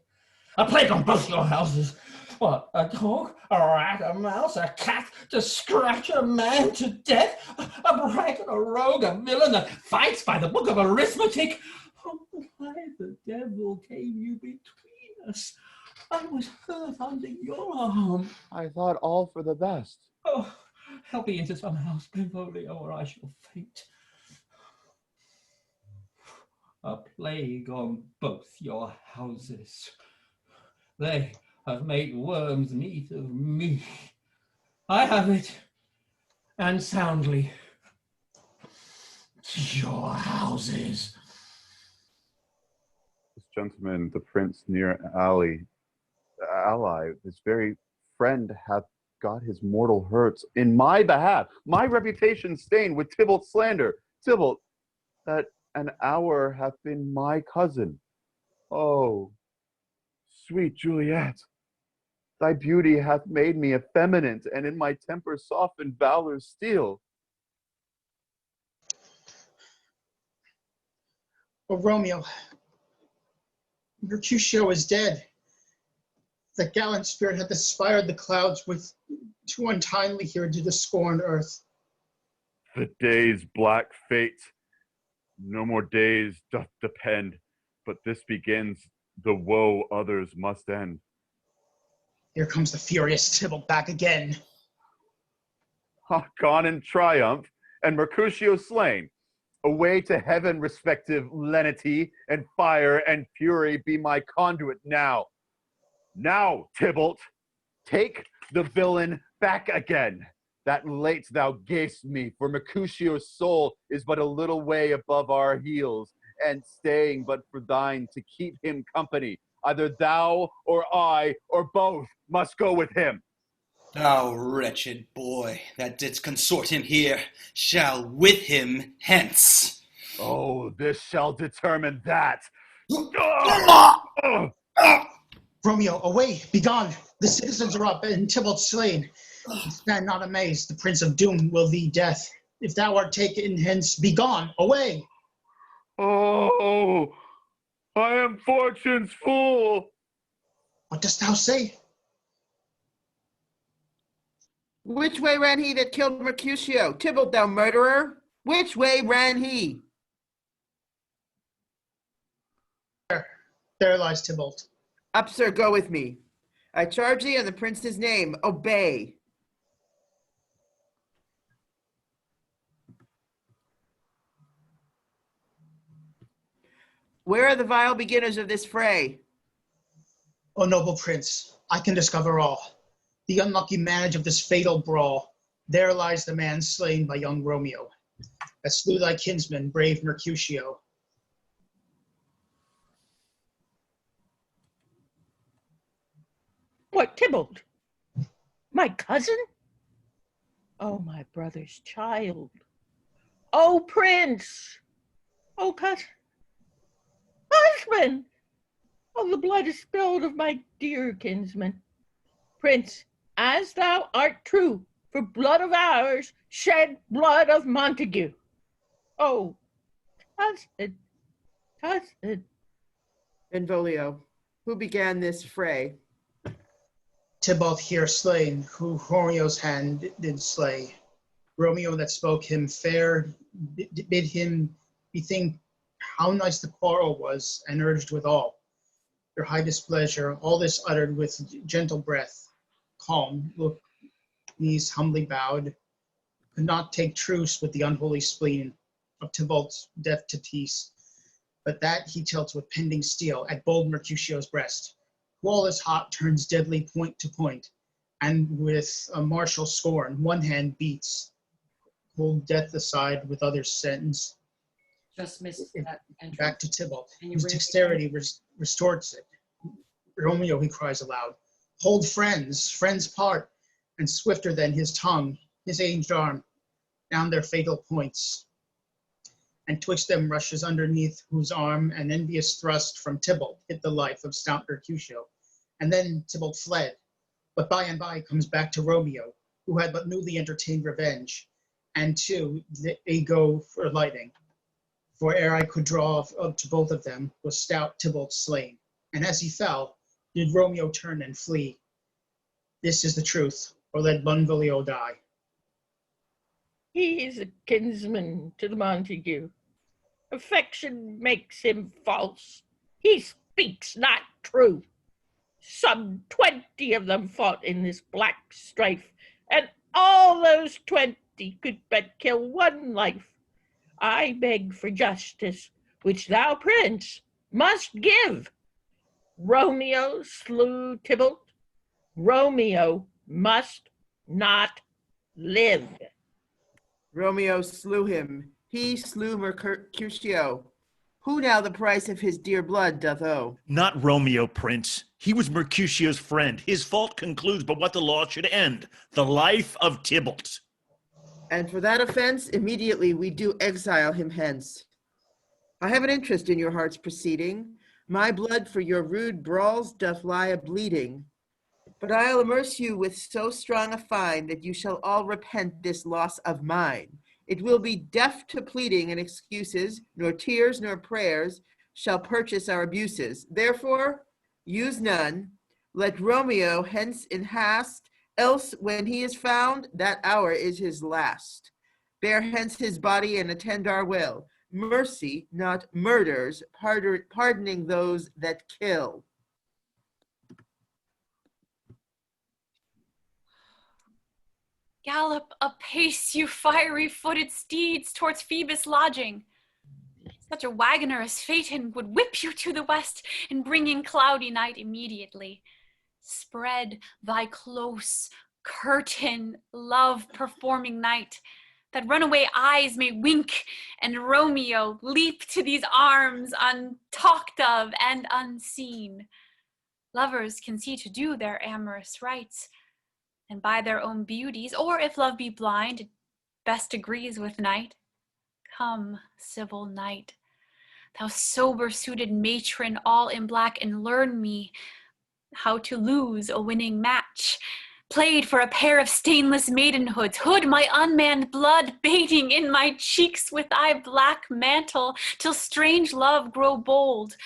A plague on both your houses! What, a dog, a rat, a mouse, a cat, to scratch a man to death? A braggart, a rogue, a villain that fights by the book of arithmetic? Oh, why the devil came you between us? I was hurt under your arm. I thought all for the best. Oh, help me into some house, Benvolio, or I shall faint. A plague on both your houses. They have made worms meat of me. I have it, and soundly. Your houses. This gentleman, the prince near ally, this very friend hath got his mortal hurts in my behalf, my reputation stained with Tybalt's slander. Tybalt, that an hour hath been my cousin. Oh, sweet Juliet, thy beauty hath made me effeminate, and in my temper softened valor's steel. Oh, Romeo, Mercutio is dead. The gallant spirit hath aspired the clouds with too untimely here to the scorned earth. The day's black fate, no more days doth depend, but this begins, the woe others must end. Here comes the furious Tybalt back again. Gone in triumph, and Mercutio slain. Away to heaven, respective lenity, and fire and fury be my conduit now. Now, Tybalt, take the villain back again, that late thou gavest me, for Mercutio's soul is but a little way above our heels, and staying but for thine to keep him company. Either thou or I or both must go with him. Thou wretched boy that didst consort him here shall with him hence. Oh, this shall determine that. Romeo, away, begone. The citizens are up, and Tybalt slain. Stand not amazed, the Prince of Doom will thee death. If thou art taken hence, begone, away. Oh, I am fortune's fool. What dost thou say? Which way ran he that killed Mercutio? Tybalt, thou murderer? Which way ran he? There lies Tybalt. Up, sir, go with me. I charge thee in the prince's name, obey. Where are the vile beginners of this fray? O noble prince, I can discover all. The unlucky manage of this fatal brawl. There lies the man slain by young Romeo, that slew thy kinsman, brave Mercutio. What, Tybalt? My cousin? Oh, my brother's child. Oh, prince! Oh, husband! Oh, the blood is spilled of my dear kinsman. Prince, as thou art true, for blood of ours shed blood of Montague. Oh, cousin. Benvolio, who began this fray? Tybalt here slain, who Romeo's hand did slay. Romeo that spoke him fair, bid him bethink how nice the quarrel was, and urged withal your high displeasure. All this uttered with gentle breath, calm look, knees humbly bowed, could not take truce with the unholy spleen of Tybalt's death to peace, but that he tilts with pending steel at bold Mercutio's breast, who all is hot turns deadly point to point, and with a martial scorn one hand beats, hold death aside with others sentence. Just missed that entry. Back to Tybalt, whose dexterity restores it. Romeo, he cries aloud, hold friends, friends part, and swifter than his tongue, his aged arm down their fatal points, and twixt them rushes underneath whose arm an envious thrust from Tybalt hit the life of stout Mercutio. And then Tybalt fled, but by and by comes back to Romeo, who had but newly entertained revenge, and to they go for lighting. For ere I could draw up to both of them, was stout Tybalt slain. And as he fell, did Romeo turn and flee. This is the truth, or let Benvolio die. He is a kinsman to the Montague. Affection makes him false. He speaks not true. Some 20 of them fought in this black strife, and all those 20 could but kill one life. I beg for justice, which thou, prince, must give. Romeo slew Tybalt. Romeo must not live. Romeo slew him. He slew Mercutio. Who now the price of his dear blood doth owe? Not Romeo, prince. He was Mercutio's friend. His fault concludes but what the law should end, the life of Tybalt. And for that offense, immediately we do exile him hence. I have an interest in your heart's proceeding. My blood for your rude brawls doth lie a-bleeding. But I'll immerse you with so strong a fine that you shall all repent this loss of mine. It will be deaf to pleading and excuses, nor tears nor prayers shall purchase our abuses. Therefore, use none. Let Romeo hence in hast, else when he is found, that hour is his last. Bear hence his body and attend our will. Mercy, not murders, pardoning those that kill. Gallop apace, you fiery-footed steeds, towards Phoebus' lodging. Such a wagoner as Phaeton would whip you to the west and bring in cloudy night immediately. Spread thy close curtain, love-performing night, that runaway eyes may wink and Romeo leap to these arms untalked of and unseen. Lovers can see to do their amorous rites, and by their own beauties, or if love be blind, it best agrees with night. Come, civil knight, thou sober-suited matron all in black, and learn me how to lose a winning match, played for a pair of stainless maidenhoods, hood my unmanned blood bating in my cheeks with thy black mantle, till strange love grow bold.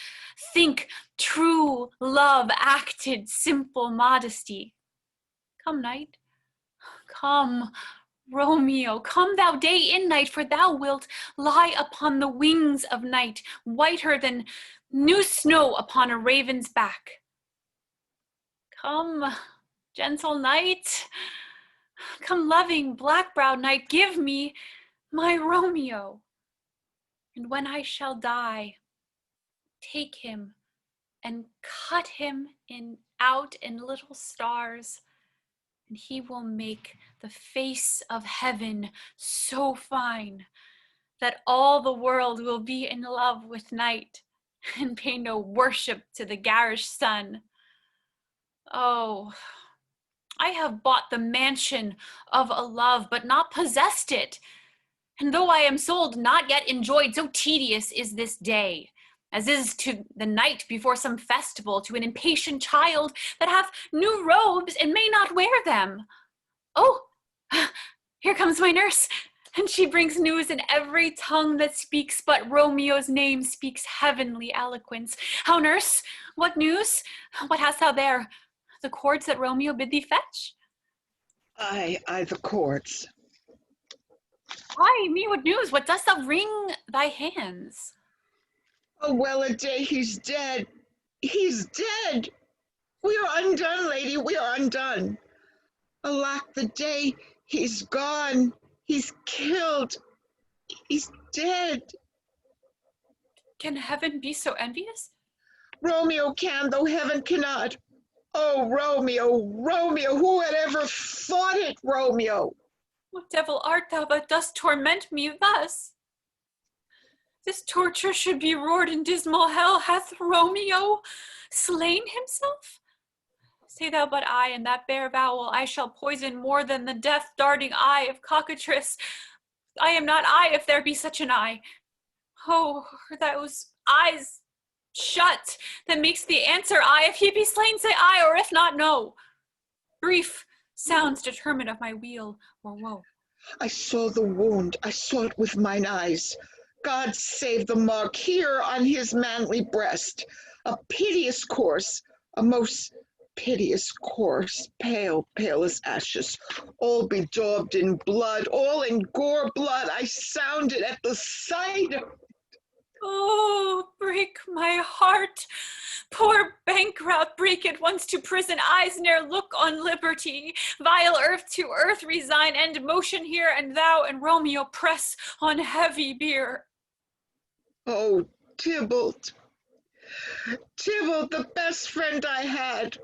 Think true love acted simple modesty. Come, night, come, Romeo, come thou day in night, for thou wilt lie upon the wings of night, whiter than new snow upon a raven's back. Come, gentle night, come, loving black-browed night, give me my Romeo. And when I shall die, take him and cut him out in little stars, and he will make the face of heaven so fine that all the world will be in love with night and pay no worship to the garish sun. Oh, I have bought the mansion of a love, but not possessed it. And though I am sold, not yet enjoyed, so tedious is this day, as is to the night before some festival to an impatient child that hath new robes and may not wear them. Oh, here comes my nurse, and she brings news in every tongue that speaks but Romeo's name speaks heavenly eloquence. How, nurse, what news? What hast thou there? The cords that Romeo bid thee fetch? Aye, the cords. Why, me, what news? What dost thou wring thy hands? Oh, well a day, he's dead. He's dead. We are undone, lady, we are undone. Alack the day, he's gone. He's killed. He's dead. Can heaven be so envious? Romeo can, though heaven cannot. Oh, Romeo, Romeo, who had ever thought it, Romeo? What devil art thou that dost torment me thus? This torture should be roared in dismal hell. Hath Romeo slain himself? Say thou but I, and that bare vowel I shall poison more than the death-darting eye of cockatrice. I am not I, if there be such an eye. Oh, those eyes shut, that makes the answer I. If he be slain, say I, or if not, no. Brief sounds determine of my weal or woe. I saw the wound, I saw it with mine eyes. God save the mark here on his manly breast. A piteous corse, a most piteous corse, pale, pale as ashes, all bedaubed in blood, all in gore blood. I sounded at the sight of Oh, break my heart. Poor bankrupt, break it once to prison, eyes ne'er look on liberty. Vile earth to earth resign, and motion here, and thou and Romeo press on heavy bier. Oh, Tybalt, Tybalt, the best friend I had.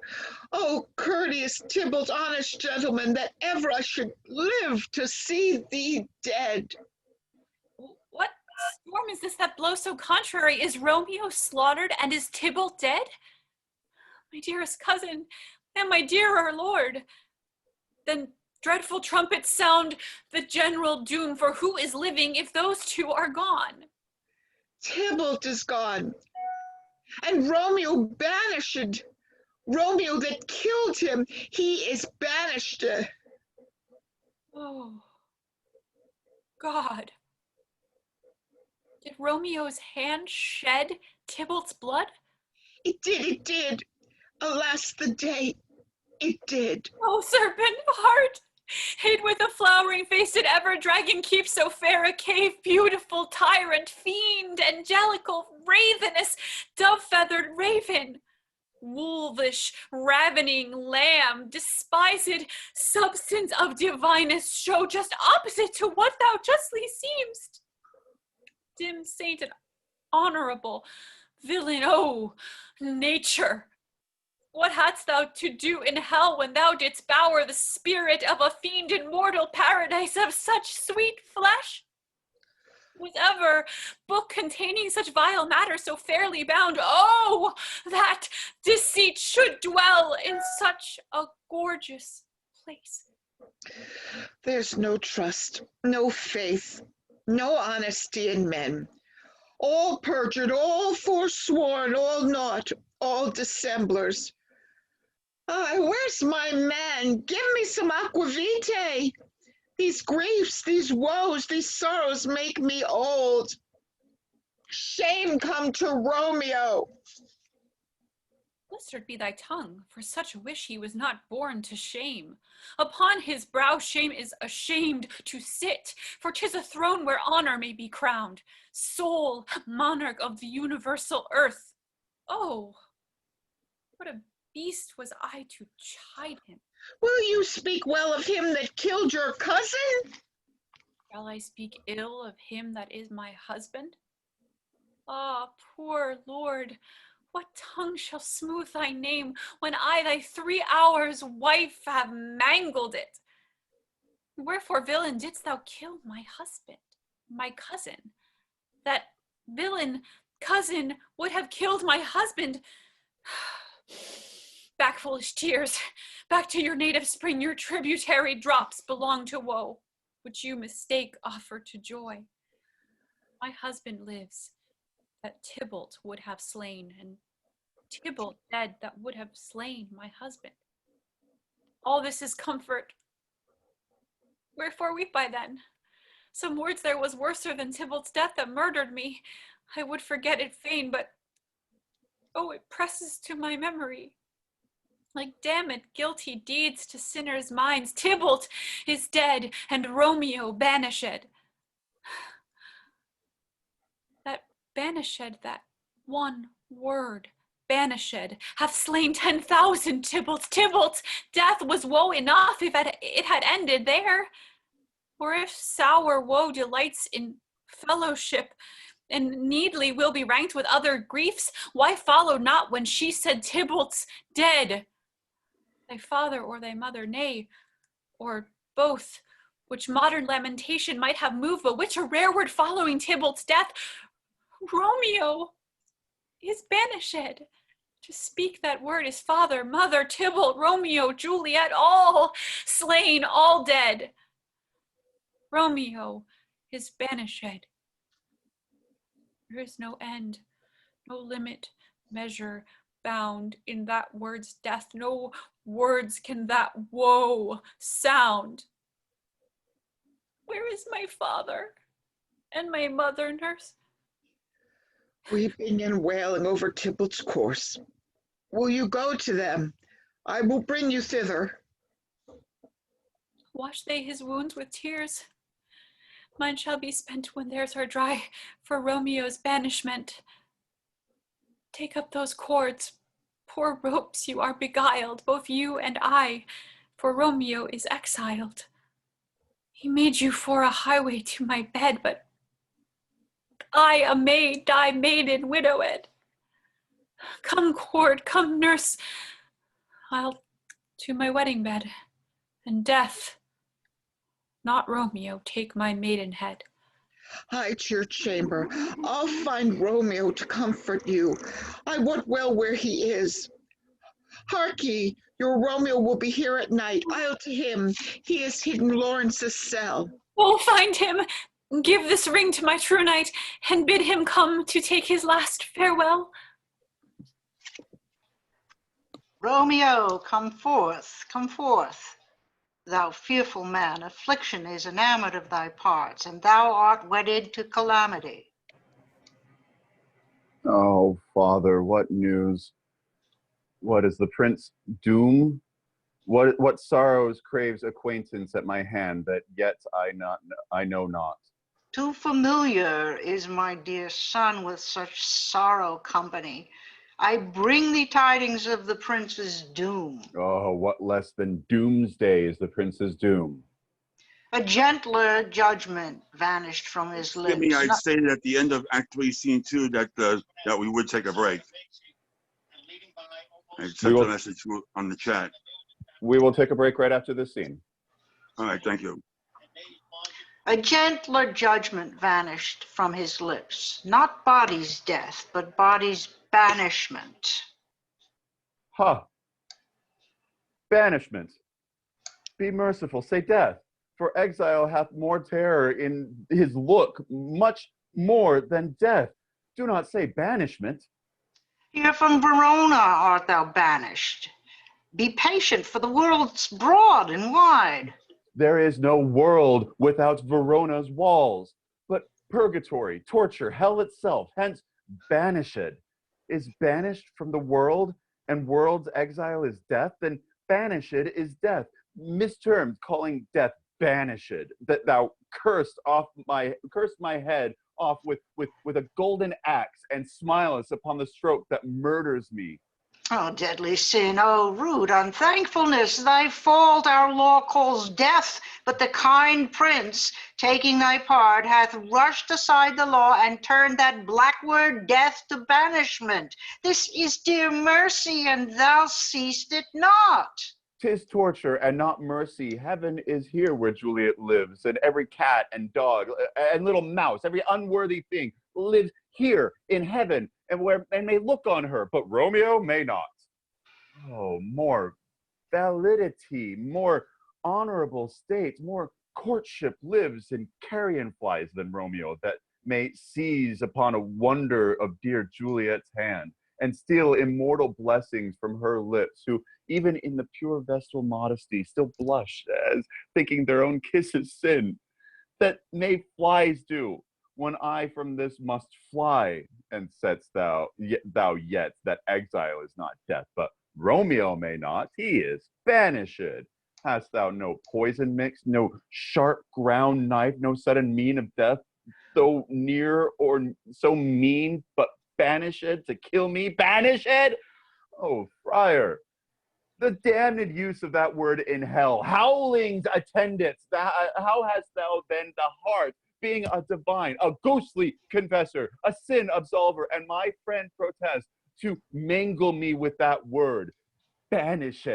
Oh, courteous Tybalt, honest gentleman, that ever I should live to see thee dead. What storm is this that blows so contrary? Is Romeo slaughtered, and is Tybalt dead? My dearest cousin, and my dearer lord. Then dreadful trumpets sound the general doom, for who is living if those two are gone? Tybalt is gone, and Romeo banished. Romeo that killed him, he is banished. Oh, God. Did Romeo's hand shed Tybalt's blood? It did, it did. Alas, the day, it did. Oh, serpent heart, hid with a flowering face, did ever dragon keep so fair a cave? Beautiful tyrant, fiend, angelical, ravenous, dove-feathered raven, wolvish, ravening lamb, despised substance of divinest show, just opposite to what thou justly seemst. Dim sainted, honorable villain, oh, nature, what hadst thou to do in hell when thou didst bower the spirit of a fiend in mortal paradise of such sweet flesh? Was ever book containing such vile matter so fairly bound? Oh, that deceit should dwell in such a gorgeous place. There's no trust, no faith, no honesty in men. All perjured, all forsworn, all naught, all dissemblers. Where's my man? Give me some aquavitae. These griefs, these woes, these sorrows make me old. Shame come to Romeo. Blistered be thy tongue, for such a wish he was not born to shame. Upon his brow shame is ashamed to sit, for 'tis a throne where honor may be crowned, sole monarch of the universal earth. Oh, what a beast was I to chide him. Will you speak well of him that killed your cousin? Shall I speak ill of him that is my husband? Ah, poor lord, what tongue shall smooth thy name when I, thy 3 hours wife, have mangled it? Wherefore, villain, didst thou kill my husband, my cousin? That villain cousin would have killed my husband. Back, foolish tears, back to your native spring. Your tributary drops belong to woe, which you mistake offer to joy. My husband lives, that Tybalt would have slain, and Tybalt dead that would have slain my husband. All this is comfort. Wherefore weep I then? Some words there was worser than Tybalt's death that murdered me. I would forget it fain, but oh, it presses to my memory. Like damned guilty deeds to sinners' minds, Tybalt is dead and Romeo banished. That banished, that one word, banished, hath slain 10,000 Tybalts. Tybalt's death was woe enough if it had ended there. Or if sour woe delights in fellowship, and needly will be ranked with other griefs, why follow not when she said Tybalt's dead? Thy father or thy mother, nay, or both, which modern lamentation might have moved, but which a rare word following Tybalt's death, Romeo is banished To speak that word is father, mother, Tybalt, Romeo, Juliet, all slain, all dead. Romeo is banished. There is no end, no limit, measure, bound in that word's death. No words can that woe sound. Where is my father and my mother, nurse? Weeping and wailing over Tybalt's corse. Will you go to them? I will bring you thither. Wash they his wounds with tears. Mine shall be spent when theirs are dry for Romeo's banishment. Take up those cords, poor ropes, you are beguiled, both you and I, for Romeo is exiled. He made you for a highway to my bed, but I, a maid, die maiden, widowed. Come, cord, come, nurse, I'll to my wedding bed, and death, not Romeo, take my maidenhead. Hie to your chamber. I'll find Romeo to comfort you. I wot well where he is. Hark ye, your Romeo will be here at night. I'll to him. He is hidden Lawrence's cell. Oh, find him, give this ring to my true knight, and bid him come to take his last farewell. Romeo, come forth, come forth. Thou fearful man, affliction is enamored of thy parts, and thou art wedded to calamity. Oh, father, what news? What is the prince doom? What sorrows craves acquaintance at my hand that yet I know not? Too familiar is my dear son with such sorrow company. I bring thee tidings of the prince's doom. Oh, what less than doomsday is the prince's doom? A gentler judgment vanished from his lips. Excuse me, I'd say at the end of Act 3, Scene 2, that we would take a break. I sent a message on the chat. We will take a break right after this scene. All right, thank you. A gentler judgment vanished from his lips. Not body's death, but body's banishment. Banishment. Be merciful, say death. For exile hath more terror in his look, much more than death. Do not say banishment. Here from Verona art thou banished. Be patient, for the world's broad and wide. There is no world without Verona's walls, but purgatory, torture, hell itself, hence banished. Is banished from the world, and world's exile is death, then banished is death. Mistermed, calling death banished, that thou cursed my head off with a golden axe, and smilest upon the stroke that murders me. Oh, deadly sin, oh, rude unthankfulness, thy fault our law calls death, but the kind prince, taking thy part, hath rushed aside the law and turned that black word death to banishment. This is dear mercy, and thou seest it not. 'Tis torture and not mercy. Heaven is here where Juliet lives, and every cat and dog and little mouse, every unworthy thing lives here in heaven, and may look on her, but Romeo may not. Oh, more validity, more honorable state, more courtship lives in carrion flies than Romeo, that may seize upon a wonder of dear Juliet's hand, and steal immortal blessings from her lips, who even in the pure vestal modesty still blush, as thinking their own kiss is sin. That may flies do, when I from this must fly, and saidst thou yet that exile is not death, but Romeo may not, he is banished. Hast thou no poison mixed, no sharp ground knife, no sudden mean of death, so near or so mean, but banished to kill me, banished? Oh, friar, the damned use of that word in hell, howlings attendants, how hast thou then the heart, being a divine, a ghostly confessor, a sin absolver, and my friend protest, to mangle me with that word, banished?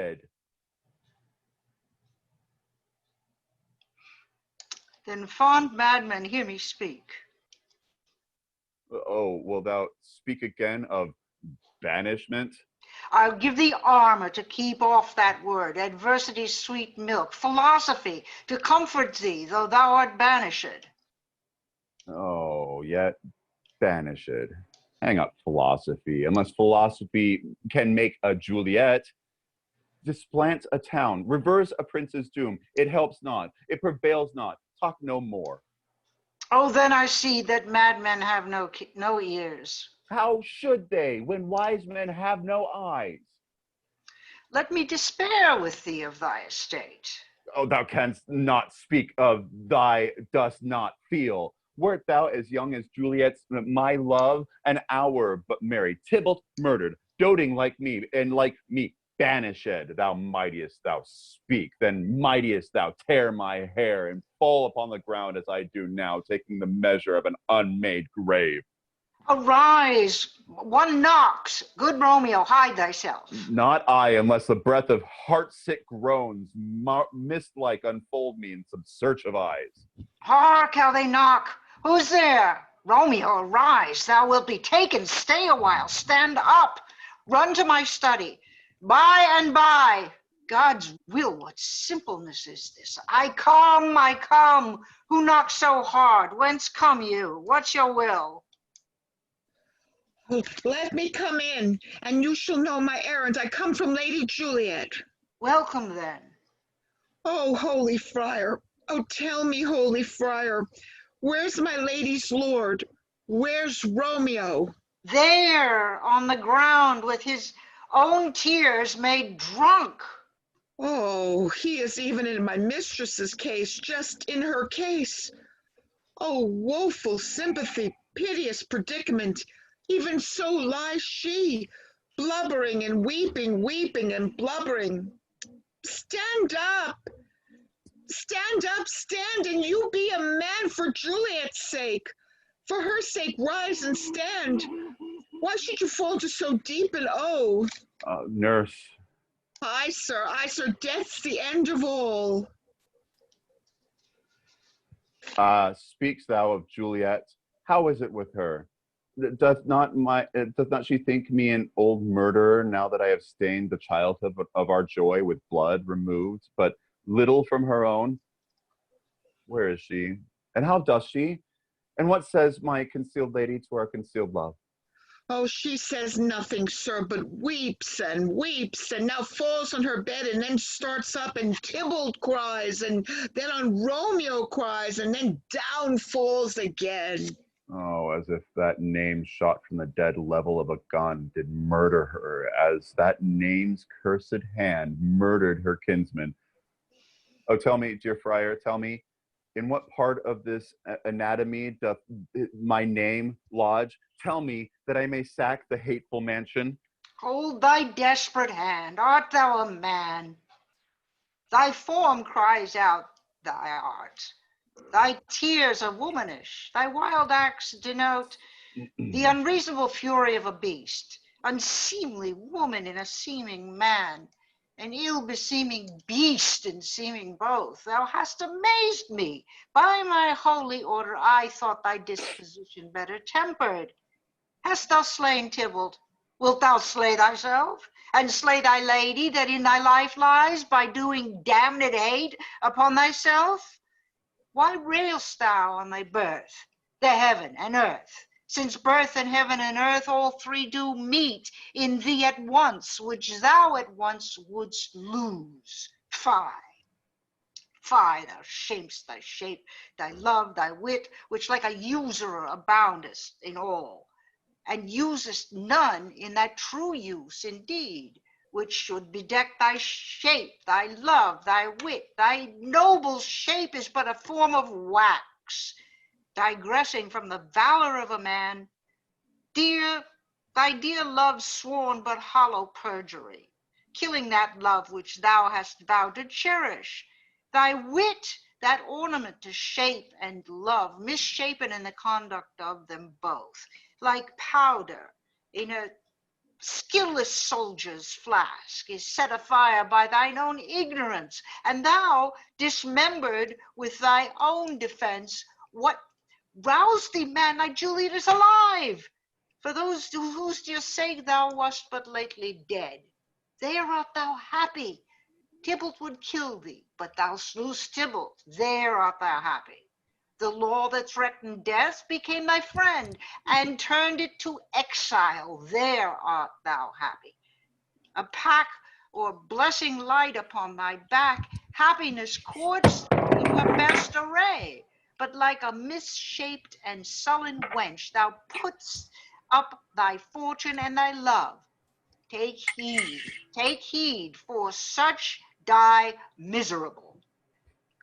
Then fond madman, hear me speak. Oh, wilt thou speak again of banishment? I'll give thee armor to keep off that word, adversity's sweet milk, philosophy to comfort thee, though thou art banished. Oh, yet banished. Hang up philosophy. Unless philosophy can make a Juliet, displant a town, reverse a prince's doom. It helps not, it prevails not. Talk no more. Oh, then I see that madmen have no ears. How should they, when wise men have no eyes? Let me despair with thee of thy estate. Oh, thou canst not speak of thy dost not feel. Wert thou as young as Juliet's, my love, an hour but married, Tybalt murdered, doting like me, and like me banished, thou mightiest thou speak, then mightiest thou tear my hair and fall upon the ground as I do now, taking the measure of an unmade grave. Arise, one knocks. Good Romeo, hide thyself. Not I, unless the breath of heart-sick groans, mist-like unfold me in some search of eyes. Hark how they knock. Who's there? Romeo, arise. Thou wilt be taken. Stay a while. Stand up. Run to my study. By and by. God's will, what simpleness is this? I come, I come. Who knocks so hard? Whence come you? What's your will? Let me come in, and you shall know my errand. I come from Lady Juliet. Welcome, then. Oh, holy friar. Oh, tell me, holy friar, where's my lady's lord? Where's Romeo? There, on the ground, with his own tears made drunk. Oh, he is even in my mistress's case, just in her case. Oh, woeful sympathy, piteous predicament. Even so lies she, blubbering and weeping, weeping and blubbering. Stand up! Stand up, stand, and you be a man for Juliet's sake. For her sake, rise and stand. Why should you fall to so deep an oh? Nurse. Aye, sir, death's the end of all. Speaks thou of Juliet? How is it with her? Doth not she think me an old murderer now that I have stained the childhood of our joy with blood removed, but little from her own? Where is she? And how does she? And what says my concealed lady to our concealed love? Oh, she says nothing, sir, but weeps and now falls on her bed and then starts up and Tybalt cries and then on Romeo cries and then down falls again. Oh, as if that name shot from the dead level of a gun did murder her, as that name's cursed hand murdered her kinsman. Oh, tell me, dear friar, tell me, in what part of this anatomy doth my name lodge? Tell me that I may sack the hateful mansion. Hold thy desperate hand. Art thou a man? Thy form cries out thy art. Thy tears are womanish. Thy wild acts denote the unreasonable fury of a beast, unseemly woman in a seeming man, an ill-beseeming beast in seeming both. Thou hast amazed me. By my holy order, I thought thy disposition better tempered. Hast thou slain Tybalt? Wilt thou slay thyself, and slay thy lady that in thy life lies, by doing damned hate upon thyself? Why railst thou on thy birth, the heaven and earth? Since birth and heaven and earth all three do meet in thee at once, which thou at once wouldst lose. Fie, fie, thou shamest thy shape, thy love, thy wit, which like a usurer aboundest in all, and usest none in that true use indeed, which should bedeck thy shape, thy love, thy wit. Thy noble shape is but a form of wax, digressing from the valor of a man. Thy dear love sworn but hollow perjury, killing that love which thou hast vowed to cherish. Thy wit, that ornament to shape and love, misshapen in the conduct of them both, like powder in a skilless soldier's flask, is set afire by thine own ignorance, and thou, dismembered with thy own defense, what roused thee, man? Thy Juliet is alive. For those whose dear sake thou wast but lately dead, there art thou happy. Tybalt would kill thee, but thou slewest Tybalt, there art thou happy. The law that threatened death became thy friend, and turned it to exile, there art thou happy. A pack or blessing light upon thy back, happiness courts in her best array. But like a misshaped and sullen wench, thou put'st up thy fortune and thy love. Take heed, for such die miserable.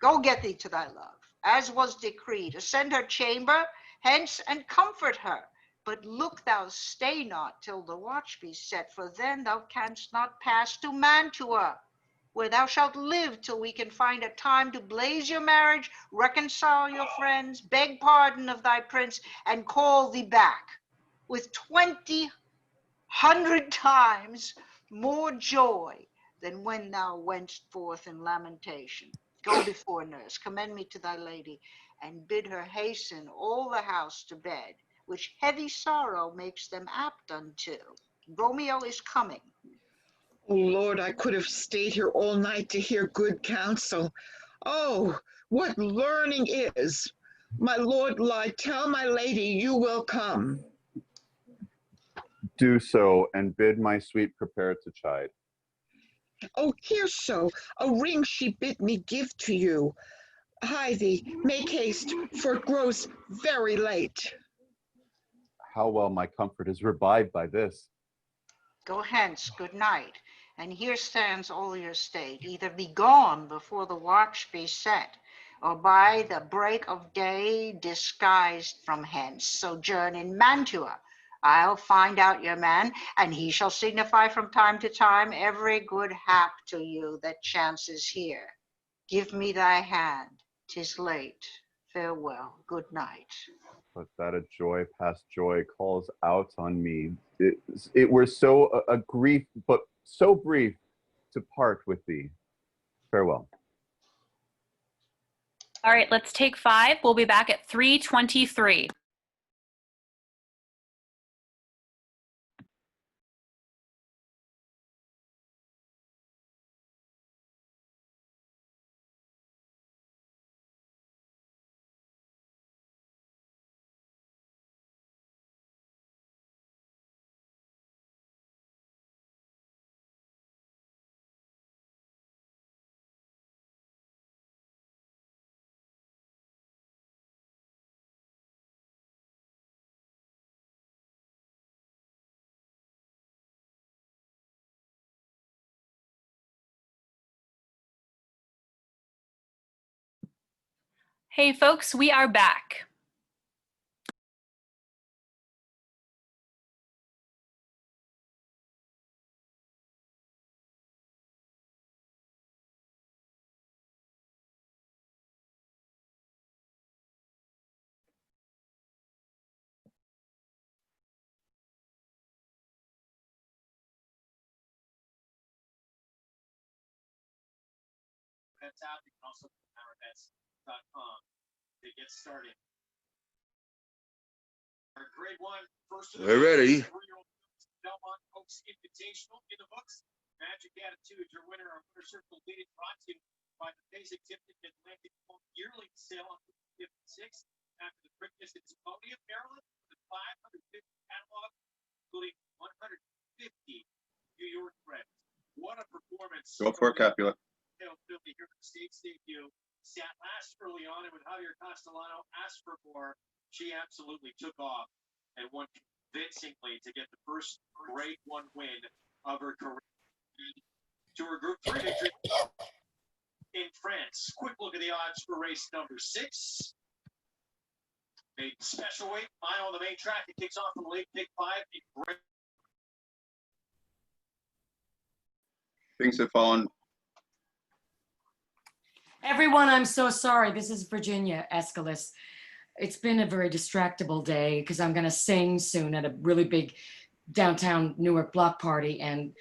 Go get thee to thy love, as was decreed. Ascend her chamber, hence, and comfort her. But look thou stay not till the watch be set, for then thou canst not pass to Mantua, where thou shalt live till we can find a time to blaze your marriage, reconcile your friends, beg pardon of thy prince, and call thee back with 20,000 times more joy than when thou wentst forth in lamentation. Go before, nurse, commend me to thy lady, and bid her hasten all the house to bed, which heavy sorrow makes them apt unto. Romeo is coming. Oh Lord, I could have stayed here all night to hear good counsel. Oh, what learning is! My lord, lie, tell my lady you will come. Do so, and bid my sweet prepare to chide. Oh, here so, a ring she bid me give to you. Hie thee, make haste, for it grows very late. How well my comfort is revived by this. Go hence, good night, and here stands all your state. Either be gone before the watch be set, or by the break of day disguised from hence sojourn in Mantua. I'll find out your man, and he shall signify from time to time every good hap to you that chances here. Give me thy hand, 'tis late. Farewell, good night. But that a joy past joy calls out on me. It were so a grief, but so brief, to part with thee. Farewell. All right, let's take 5. We'll be back at 3:23. Hey folks, we are back. Tab. You can also go to powerbets.com to get started. Our grade 1 first. We're ready. Belmont Oaks Invitational in the books. Magic Attitude, your winner, our winner circle leading, brought to you by the Basic Tipton Atlantic yearly sale on 56 after the Preakness in Somalia, Maryland, with 550 catalog, including 150 New York credits. What a performance! Go for it, Capulet. Philly here for the States debut. Sat last early on, and when Javier Castellano asked for more, she absolutely took off and won convincingly to get the first grade 1 win of her career. To her Group 3 victory in France. Quick look at the odds for race number 6. Maiden special weight, mile on the main track. It kicks off from the late pick 5. Things have fallen. Everyone, I'm so sorry. This is Virginia Escalis. It's been a very distractible day because I'm going to sing soon at a really big downtown Newark block party, and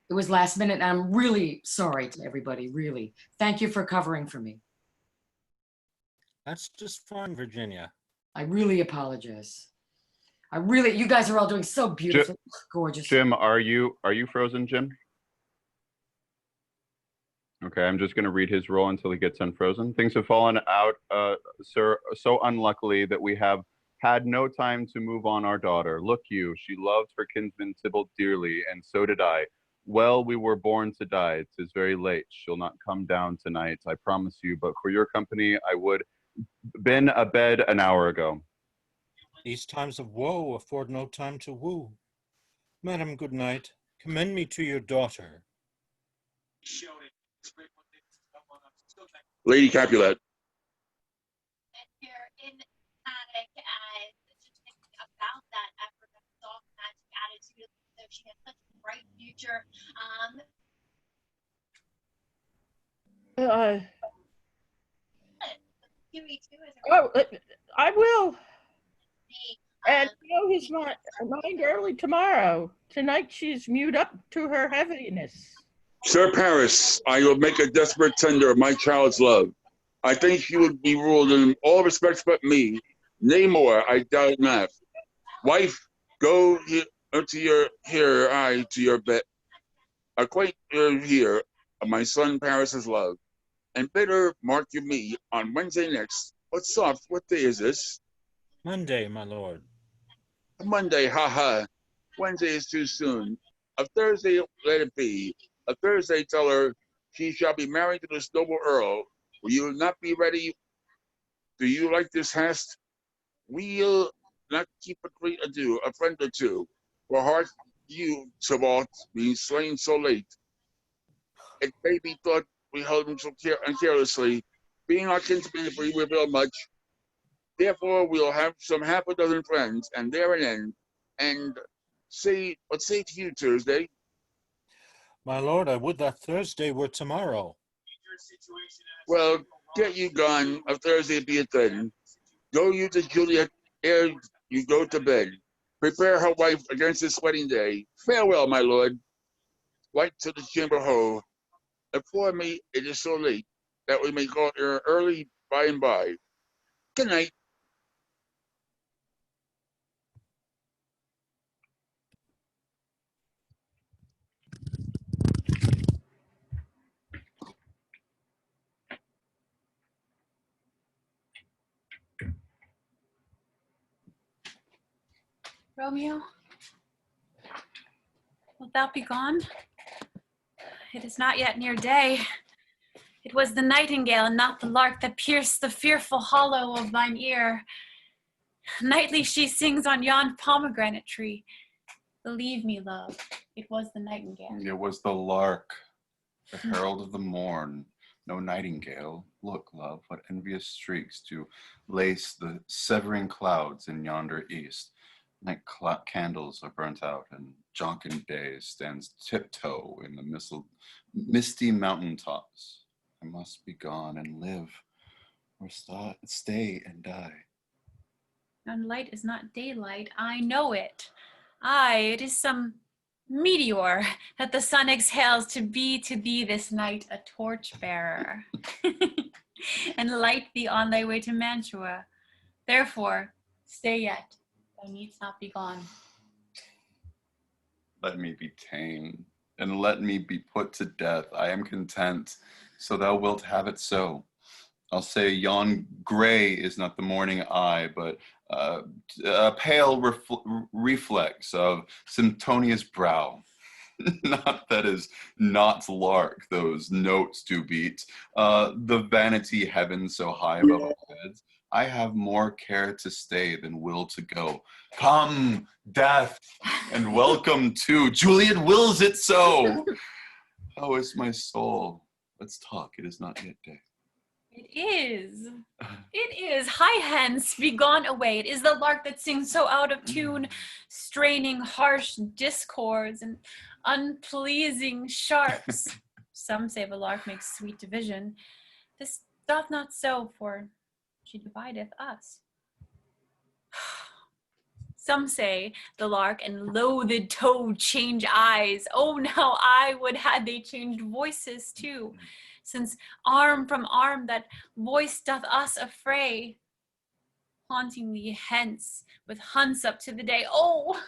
it was last minute. And I'm really sorry to everybody, really. Thank you for covering for me. That's just fine, Virginia. I really apologize. You guys are all doing so beautiful, gorgeous. Jim, are you frozen, Jim? Okay, I'm just going to read his roll until he gets unfrozen. Things have fallen out, sir, so unluckily that we have had no time to move on our daughter. Look you, she loved her kinsman Tybalt dearly, and so did I. Well, we were born to die. 'Tis very late. She'll not come down tonight, I promise you, but for your company, I would been abed an hour ago. These times of woe afford no time to woo. Madam, good night. Commend me to your daughter. Lady Capulet. And you're in panic and just thinking about that effervescent magic attitude, so she has such a bright future. I will. And he's not mind early tomorrow. Tonight she's mewed up to her heaviness. Sir Paris, I will make a desperate tender of my child's love. I think she would be ruled in all respects but me. Nay more, I doubt it not. Wife, go to your bed. Acquaint her here of my son Paris's love, and bid her mark you me on Wednesday next. What day is this? Monday, my lord. Monday, ha. Wednesday is too soon. A Thursday let it be. A Thursday tell her she shall be married to this noble earl. Will you not be ready? Do you like this haste? We'll not keep a great ado, a friend or two. For heart you, Tybalt, being slain so late. It may be thought we held him so carelessly. Being our kinsmen, we reveal much. Therefore, we'll have some half a dozen friends, and there an end. And let's say to you, Thursday. My lord, I would that Thursday were tomorrow. Well, get you gone, of Thursday be it then. Go you to Juliet ere you go to bed. Prepare her wife against this wedding day. Farewell, my lord. Light to the chamber ho. Inform me it is so late that we may go early by and by. Good night. Romeo, wilt thou be gone? It is not yet near day. It was the nightingale and not the lark that pierced the fearful hollow of thine ear. Nightly she sings on yon pomegranate tree. Believe me, love, it was the nightingale. It was the lark, the herald of the morn. No nightingale. Look, love, what envious streaks to lace the severing clouds in yonder east. Night candles are burnt out, and jocund day stands tiptoe in the misty mountain tops. I must be gone and live, or stay and die. And light is not daylight, I know it. Aye, it is some meteor that the sun exhales to be to thee this night a torchbearer, and light thee on thy way to Mantua. Therefore, stay yet. Thou needst not be gone. Let me be ta'en, and let me be put to death. I am content, so thou wilt have it so. I'll say yon gray is not the morning eye, but a pale reflex of Symptonia's brow. Not that is not lark, those notes do beat. The vanity heaven so high above our heads. I have more care to stay than will to go. Come, death, and welcome to Juliet wills it so. How is my soul? Let's talk, it is not yet day. It is. It is. Hie hence, be gone away. It is the lark that sings so out of tune, straining harsh discords and unpleasing sharps. Some say the lark makes sweet division. This doth not so, for she divideth us. Some say the lark and loathed toad change eyes. Oh, now I would had they changed voices too, since arm from arm that voice doth us affray. hauntingly hence, with hunts up to the day. Oh,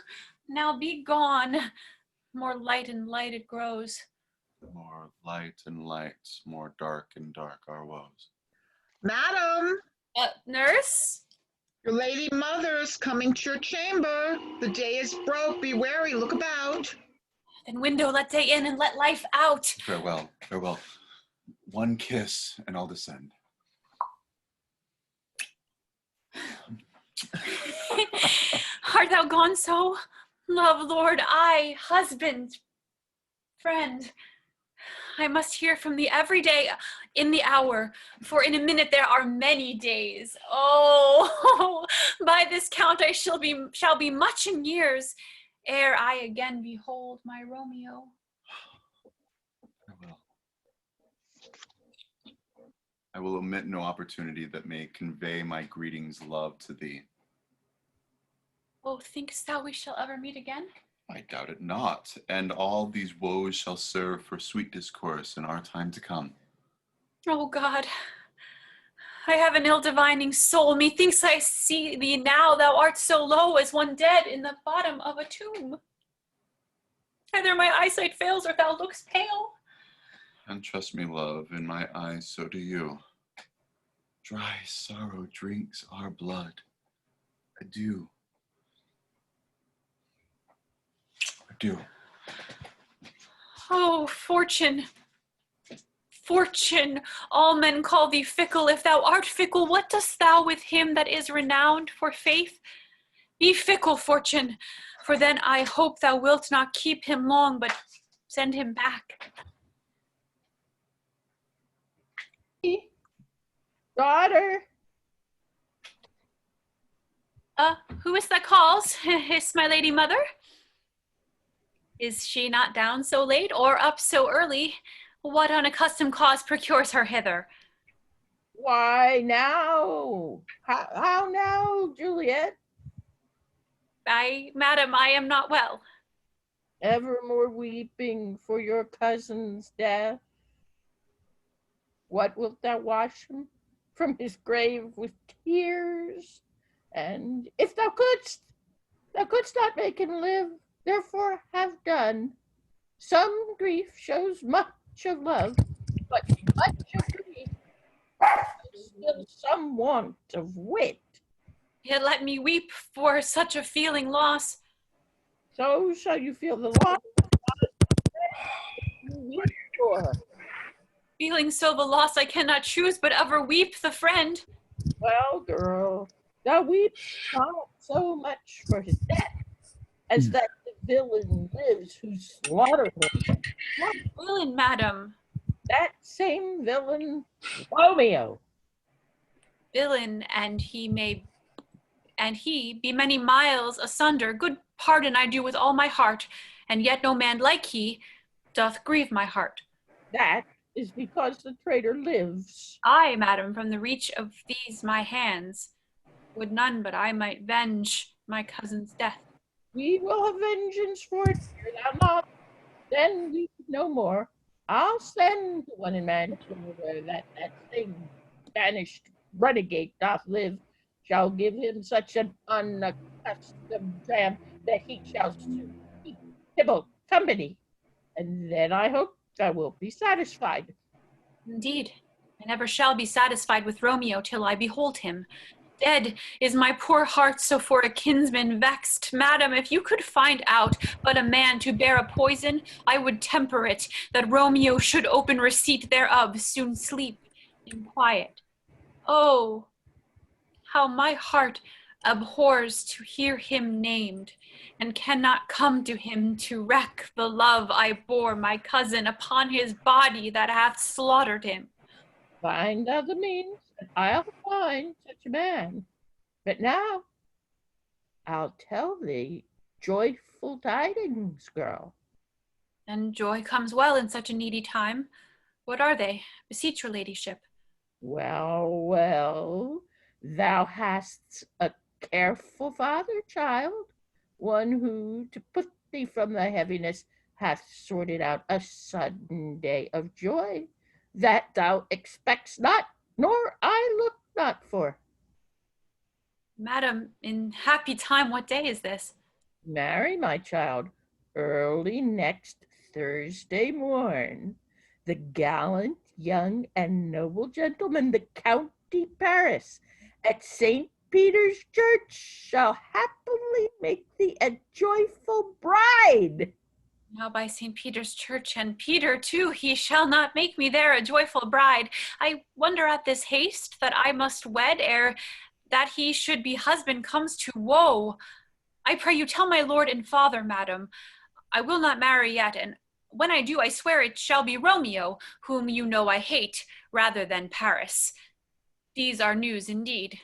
now be gone. More light and light it grows. More light and light, more dark and dark our woes. Madam, Nurse? your lady mother is coming to your chamber. The day is broke. Be wary. Look about. Then window, let day in and let life out. Farewell, farewell. One kiss and I'll descend. Art thou gone so? Love, lord, I, husband, friend, I must hear from thee every day in the hour, for in a minute there are many days. Oh, by this count I shall be much in years, ere I again behold my Romeo. Farewell. I will omit no opportunity that may convey my greetings, love, to thee. Oh, thinkst thou we shall ever meet again? I doubt it not, and all these woes shall serve for sweet discourse in our time to come. Oh God, I have an ill-divining soul. Methinks I see thee now. Thou art so low as one dead in the bottom of a tomb. Either my eyesight fails or thou lookst pale. And trust me, love, in my eyes so do you. Dry sorrow drinks our blood. Adieu. Adieu. Oh, fortune, fortune, all men call thee fickle. If thou art fickle, what dost thou with him that is renowned for faith? Be fickle, fortune, for then I hope thou wilt not keep him long, but send him back. Daughter. Who is that calls? Is my lady mother? Is she not down so late or up so early? What unaccustomed cause procures her hither? Why now? How now, Juliet? Madam, I am not well. Evermore weeping for your cousin's death? What wilt thou wash him from his grave with tears? And if thou couldst not make him live, therefore have done. Some grief shows much of love, but much of grief shows still some want of wit. Yet let me weep for such a feeling loss. So shall you feel the loss you weep for. Feeling so the loss I cannot choose but ever weep the friend. Well, girl, thou weeps not so much for his death as that the villain lives who slaughtered him. What villain, madam? That same villain, Romeo. Villain, and he be many miles asunder. Good pardon I do with all my heart, and yet no man like he doth grieve my heart. That is because the traitor lives. I, madam, from the reach of these my hands, would none but I might venge my cousin's death. We will have vengeance for it, fear thou not. Then weep no more. I'll send to one in Mantua where that same banished renegade doth live, shall give him such an unaccustomed dram that he shall soon keep Tybalt company, and then I hope thou wilt be satisfied. Indeed, I never shall be satisfied with Romeo till I behold him. Dead is my poor heart, so for a kinsman vexed. Madam, if you could find out but a man to bear a poison, I would temper it, that Romeo should open receipt thereof, soon sleep in quiet. Oh, how my heart abhors to hear him named, and cannot come to him to wreak the love I bore my cousin upon his body that hath slaughtered him. Find thou the means, and I'll find such a man. But now, I'll tell thee joyful tidings, girl. And joy comes well in such a needy time. What are they? Beseech your ladyship. Well, thou hast a careful father, child, one who, to put thee from thy heaviness, hath sorted out a sudden day of joy, that thou expects not, nor I look not for. Madam, in happy time, what day is this? Marry, my child, early next Thursday morn. The gallant, young, and noble gentleman, the Count de Paris, at St. Peter's Church, shall happily make thee a joyful bride. Now by St. Peter's Church, and Peter too, he shall not make me there a joyful bride. I wonder at this haste that I must wed ere that he should be husband comes to woe. I pray you tell my lord and father, madam, I will not marry yet, and when I do, I swear it shall be Romeo, whom you know I hate, rather than Paris. These are news indeed.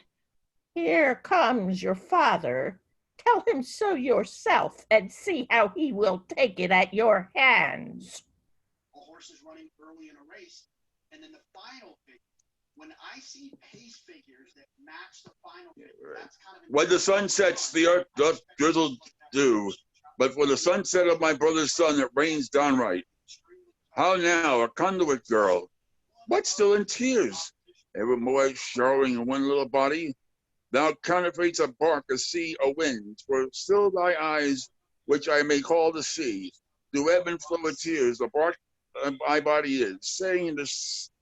Here comes your father. Tell him so yourself, and see how he will take it at your hands. A horse is running early in a race, and then the final figure. When I see pace figures that match the final figure, that's kind of... When the sun sets, the earth doth drizzle dew, but for the sunset of my brother's son, it rains downright. How now, a conduit girl? What still in tears? Evermore showering in one little body? Thou counterfeits a bark, a sea, a wind, for still thy eyes, which I may call the sea, do ebb and flow with tears. The bark my body is, saying in the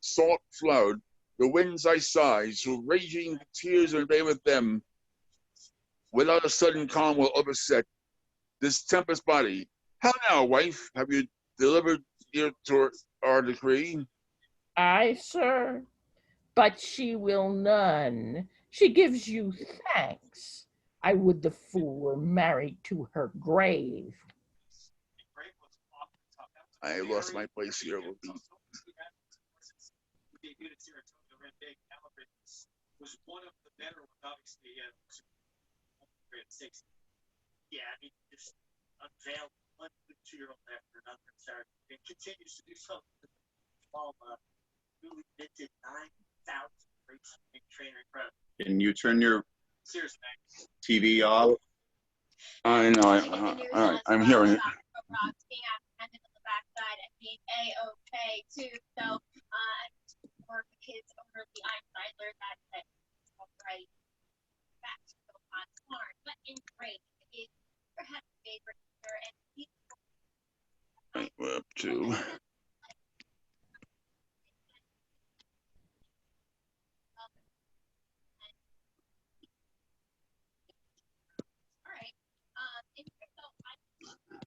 salt flood, the winds I sigh, so raging tears invade with them. Without a sudden calm will overset this tempest body. How now, wife? Have you delivered ear to our decree? Aye, sir, but she will none. She gives you thanks. I would the fool were married to her grave. I lost my place here. Was one of the better ones, obviously. Yeah, I mean, just unveiled one 2-year-old after another. Sorry, it continues to do something. Newly minted 9,000 race trainer credit. Can you turn your Seriously, TV off? I know. All right, I'm hearing it. Being apprehended on the backside and being A-OK too. So, for the kids over the I learned that all right. Back to go on smart, but in great is perhaps favorite here and Right, we're up to.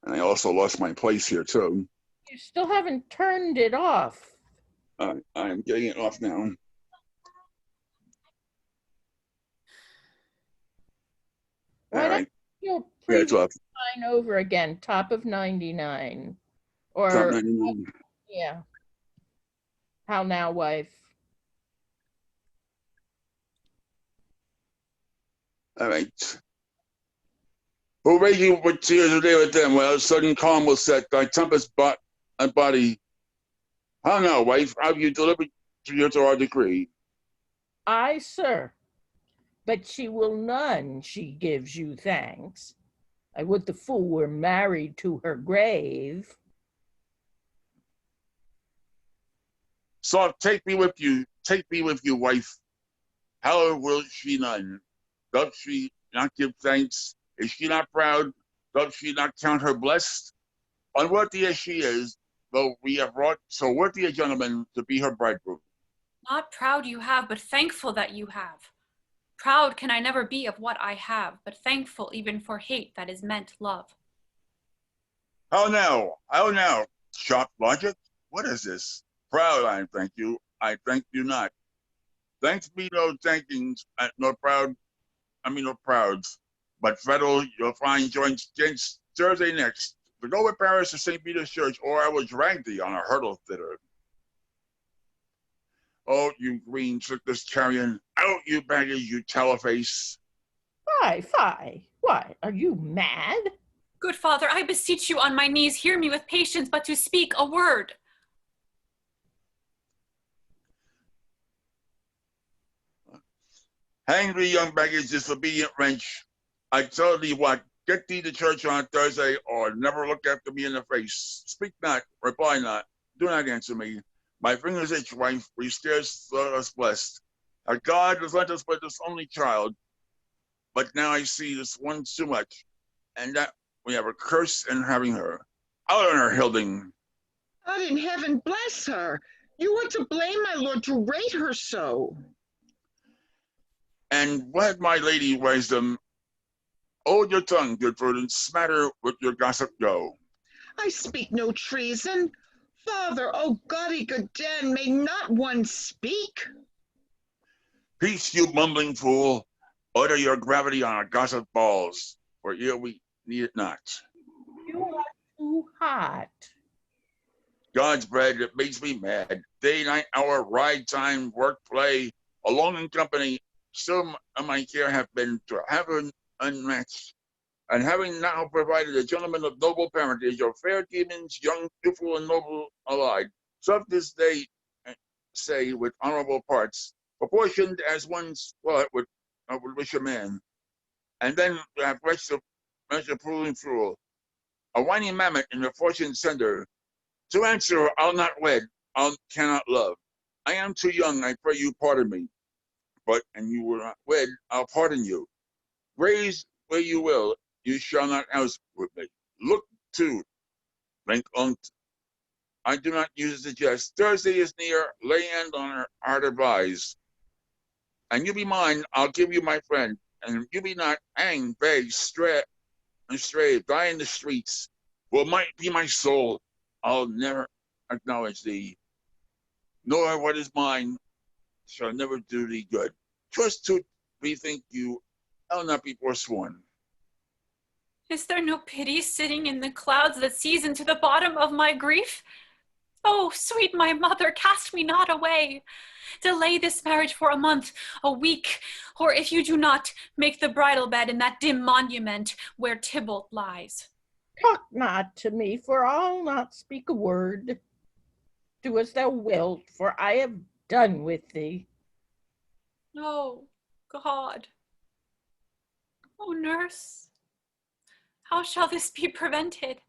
And I also lost my place here too. You still haven't turned it off. I'm getting it off now. Why don't you It's off. line over again, top of 99. Or Top 99. Yeah. How now, wife? All right. Who raging with tears a day with them, without sudden calm will set thy tempest and body. How now, wife? Have you delivered to our decree? Aye, sir. But she will none, she gives you thanks. I would the fool were married to her grave. So take me with you, wife. How will she none? Doth she not give thanks? Is she not proud? Doth she not count her blessed? Unworthy as she is, though we have brought so worthy a gentleman to be her bridegroom. Not proud you have, but thankful that you have. Proud can I never be of what I have, but thankful even for hate that is meant love. How now? Sharp logic? What is this? Proud, I thank you. I thank you not. Thanks be no thankings, nor prouds. But Federal, you'll find joints Thursday next. To go with Paris to St. Peter's Church, or I will drag thee on a hurdle thither. Oh, you green trickless carrion, out you baggage, you teleface. Fie. Why, are you mad? Good father, I beseech you on my knees, hear me with patience, but to speak a word. Hang thee, young baggage, disobedient wretch. I tell thee what, get thee to church on Thursday, or never look after me in the face. Speak not, reply not, do not answer me. My fingers itch, wife, we scarce thought us blessed. Our God has lent us but this only child. but now I see this one too much, and that we have a curse in having her. Out on her, Hilding. God in heaven bless her. You are to blame, my lord, to rate her so. And let my lady wisdom hold your tongue, Goodford, and smatter with your gossip go. I speak no treason. Father, oh gaudy Godin, may not one speak? Peace, you mumbling fool. Utter your gravity on our gossip balls, for here we need it not. You are too hot. God's bread, it makes me mad. Day, night, hour, ride, time, work, play, alone in company, some of my care have been to heaven unmatched. And having now provided a gentleman of noble parentage, your fair demons, young, beautiful, and noble alike, serve this day, say, with honorable parts, proportioned as one's thought would wish a man. And then have rest of measure proving fool, a whining mammoth in the fortune sender. To answer, I'll not wed, I cannot love. I am too young, I pray you pardon me. But, and you will not wed, I'll pardon you. Raise where you will, you shall not house with me. Look to, think on. I do not use the jest. Thursday is near, lay hand on her heart advise. And you be mine, I'll give you my friend. And you be not hang, beg, stray, die in the streets. Will might be my soul, I'll never acknowledge thee. Nor what is mine shall never do thee good. Trust to bethink you, I'll not be forsworn. Is there no pity sitting in the clouds that sees into the bottom of my grief? Oh, sweet my mother, cast me not away. Delay this marriage for a month, a week, or if you do not, make the bridal bed in that dim monument where Tybalt lies. Talk not to me, for I'll not speak a word. Do as thou wilt, for I have done with thee. Oh, God. Oh, nurse, how shall this be prevented?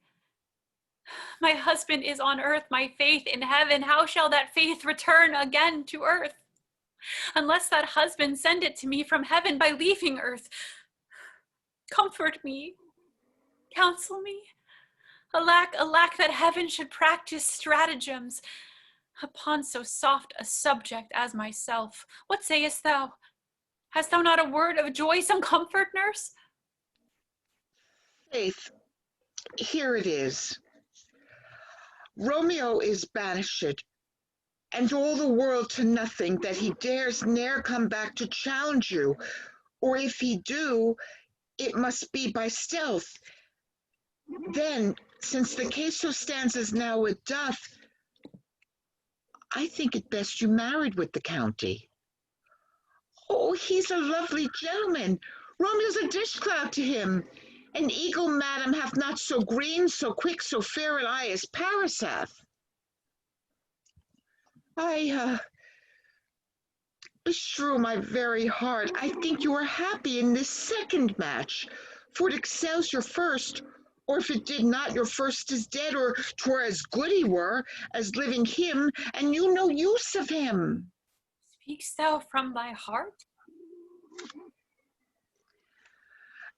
My husband is on earth, my faith in heaven. How shall that faith return again to earth? Unless that husband send it to me from heaven by leaving earth. Comfort me, counsel me. Alack, alack, that heaven should practice stratagems upon so soft a subject as myself. What sayest thou? Hast thou not a word of joy, some comfort, nurse? Faith, here it is. Romeo is banished, and all the world to nothing, that he dares ne'er come back to challenge you, or if he do, it must be by stealth. Then, since the case so stands as now it doth, I think it best you married with the county. Oh, he's a lovely gentleman. Romeo's a dish-clout to him. An eagle, madam, hath not so green, so quick, so fair an eye as Paris hath. Beshrew my very heart, I think you are happy in this second match, for it excels your first, or if it did not, your first is dead, or 'twere as good he were, as living him, and you no use of him. Speakst thou from thy heart?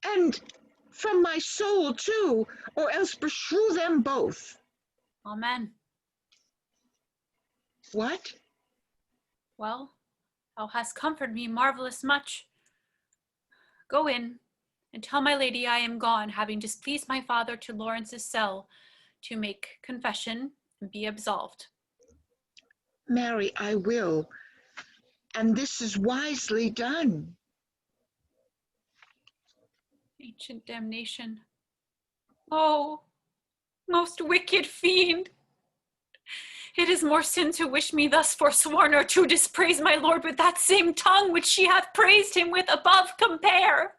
And from my soul too, or else beshrew them both. Amen. What? Well, thou hast comforted me marvelous much. Go in, and tell my lady I am gone, having displeased my father to Lawrence's cell, to make confession and be absolved. Marry, I will, and this is wisely done. Ancient damnation. Oh, most wicked fiend! It is more sin to wish me thus forsworn, or to dispraise my lord with that same tongue which she hath praised him with above compare.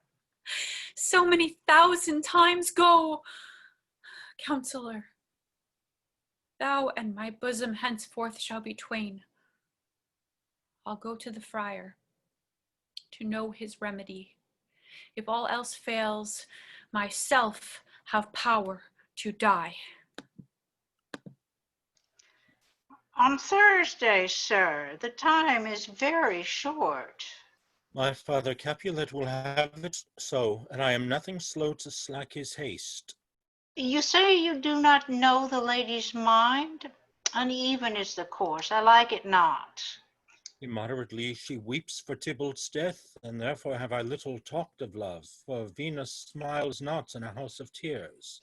So many thousand times go, counselor, thou and my bosom henceforth shall be twain. I'll go to the friar to know his remedy. If all else fails, myself have power to die. On Thursday, sir, the time is very short. My father Capulet will have it so, and I am nothing slow to slack his haste. You say you do not know the lady's mind? Uneven is the course, I like it not. Immoderately she weeps for Tybalt's death, and therefore have I little talked of love, for Venus smiles not in a house of tears.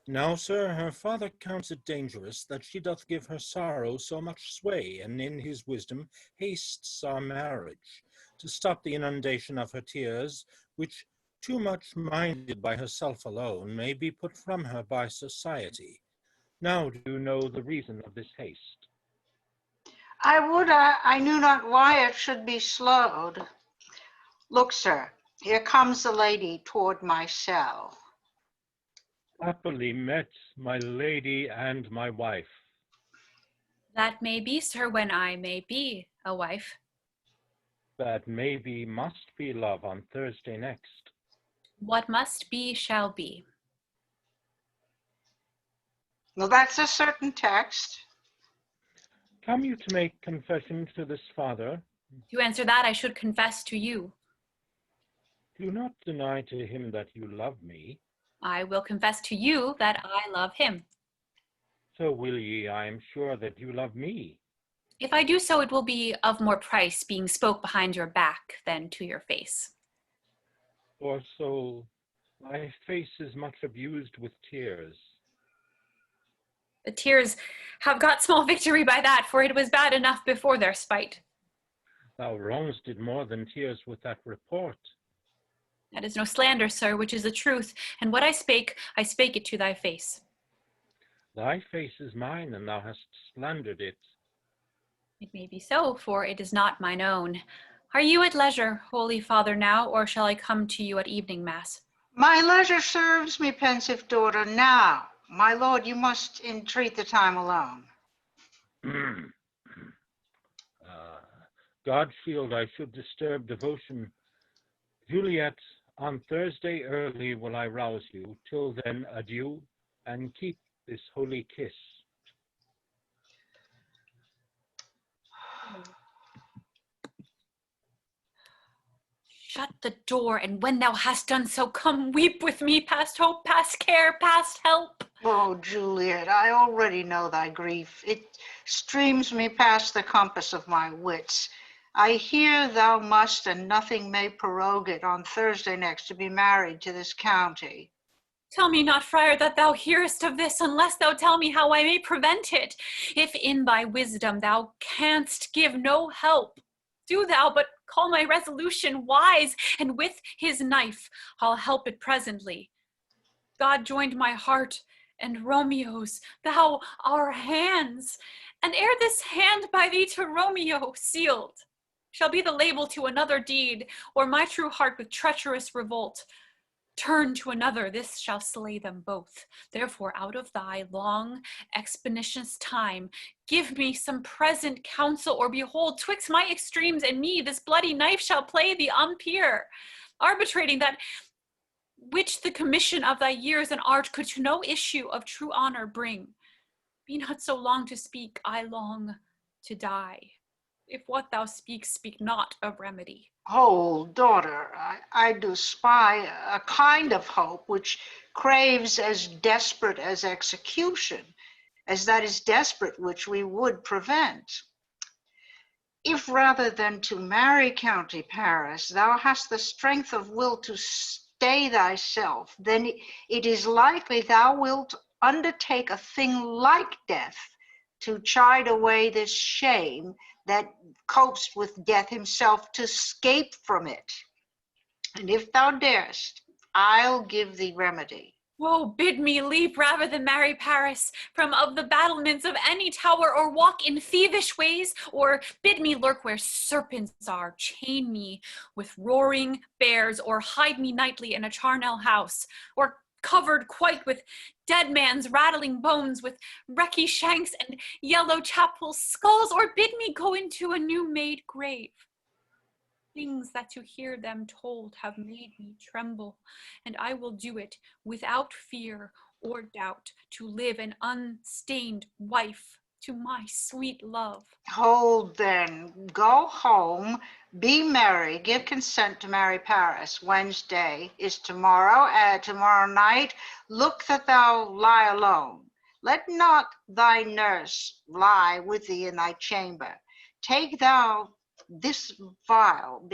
Now, sir, her father counts it dangerous that she doth give her sorrow so much sway, and in his wisdom hastes our marriage, to stop the inundation of her tears, which, too much minded by herself alone, may be put from her by society. Now do you know the reason of this haste? I would I knew not why it should be slowed. Look, sir, here comes the lady toward my cell. Happily met, my lady and my wife. That may be, sir, when I may be a wife. That may be, must be, love, on Thursday next. What must be shall be. Well, that's a certain text. Come you to make confession to this father? To answer that, I should confess to you. Do not deny to him that you love me. I will confess to you that I love him. So will ye, I am sure, that you love me. If I do so, it will be of more price being spoke behind your back than to your face. For so my face is much abused with tears. The tears have got small victory by that, for it was bad enough before their spite. Thou wrongs did more than tears with that report. That is no slander, sir, which is the truth, and what I spake it to thy face. Thy face is mine, and thou hast slandered it. It may be so, for it is not mine own. Are you at leisure, Holy Father, now, or shall I come to you at evening mass? My leisure serves me, pensive daughter, now. My lord, you must entreat the time alone. God shield, I should disturb devotion. Juliet, on Thursday early will I rouse you. Till then, adieu, and keep this holy kiss. Shut the door, and when thou hast done so, come weep with me past hope, past care, past help. Oh, Juliet, I already know thy grief. It streams me past the compass of my wits. I hear thou must, and nothing may prorogue it, on Thursday next to be married to this county. Tell me not, friar, that thou hearest of this, unless thou tell me how I may prevent it. If in thy wisdom thou canst give no help, do thou but call my resolution wise, and with his knife I'll help it presently. God joined my heart and Romeo's, thou our hands, and ere this hand by thee to Romeo sealed shall be the label to another deed, or my true heart with treacherous revolt turn to another, this shall slay them both. Therefore, out of thy long expeditious time, give me some present counsel, or behold, twixt my extremes and me, this bloody knife shall play the umpire, arbitrating that which the commission of thy years and art could to no issue of true honor bring. Be not so long to speak, I long to die. If what thou speak not of remedy. Oh, daughter, I do spy a kind of hope which craves as desperate as execution, as that is desperate which we would prevent. If rather than to marry County Paris, thou hast the strength of will to stay thyself, then it is likely thou wilt undertake a thing like death to chide away this shame that copes with death himself, to escape from it. And if thou darest, I'll give thee remedy. Woe, bid me leap rather than marry Paris from of the battlements of any tower, or walk in thievish ways, or bid me lurk where serpents are, chain me with roaring bears, or hide me nightly in a charnel house, or covered quite with dead man's rattling bones, with wrecky shanks and yellow chapel skulls, or bid me go into a new-made grave. Things that to hear them told have made me tremble, and I will do it without fear or doubt, to live an unstained wife to my sweet love. Hold then, go home, Be merry, give consent to marry Paris. Wednesday is tomorrow, tomorrow night. Look that thou lie alone. Let not thy nurse lie with thee in thy chamber. Take thou this vial,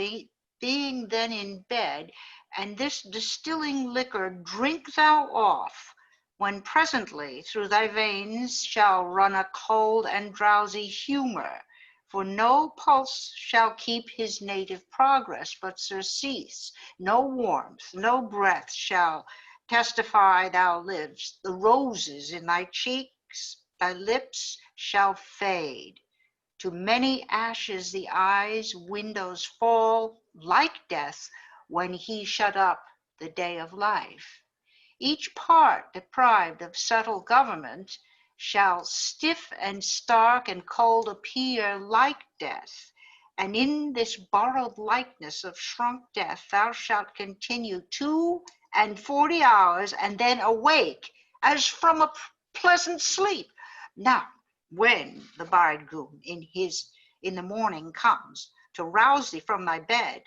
being then in bed, and this distilling liquor drink thou off, when presently through thy veins shall run a cold and drowsy humor. For no pulse shall keep his native progress, but surcease. No warmth, no breath shall testify thou livest. The roses in thy cheeks, thy lips shall fade. To many ashes the eyes' windows fall, like death when he shut up the day of life. Each part deprived of subtle government shall stiff and stark and cold appear like death. And in this borrowed likeness of shrunk death thou shalt continue 42 hours, and then awake as from a pleasant sleep. Now, when the bridegroom in the morning comes to rouse thee from thy bed,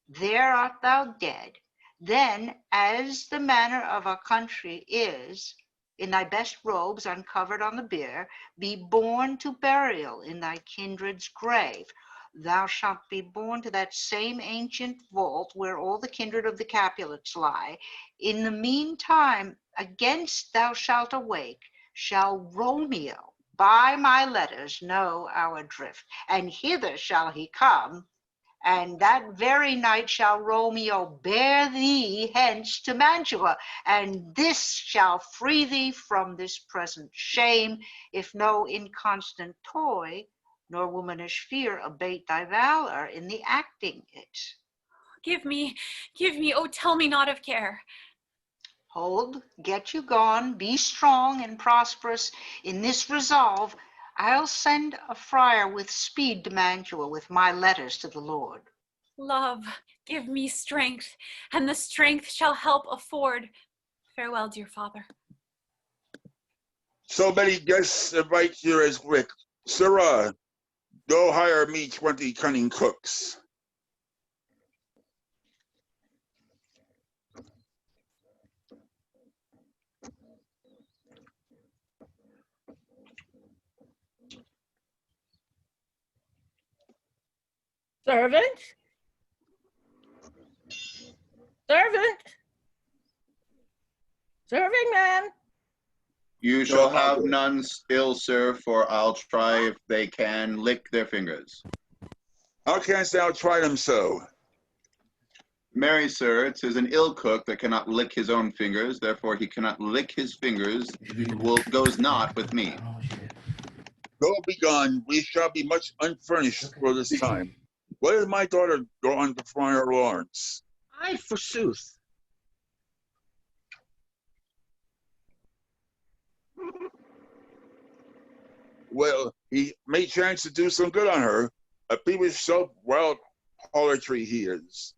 there art thou dead. Then, as the manner of our country is, in thy best robes uncovered on the bier, be borne to burial in thy kindred's grave. Thou shalt be borne to that same ancient vault where all the kindred of the Capulets lie. In the meantime, against thou shalt awake, shall Romeo by my letters know our drift, and hither shall he come, and that very night shall Romeo bear thee hence to Mantua, and this shall free thee from this present shame, if no inconstant toy nor womanish fear abate thy valor in the acting it. Give me, oh, tell me not of care. Hold, get you gone, be strong and prosperous in this resolve. I'll send a friar with speed to Mantua with my letters to the Lord. Love, give me strength, and the strength shall help afford. Farewell, dear father. So many guests invite here as wit. Sirrah, go hire me 20 cunning cooks. Servant? Servant? Serving man? You shall have none still, sir, for I'll try if they can lick their fingers. How canst thou try them so? Marry, sir, 'tis an ill cook that cannot lick his own fingers, therefore he cannot lick his fingers, goes not with me. Go be gone, we shall be much unfurnished for this time. What is my daughter gone to Friar Lawrence? Ay, forsooth. Well, he may chance to do some good on her. A peevish self wild harlotry he is.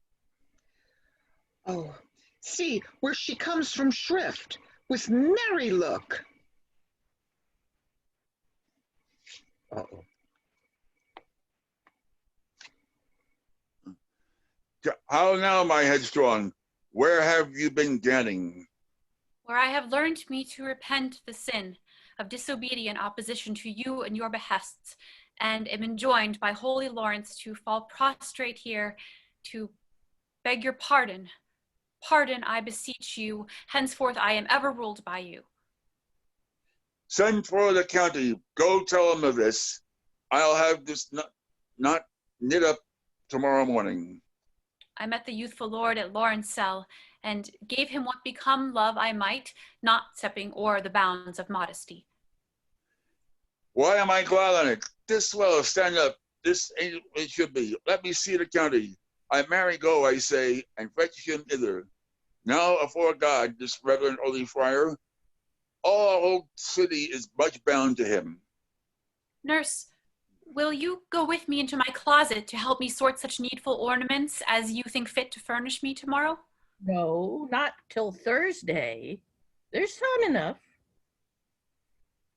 Oh, see where she comes from shrift, with merry look. Uh-oh. How now, my headstrong? Where have you been ganning? Where I have learned me to repent the sin of disobedient opposition to you and your behests, and am enjoined by holy Lawrence to fall prostrate here to beg your pardon. Pardon, I beseech you. Henceforth I am ever ruled by you. Send for the county. Go tell him of this. I'll have this not knit up tomorrow morning. I met the youthful lord at Lawrence cell, and gave him what become love I might, not stepping o'er the bounds of modesty. Why am I glad on it? This well, stand up. This ain't what it should be. Let me see the county. I marry go, I say, and fetch him hither. Now, afore God, this reverend holy friar, all our old city is much bound to him. Nurse, will you go with me into my closet to help me sort such needful ornaments as you think fit to furnish me tomorrow? No, not till Thursday. There's time enough.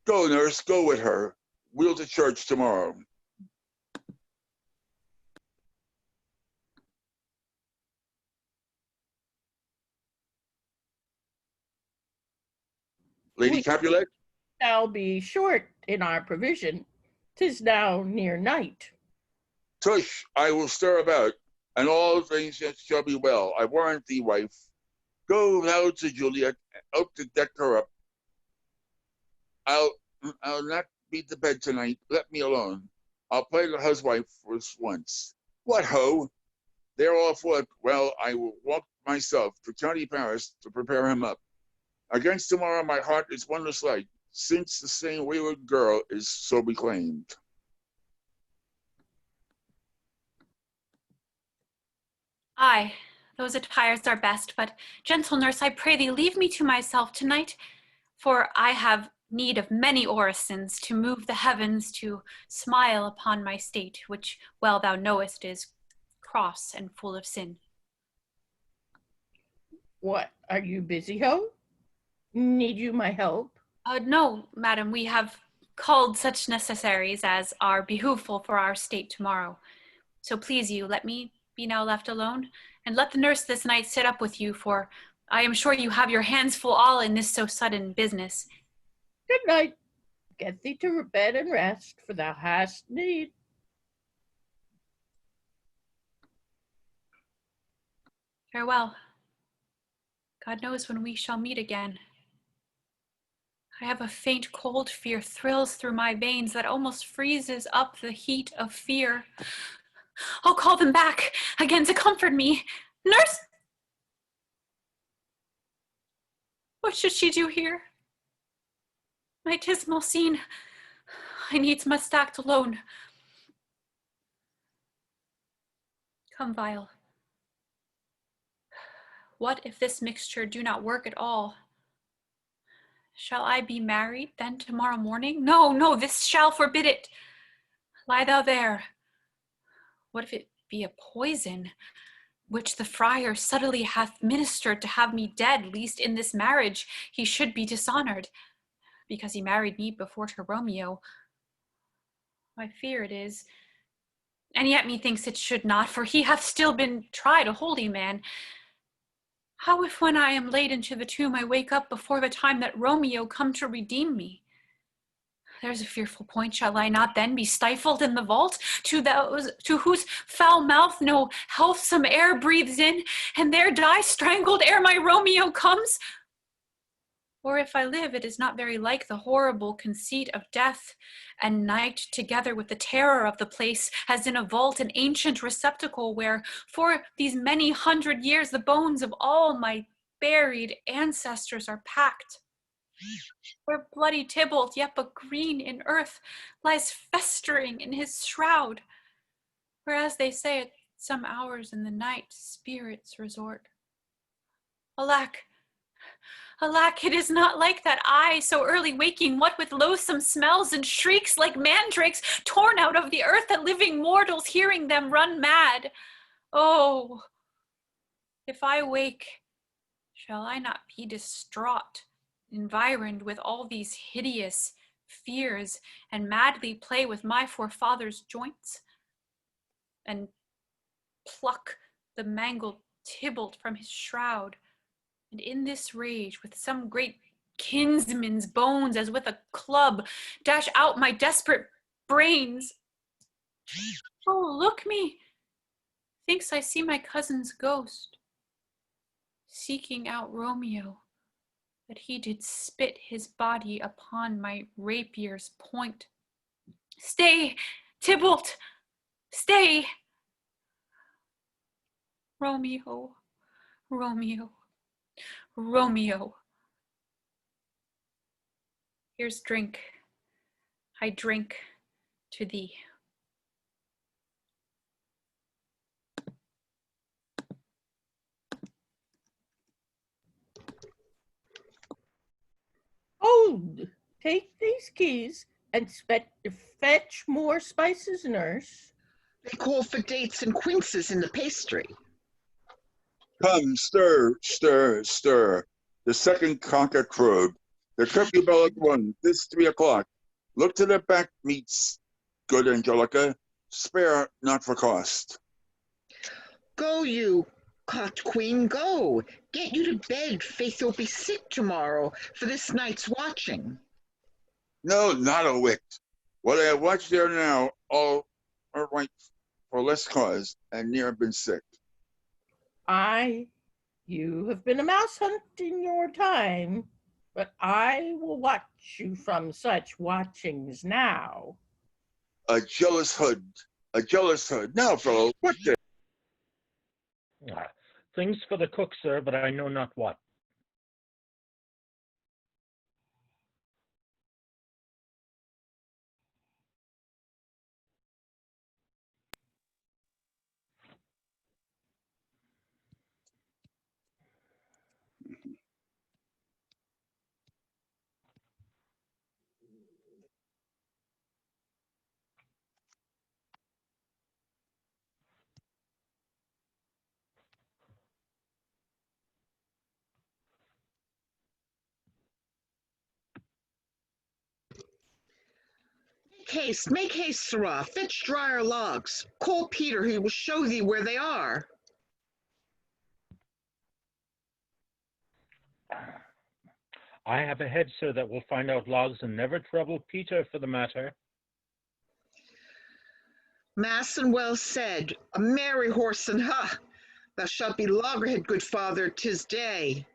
Go, nurse, go with her. We'll to church tomorrow. Lady Capulet? Shall be short in our provision. 'Tis now near night. Tush, I will stir about, and all things shall be well. I warrant thee, wife. Go thou to Juliet, out to deck her up. I'll not beat the bed tonight. Let me alone. I'll play the housewife for once. What ho? They're all afoot. Well, I will walk myself to County Paris to prepare him up. Against tomorrow my heart is wondrous light, since the same wayward girl is so reclaimed. Aye, those attires are best, but gentle nurse, I pray thee, leave me to myself tonight, for I have need of many orisons to move the heavens to smile upon my state, which well thou knowest is cross and full of sin. What, are you busy, ho? Need you my help? No, madam, we have called such necessaries as are behooveful for our state tomorrow. So please you, let me be now left alone, and let the nurse this night sit up with you, for I am sure you have your hands full all in this so sudden business. Good night. Get thee to bed and rest, for thou hast need. Farewell. God knows when we shall meet again. I have a faint cold fear thrills through my veins that almost freezes up the heat of fear. I'll call them back again to comfort me. Nurse! What should she do here? My dismal scene. I needs must act alone. Come, vial. What if this mixture do not work at all? Shall I be married then tomorrow morning? No, no, this shall forbid it. Lie thou there. What if it be a poison, which the friar subtly hath ministered to have me dead, lest in this marriage he should be dishonored, because he married me before to Romeo. I fear it is, and yet methinks it should not, for he hath still been tried a holy man. How if when I am laid into the tomb I wake up before the time that Romeo come to redeem me? There's a fearful point. Shall I not then be stifled in the vault, to those to whose foul mouth no healthsome air breathes in, and there die strangled ere my Romeo comes? Or if I live, it is not very like the horrible conceit of death and night, together with the terror of the place, as in a vault, an ancient receptacle where for these many 100 years the bones of all my buried ancestors are packed. Where bloody Tybalt, yet but green in earth, lies festering in his shroud, where, as they say, at some hours in the night spirits resort. Alack! Alack, it is not like that I, so early waking, what with loathsome smells and shrieks like mandrakes torn out of the earth, that living mortals hearing them run mad. Oh, if I wake, shall I not be distraught, environed with all these hideous fears, and madly play with my forefathers' joints, and pluck the mangled Tybalt from his shroud, and in this rage, with some great kinsman's bones, as with a club, dash out my desperate brains? Oh, look me! Thinks I see my cousin's ghost, seeking out Romeo, that he did spit his body upon my rapier's point. Stay, Tybalt, stay! Romeo, Romeo, Romeo. Here's drink. I drink to thee. Hold, take these keys and fetch more spices, nurse. They call for dates and quinces in the pastry. Come, stir, stir, stir. The second cock hath crowed. The curfew bell at 1, this 3 o'clock. Look to the back meats, good Angelica. Spare not for cost. Go you, Cocked queen, go. Get you to bed. Faith will be sick tomorrow for this night's watching. No, not a whit. What I have watched there now, all are right for less cause, and near been sick. You have been a mouse hunt in your time, but I will watch you from such watchings now. A jealous hood. Now, fellow, what the? Things for the cook, sir, but I know not what. Make haste, sirrah. Fetch drier logs. Call Peter, he will show thee where they are. I have a head, sir, that will find out logs and never trouble Peter for the matter. Mass and well said. A merry horse and ha! Thou shalt be loggerhead, good father, 'tis day.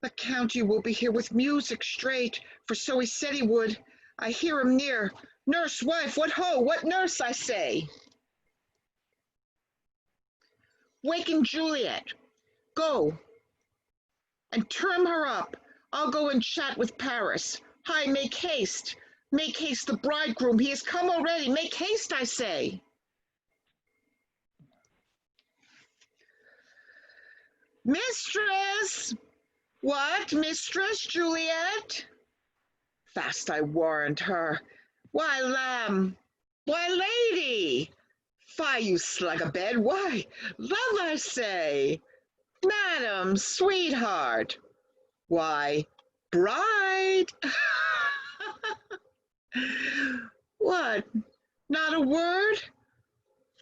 The county will be here with music straight, for so he said he would. I hear him near. Nurse, wife, what ho, what nurse, I say? Waken Juliet. Go and turn her up. I'll go and chat with Paris. Hi, make haste. Make haste, the bridegroom. He has come already. Make haste, I say. Mistress! What, mistress, Juliet? Fast I warrant her. Why, lamb? Why, lady? Fie, you slug-a-bed. Why, love, I say. Madam, sweetheart. Why, bride. What, not a word?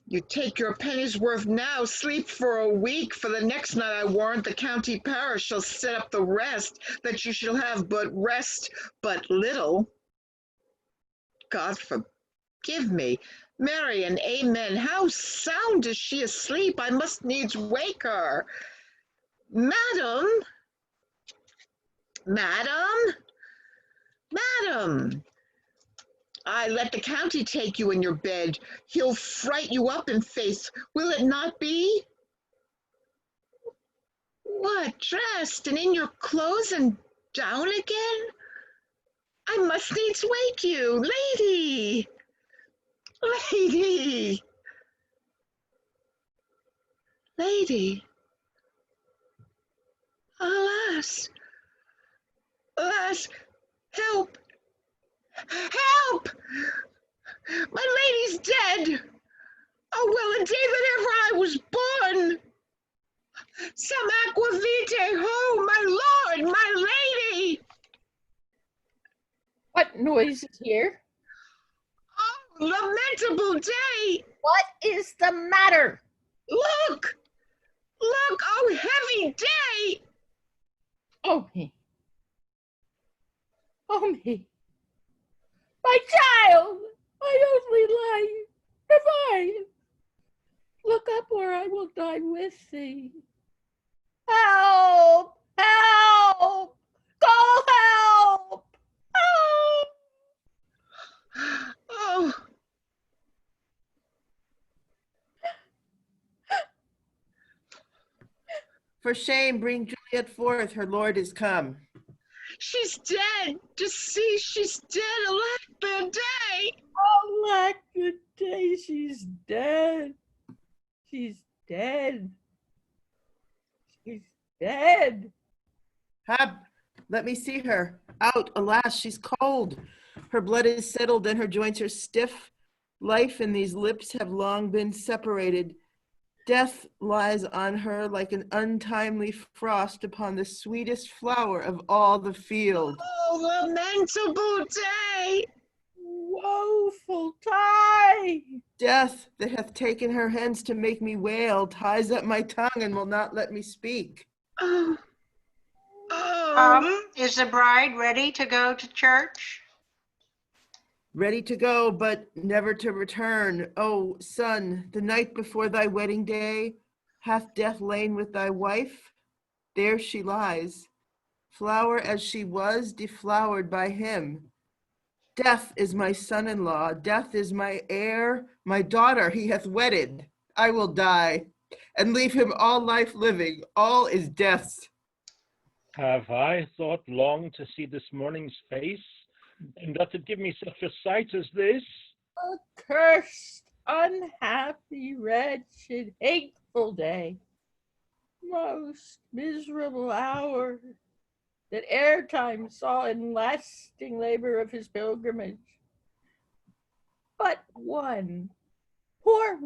You take your penny's worth now, sleep for a week. For the next night, I warrant the county parish shall set up the rest, that you shall have but rest but little. God forgive me. Mary and amen. How sound is she asleep? I must needs wake her. Madam, madam, madam. I let the county take you in your bed. He'll fright you up in faith. Will it not be? What, dressed and in your clothes and down again? I must needs wake you, lady. Lady. Lady. Alas. Alas. Help. Help! My lady's dead. Oh, well, a day that ever I was born. Some aqua vitae, ho, my lord, my lady. What noise is here? Oh, lamentable day. What is the matter? Look, look, oh, heavy day. Oh, me. Oh, me. My child, my only life, revive. Look up where I will die with thee. Help! Help! Go help! Help! Oh. For shame, bring Juliet forth, her lord is come. She's dead. Deceased, she's dead. Alack the day. Alack the day, she's dead. She's dead. She's dead. Hab, let me see her. Out, alas, she's cold. Her blood is settled and her joints are stiff. Life and these lips have long been separated. Death lies on her like an untimely frost upon the sweetest flower of all the field. Oh, lamentable day! Woeful time! Death, that hath taken her hence to make me wail, ties up my tongue and will not let me speak. Oh, oh. Is the bride ready to go to church? Ready to go, but never to return. O son, the night before thy wedding day, hath death lain with thy wife? There she lies, flower as she was, deflowered by him. Death is my son-in-law, death is my heir, my daughter he hath wedded. I will die, and leave him all life living, all is death's. Have I thought long to see this morning's face? And doth it give me such a sight as this? Accursed, unhappy, wretched, hateful day. Most miserable hour that ere time saw in lasting labor of his pilgrimage. But one poor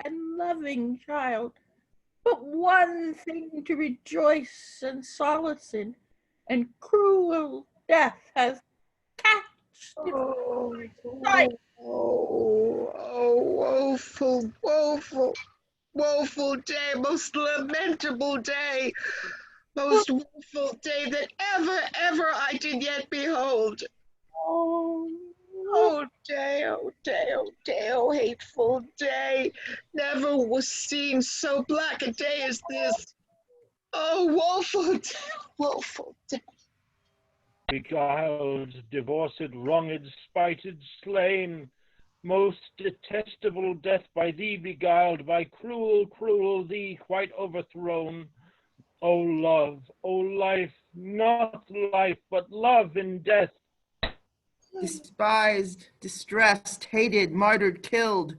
and loving child, but one thing to rejoice and solace in, and cruel death has catched its sight. Woeful, woeful, woeful day, most lamentable day, most woeful day that ever I did yet behold. Oh day, oh day, oh day, oh hateful day, never was seen so black a day as this. Oh, woeful day, woeful day. Beguiled, divorced, wronged, spited, slain, most detestable death by thee beguiled, by cruel, cruel thee quite overthrown. O love, O life, not life, but love in death. Despised, distressed, hated, martyred, killed.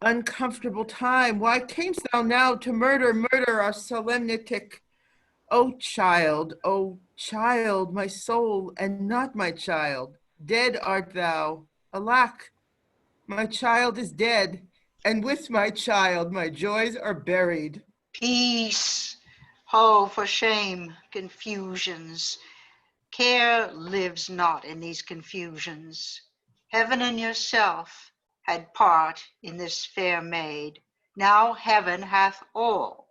Uncomfortable time, why camest thou now to murder our solemnitic? O child, my soul, and not my child, dead art thou. Alack, my child is dead, and with my child my joys are buried. Peace. Oh, for shame, confusions. Care lives not in these confusions. Heaven and yourself had part in this fair maid. Now heaven hath all,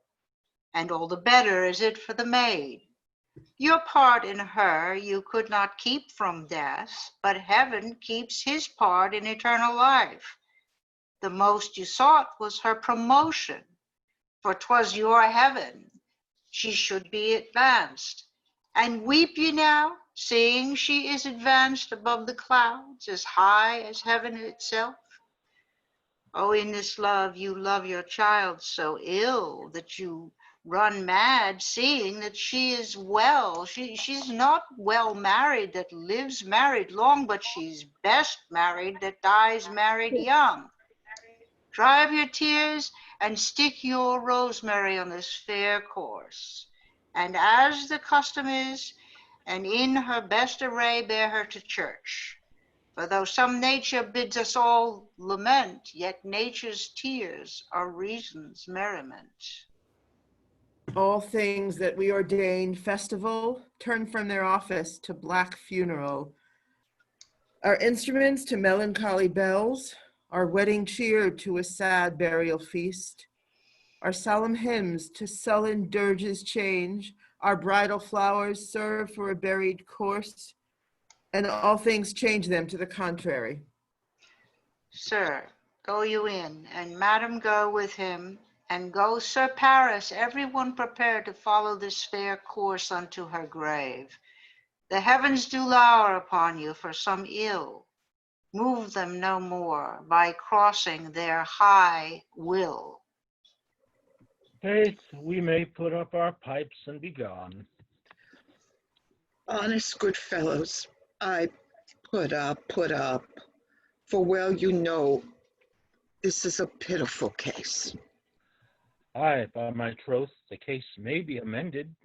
and all the better is it for the maid. Your part in her you could not keep from death, but heaven keeps his part in eternal life. The most you sought was her promotion, for 'twas your heaven she should be advanced. And weep ye now, seeing she is advanced above the clouds, as high as heaven itself? Oh, in this love you love your child so ill that you run mad, seeing that she is well. She's not well married that lives married long, but she's best married that dies married young. Dry up your tears and stick your rosemary on this fair course. And as the custom is, and in her best array bear her to church. For though some nature bids us all lament, yet nature's tears are reason's merriment. All things that we ordained festival turn from their office to black funeral. Our instruments to melancholy bells, our wedding cheer to a sad burial feast, our solemn hymns to sullen dirges change, our bridal flowers serve for a buried corse, and all things change them to the contrary. Sir, go you in, and madam go with him, and go Sir Paris, everyone prepare to follow this fair course unto her grave. The heavens do lour upon you for some ill. Move them no more by crossing their high will. Faith, we may put up our pipes and be gone. Honest good fellows, I put up. For well you know, this is a pitiful case. Aye, by my troth, the case may be amended.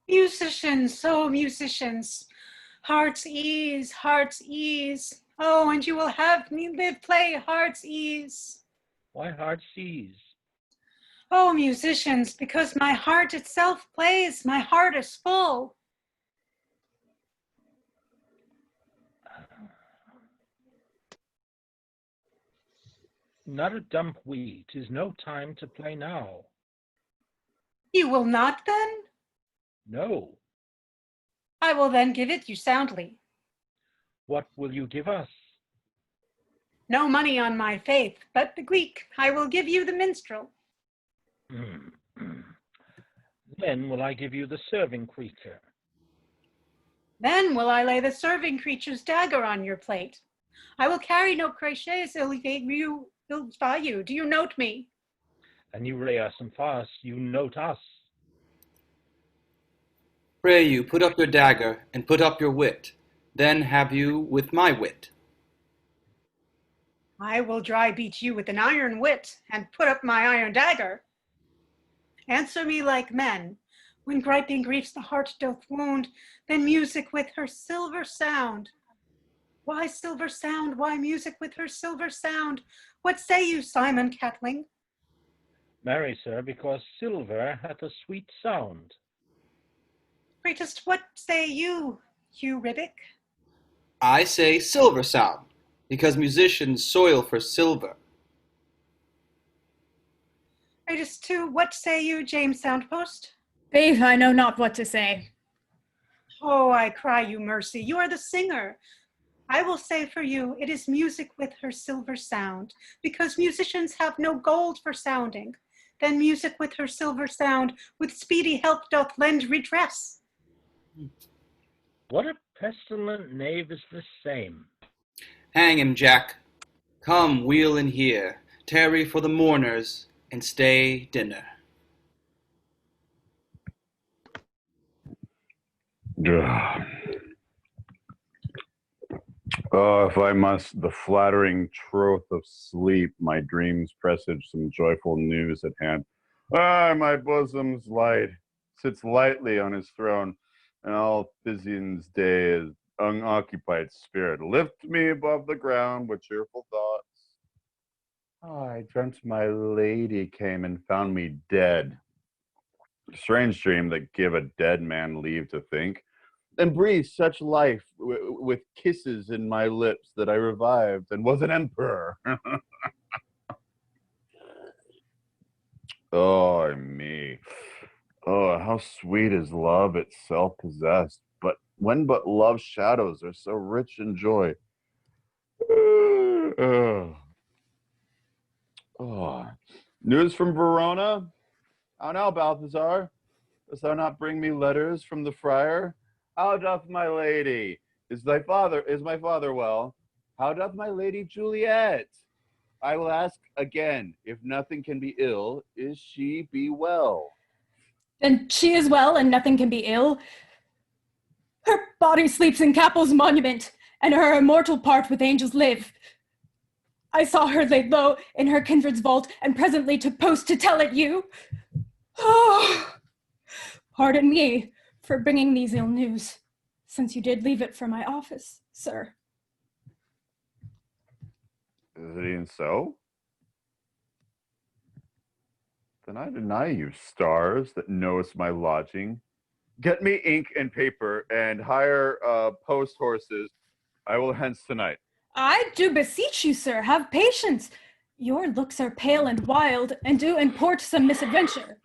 Musicians, oh musicians, heart's ease, heart's ease. Oh, and you will have me play heart's ease. Why heart's ease? Oh, musicians, because my heart itself plays, my heart is full. Not a dump we. 'Tis no time to play now. You will not then? No. I will then give it you soundly. What will you give us? No money on my faith, but the Greek. I will give you the minstrel. Then will I give you the serving creature. Then will I lay the serving creature's dagger on your plate. I will carry no crochets ill by you. Do you note me? And you lay us and fast, you note us. Pray you, put up your dagger, and put up your wit. Then have you with my wit. I will dry beat you with an iron wit, and put up my iron dagger. Answer me like men. When griping griefs the heart doth wound, then music with her silver sound. Why silver sound? Why music with her silver sound? What say you, Simon Catling? Marry, sir, because silver hath a sweet sound. Greatest, what say you, Hugh Ribbick? I say silver sound, because musicians soil for silver. Greatest too, what say you, James Soundpost? Faith, I know not what to say. Oh, I cry you mercy, you are the singer. I will say for you, it is music with her silver sound, because musicians have no gold for sounding. Then music with her silver sound, with speedy help doth lend redress. What a pestilent knave is this same? Hang him, Jack. Come, wheel in here, tarry for the mourners, and stay dinner. Oh, if I must the flattering troth of sleep, my dreams presage some joyful news at hand. Ah, my bosom's light sits lightly on his throne, and all Pythian's day is unoccupied spirit. Lift me above the ground with cheerful thoughts. Oh, I dreamt my lady came and found me dead. Strange dream that give a dead man leave to think, and breathed such life with kisses in my lips that I revived and was an emperor. Oh, me. Oh, how sweet is love itself possessed, but when but love's shadows are so rich in joy. Oh. News from Verona? How now, Balthazar? Dost thou not bring me letters from the friar? How doth my lady? Is my father well? How doth my lady Juliet? I will ask again, if nothing can be ill, is she be well? Then she is well, and nothing can be ill. Her body sleeps in Capel's monument, and her immortal part with angels live. I saw her laid low in her kindred's vault, and presently took post to tell it you. Oh, pardon me for bringing these ill news, since you did leave it for my office, sir. Is it even so? Then I deny you, stars that knowest my lodging. Get me ink and paper, and hire post horses. I will hence tonight. I do beseech you, sir, have patience. Your looks are pale and wild, and do import some misadventure.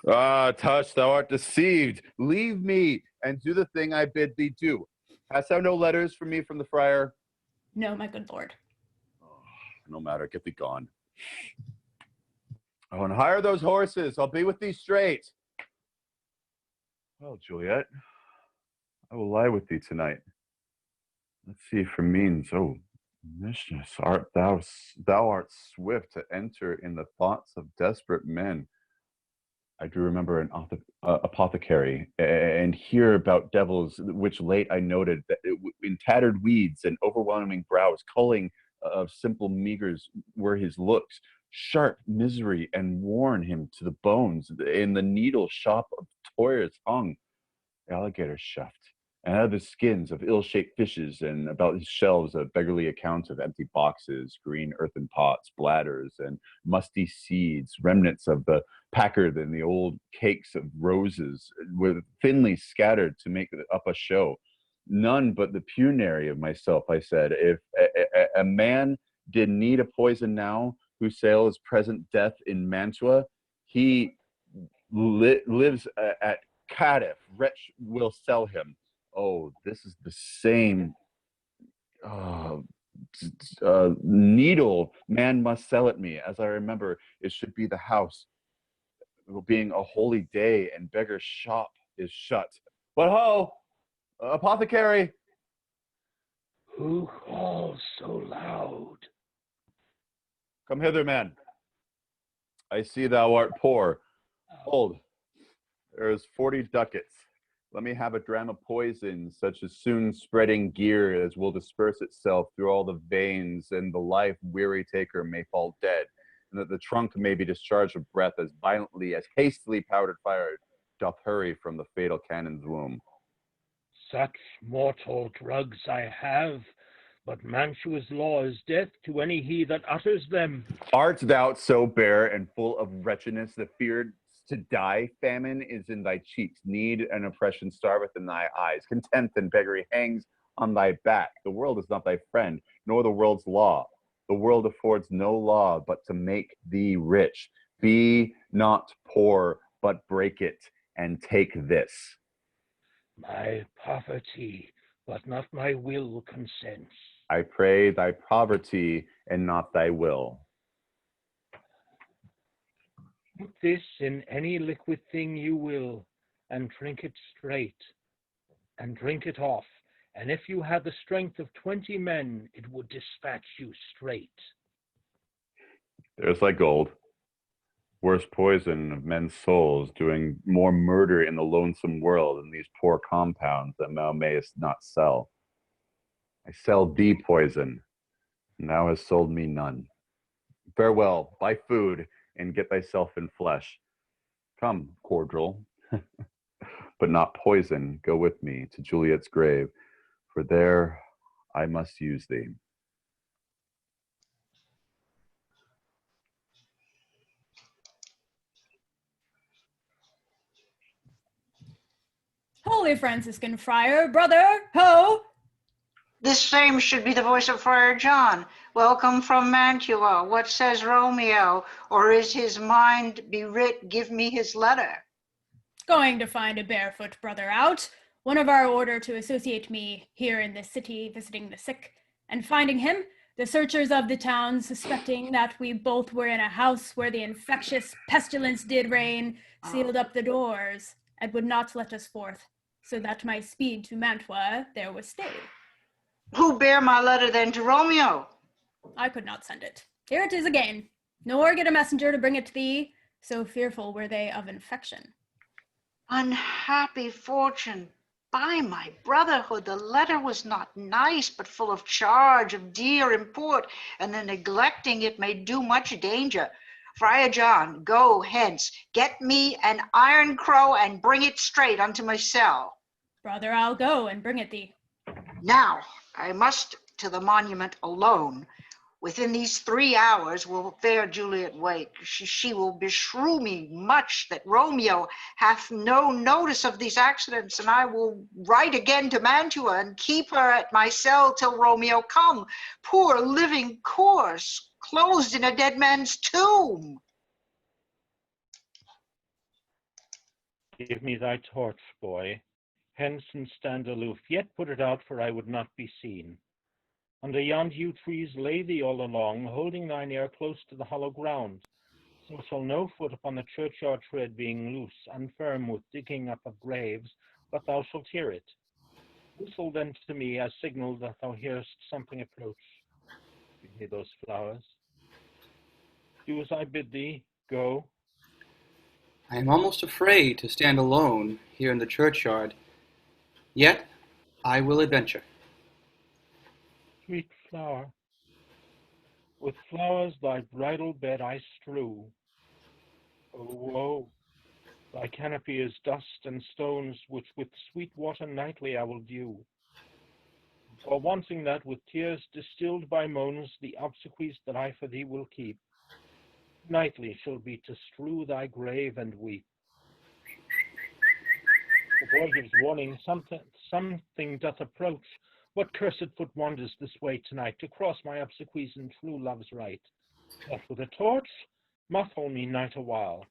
Ah, Tush, thou art deceived. Leave me, and do the thing I bid thee do. Hast thou no letters from me from the friar? No, my good lord. No matter, get thee gone. Oh, and hire those horses. I'll be with thee straight. Well, Juliet, I will lie with thee tonight. Let's see for means. Oh, mistress, thou art swift to enter in the thoughts of desperate men. I do remember an apothecary, and hear about devils, which late I noted that in tattered weeds and overwhelming brows, culling of simple meagres were his looks, sharp misery and worn him to the bones. In the needle shop of toyers hung alligator shaft, and out of the skins of ill-shaped fishes, and about his shelves a beggarly account of empty boxes, green earthen pots, bladders, and musty seeds, remnants of the Packard and the old cakes of roses, were thinly scattered to make up a show. None but the punary of myself, I said, if a man did need a poison now, who sails present death in Mantua. He lives at Cardiff. Wretch will sell him. Oh, this is the same needle man must sell it me. As I remember, it should be the house, being a holy day, and beggar's shop is shut. But ho, apothecary! Who calls so loud? Come hither, man. I see thou art poor. Hold, there is 40 ducats. Let me have a dram of poison, such as soon spreading gear as will disperse itself through all the veins, and the life weary taker may fall dead, and that the trunk may be discharged of breath as violently as hastily powdered fire doth hurry from the fatal cannon's womb. Such mortal drugs I have, but Mantua's law is death to any he that utters them. Art thou so bare and full of wretchedness that feared to die? Famine is in thy cheeks, need and oppression starveth in thy eyes, contempt and beggary hangs on thy back. The world is not thy friend, nor the world's law. The world affords no law but to make thee rich. Be not poor, but break it, and take this. My poverty, but not my will, consents. I pray thy poverty and not thy will. Put this in any liquid thing you will, and drink it straight, and drink it off, and if you had the strength of 20 men, it would dispatch you straight. There's thy gold. Worse poison of men's souls, doing more murder in the lonesome world than these poor compounds that thou mayest not sell. I sell thee poison, and thou hast sold me none. Farewell, buy food, and get thyself in flesh. Come, cordial, but not poison, go with me to Juliet's grave, for there I must use thee. Holy Franciscan friar, brother, ho! This same should be the voice of Friar John. Welcome from Mantua. What says Romeo? Or is his mind bewrit? Give me his letter. Going to find a barefoot brother out, one of our order to associate me here in this city visiting the sick, and finding him, the searchers of the town, suspecting that we both were in a house where the infectious pestilence did reign, sealed up the doors, and would not let us forth, so that my speed to Mantua there was stayed. Who bear my letter then to Romeo? I could not send it. Here it is again, nor get a messenger to bring it to thee, so fearful were they of infection. Unhappy fortune! By my brotherhood, the letter was not nice, but full of charge of dear import, and the neglecting it may do much danger. Friar John, go hence, get me an iron crow, and bring it straight unto my cell. Brother, I'll go and bring it thee. Now, I must to the monument alone. Within these 3 hours will fair Juliet wake. She will beshrew me much that Romeo hath no notice of these accidents, and I will write again to Mantua and keep her at my cell till Romeo come. Poor living corse, closed in a dead man's tomb. Give me thy torch, boy. Hence and stand aloof, yet put it out, for I would not be seen. Under yond yew trees lay thee all along, holding thine ear close to the hollow ground. So shall no foot upon the churchyard tread, being loose, unfirm with digging up of graves, but thou shalt hear it. Whistle then to me as signal that thou hearest something approach. You hear those flowers? Do as I bid thee, go. I am almost afraid to stand alone here in the churchyard. Yet I will adventure. Sweet flower, with flowers thy bridal bed I strew. O woe, thy canopy is dust and stones, which with sweet water nightly I will dew. For wanting that, with tears distilled by moans, the obsequies that I for thee will keep, nightly shall be to strew thy grave and weep. The boy gives warning, something doth approach. What cursed foot wanders this way tonight, to cross my obsequies in true love's right? Death with a torch, muffle me night a while.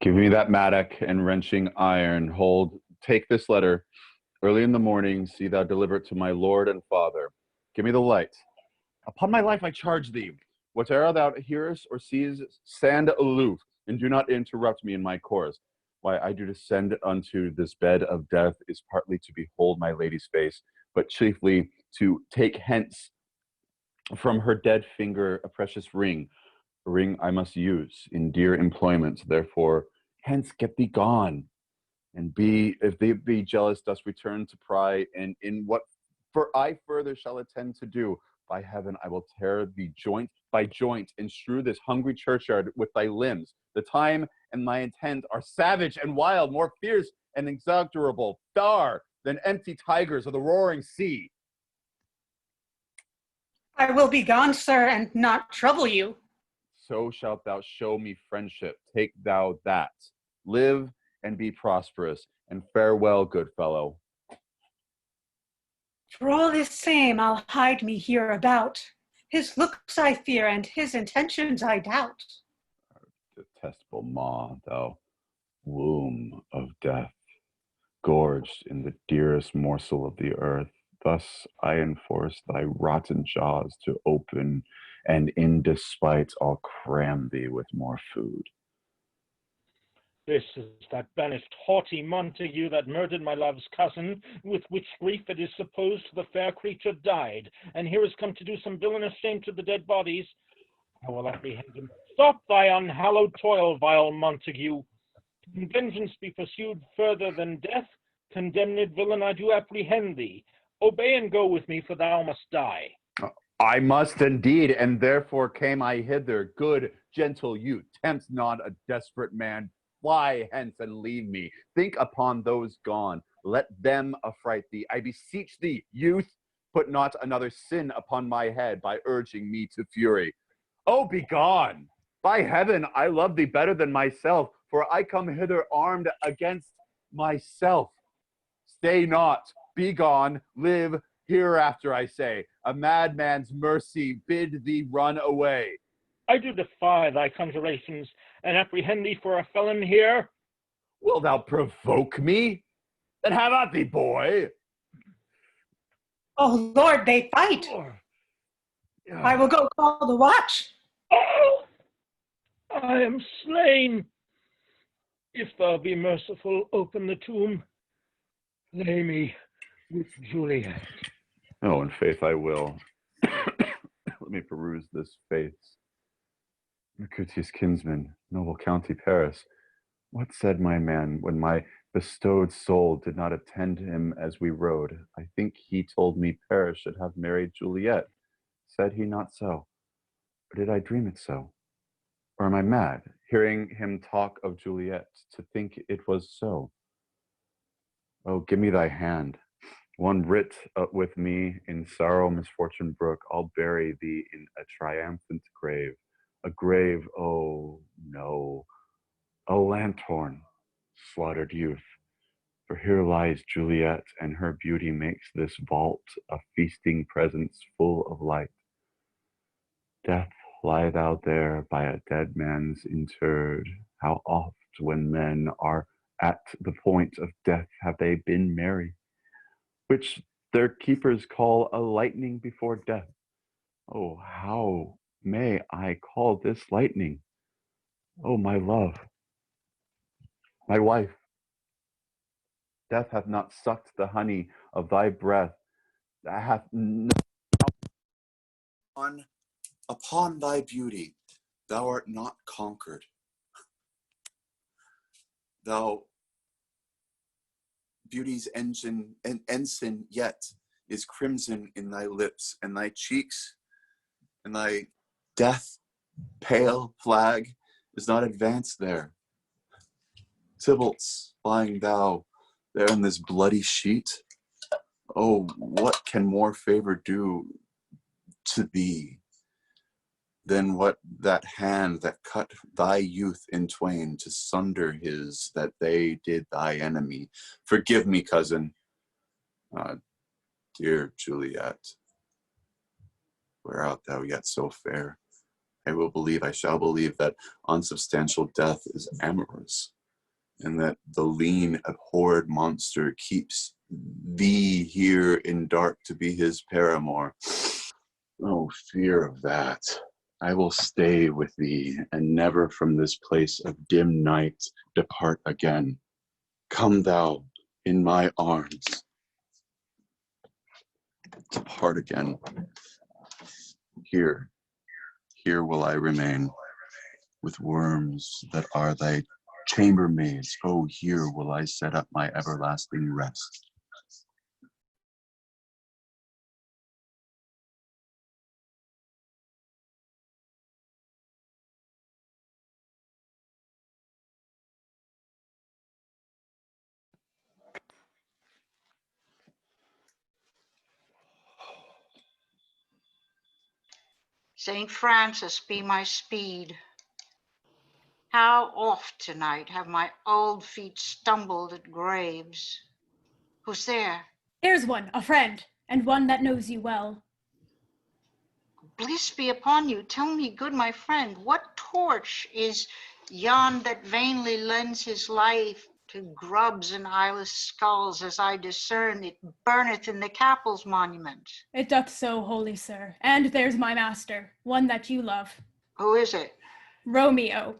Give me that mattock and wrenching iron. Hold, take this letter. Early in the morning, see thou deliver it to my lord and father. Give me the light. Upon my life I charge thee, whate'er thou hearest or seest, stand aloof, and do not interrupt me in my course. Why I do descend unto this bed of death is partly to behold my lady's face, but chiefly to take hence from her dead finger a precious ring, a ring I must use in dear employment. Therefore, hence get thee gone, and be, if they be jealous, dost return to pry, and in what for I further shall attend to do. By heaven, I will tear thee joint by joint, and strew this hungry churchyard with thy limbs. The time and my intent are savage and wild, more fierce and inexorable, far than empty tigers of the roaring sea. I will be gone, sir, and not trouble you. So shalt thou show me friendship. Take thou that. Live and be prosperous, and farewell, good fellow. For all this same, I'll hide me hereabout. His looks I fear, and his intentions I doubt. Detestable maw, thou womb of death, gorged in the dearest morsel of the earth. Thus I enforce thy rotten jaws to open, and in despite I'll cram thee with more food. This is that banished haughty Montague that murdered my love's cousin, with which grief it is supposed the fair creature died, and here is come to do some villainous shame to the dead bodies. I will apprehend him. Stop thy unhallowed toil, vile Montague. Can vengeance be pursued further than death? Condemned villain, I do apprehend thee. Obey and go with me, for thou must die. I must indeed, and therefore came I hither. Good, gentle youth, tempt not a desperate man. Fly hence and leave me. Think upon those gone. Let them affright thee. I beseech thee, youth, put not another sin upon my head by urging me to fury. Oh, be gone! By heaven, I love thee better than myself, for I come hither armed against myself. Stay not, be gone, live hereafter, I say. A madman's mercy bid thee run away. I do defy thy conjurations, and apprehend thee for a felon here. Wilt thou provoke me? Then have at thee, boy. Oh, Lord, they fight. I will go call the watch. Oh, I am slain. If thou be merciful, open the tomb. Lay me with Juliet. Oh, in faith I will. Let me peruse this face. Mercutius kinsman, noble county Paris, what said my man when my bestowed soul did not attend him as we rode? I think he told me Paris should have married Juliet. Said he not so? Or did I dream it so? Or am I mad, hearing him talk of Juliet, to think it was so? Oh, give me thy hand. One writ with me in sorrow, misfortune brook, I'll bury thee in a triumphant grave. A grave, oh no, a lanthorn, slaughtered youth. For here lies Juliet, and her beauty makes this vault a feasting presence full of light. Death, lie thou there by a dead man's interred. How oft, when men are at the point of death, have they been merry, which their keepers call a lightning before death. Oh, how may I call this lightning? Oh, my love, my wife, death hath not sucked the honey of thy breath, that hath upon thy beauty, thou art not conquered. Thou beauty's engine and ensign yet is crimson in thy lips, and thy cheeks, and thy death pale flag is not advanced there. Tybalt's lying thou there in this bloody sheet. Oh, what can more favor do to thee than what that hand that cut thy youth in twain to sunder his that they did thy enemy? Forgive me, cousin. Dear Juliet. Where art thou yet so fair? I shall believe that unsubstantial death is amorous, and that the lean, abhorred monster keeps thee here in dark to be his paramour. No fear of that. I will stay with thee, and never from this place of dim night depart again. Come thou in my arms. Depart again. Here will I remain, with worms that are thy chambermaids. Oh, here will I set up my everlasting rest. St. Francis be my speed. How oft tonight have my old feet stumbled at graves. Who's there? There's one, a friend, and one that knows you well. Bliss be upon you. Tell me, good my friend, what torch is yon that vainly lends his life to grubs and eyeless skulls, as I discern it burneth in the capel's monument? It doth so, holy sir. And there's my master, one that you love. Who is it? Romeo.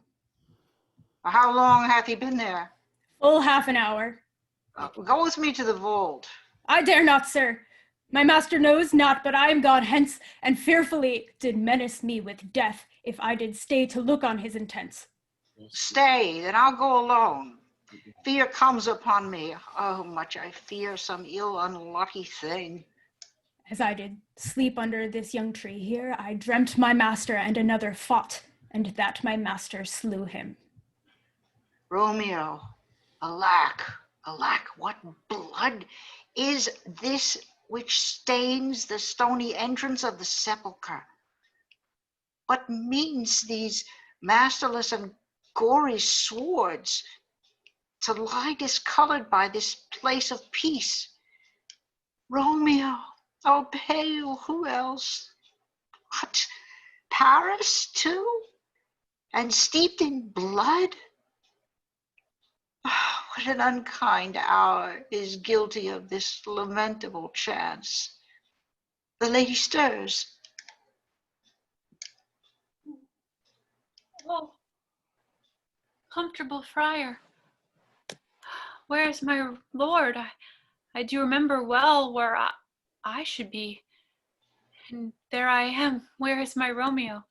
How long hath he been there? Full half an hour. Go with me to the vault. I dare not, sir. My master knows not, but I am gone hence, and fearfully did menace me with death if I did stay to look on his intents. Stay, then I'll go alone. Fear comes upon me. Oh, much I fear some ill unlucky thing. As I did sleep under this young tree here, I dreamt my master and another fought, and that my master slew him. Romeo, alack, alack, what blood is this which stains the stony entrance of the sepulchre? What means these masterless and gory swords to lie discolored by this place of peace? Romeo, oh pale, who else? What, Paris too? And steeped in blood? What an unkind hour is guilty of this lamentable chance. The lady stirs. Oh, comfortable friar, where is my lord? I do remember well where I should be. And there I am. Where is my Romeo?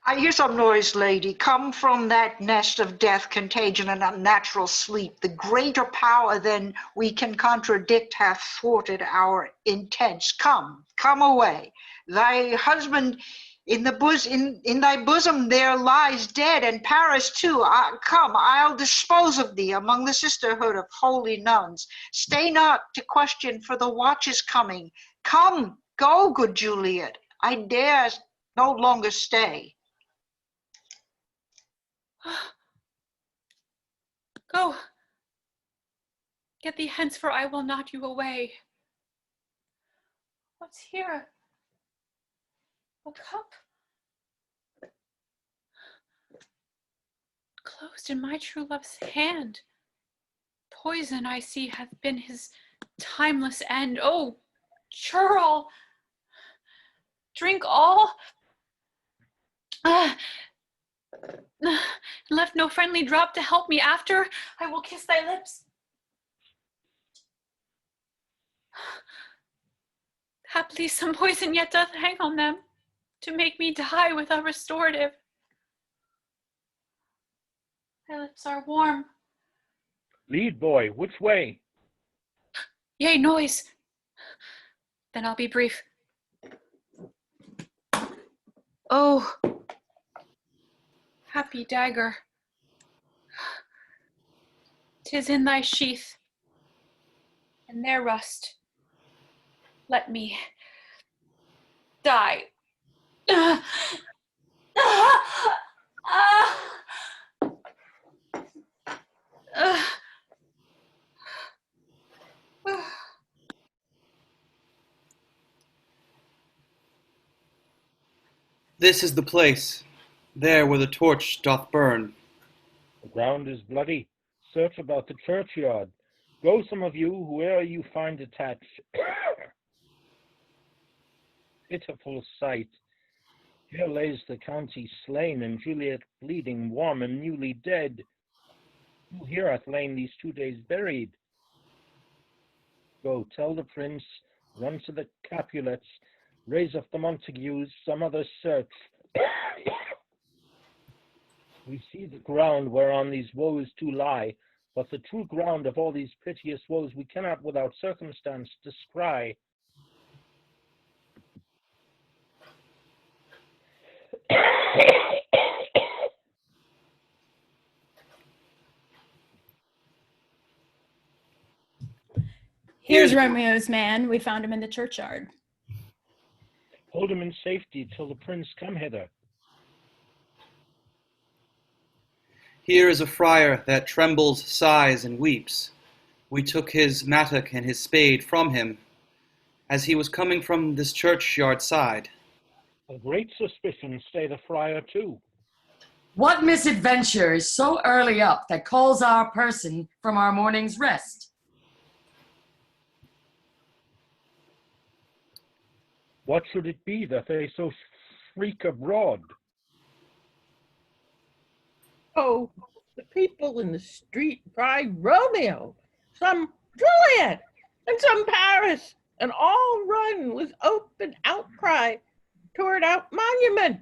I hear some noise, lady, come from that nest of death, contagion, and unnatural sleep. The greater power than we can contradict hath thwarted our intents. Come away. Thy husband in thy bosom there lies dead, and Paris too. Come, I'll dispose of thee among the sisterhood of holy nuns. Stay not to question, for the watch is coming. Come, go, good Juliet. I dare no longer stay. Go. Get thee hence, for I will not you away. What's here? A cup. Closed in my true love's hand. Poison, I see, hath been his timeless end. Oh, churl, drink all. Left no friendly drop to help me after. I will kiss thy lips. Haply some poison yet doth hang on them, to make me die with a restorative. Thy lips are warm. Lead, boy, which way? Yea, noise. Then I'll be brief. Oh, happy dagger, 'tis in thy sheath, and there rust. Let me die. This is the place, there where the torch doth burn. The ground is bloody. Search about the churchyard. Go, some of you, whoe'er you find attached. Pitiful sight. Here lays the county slain, and Juliet bleeding, warm and newly dead. Who here hath lain these 2 days buried? Go, tell the prince, run to the Capulets, raise up the Montagues, some other search. We see the ground whereon these woes do lie, but the true ground of all these piteous woes we cannot without circumstance descry. Here's Romeo's man. We found him in the churchyard. Hold him in safety till the prince come hither. Here is a friar that trembles, sighs, and weeps. We took his mattock and his spade from him as he was coming from this churchyard side. A great suspicion stay the friar too. What misadventure is so early up that calls our person from our morning's rest? What should it be that they so shriek abroad? Oh, the people in the street cry Romeo, some Juliet, and some Paris, and all run with open outcry toward our monument.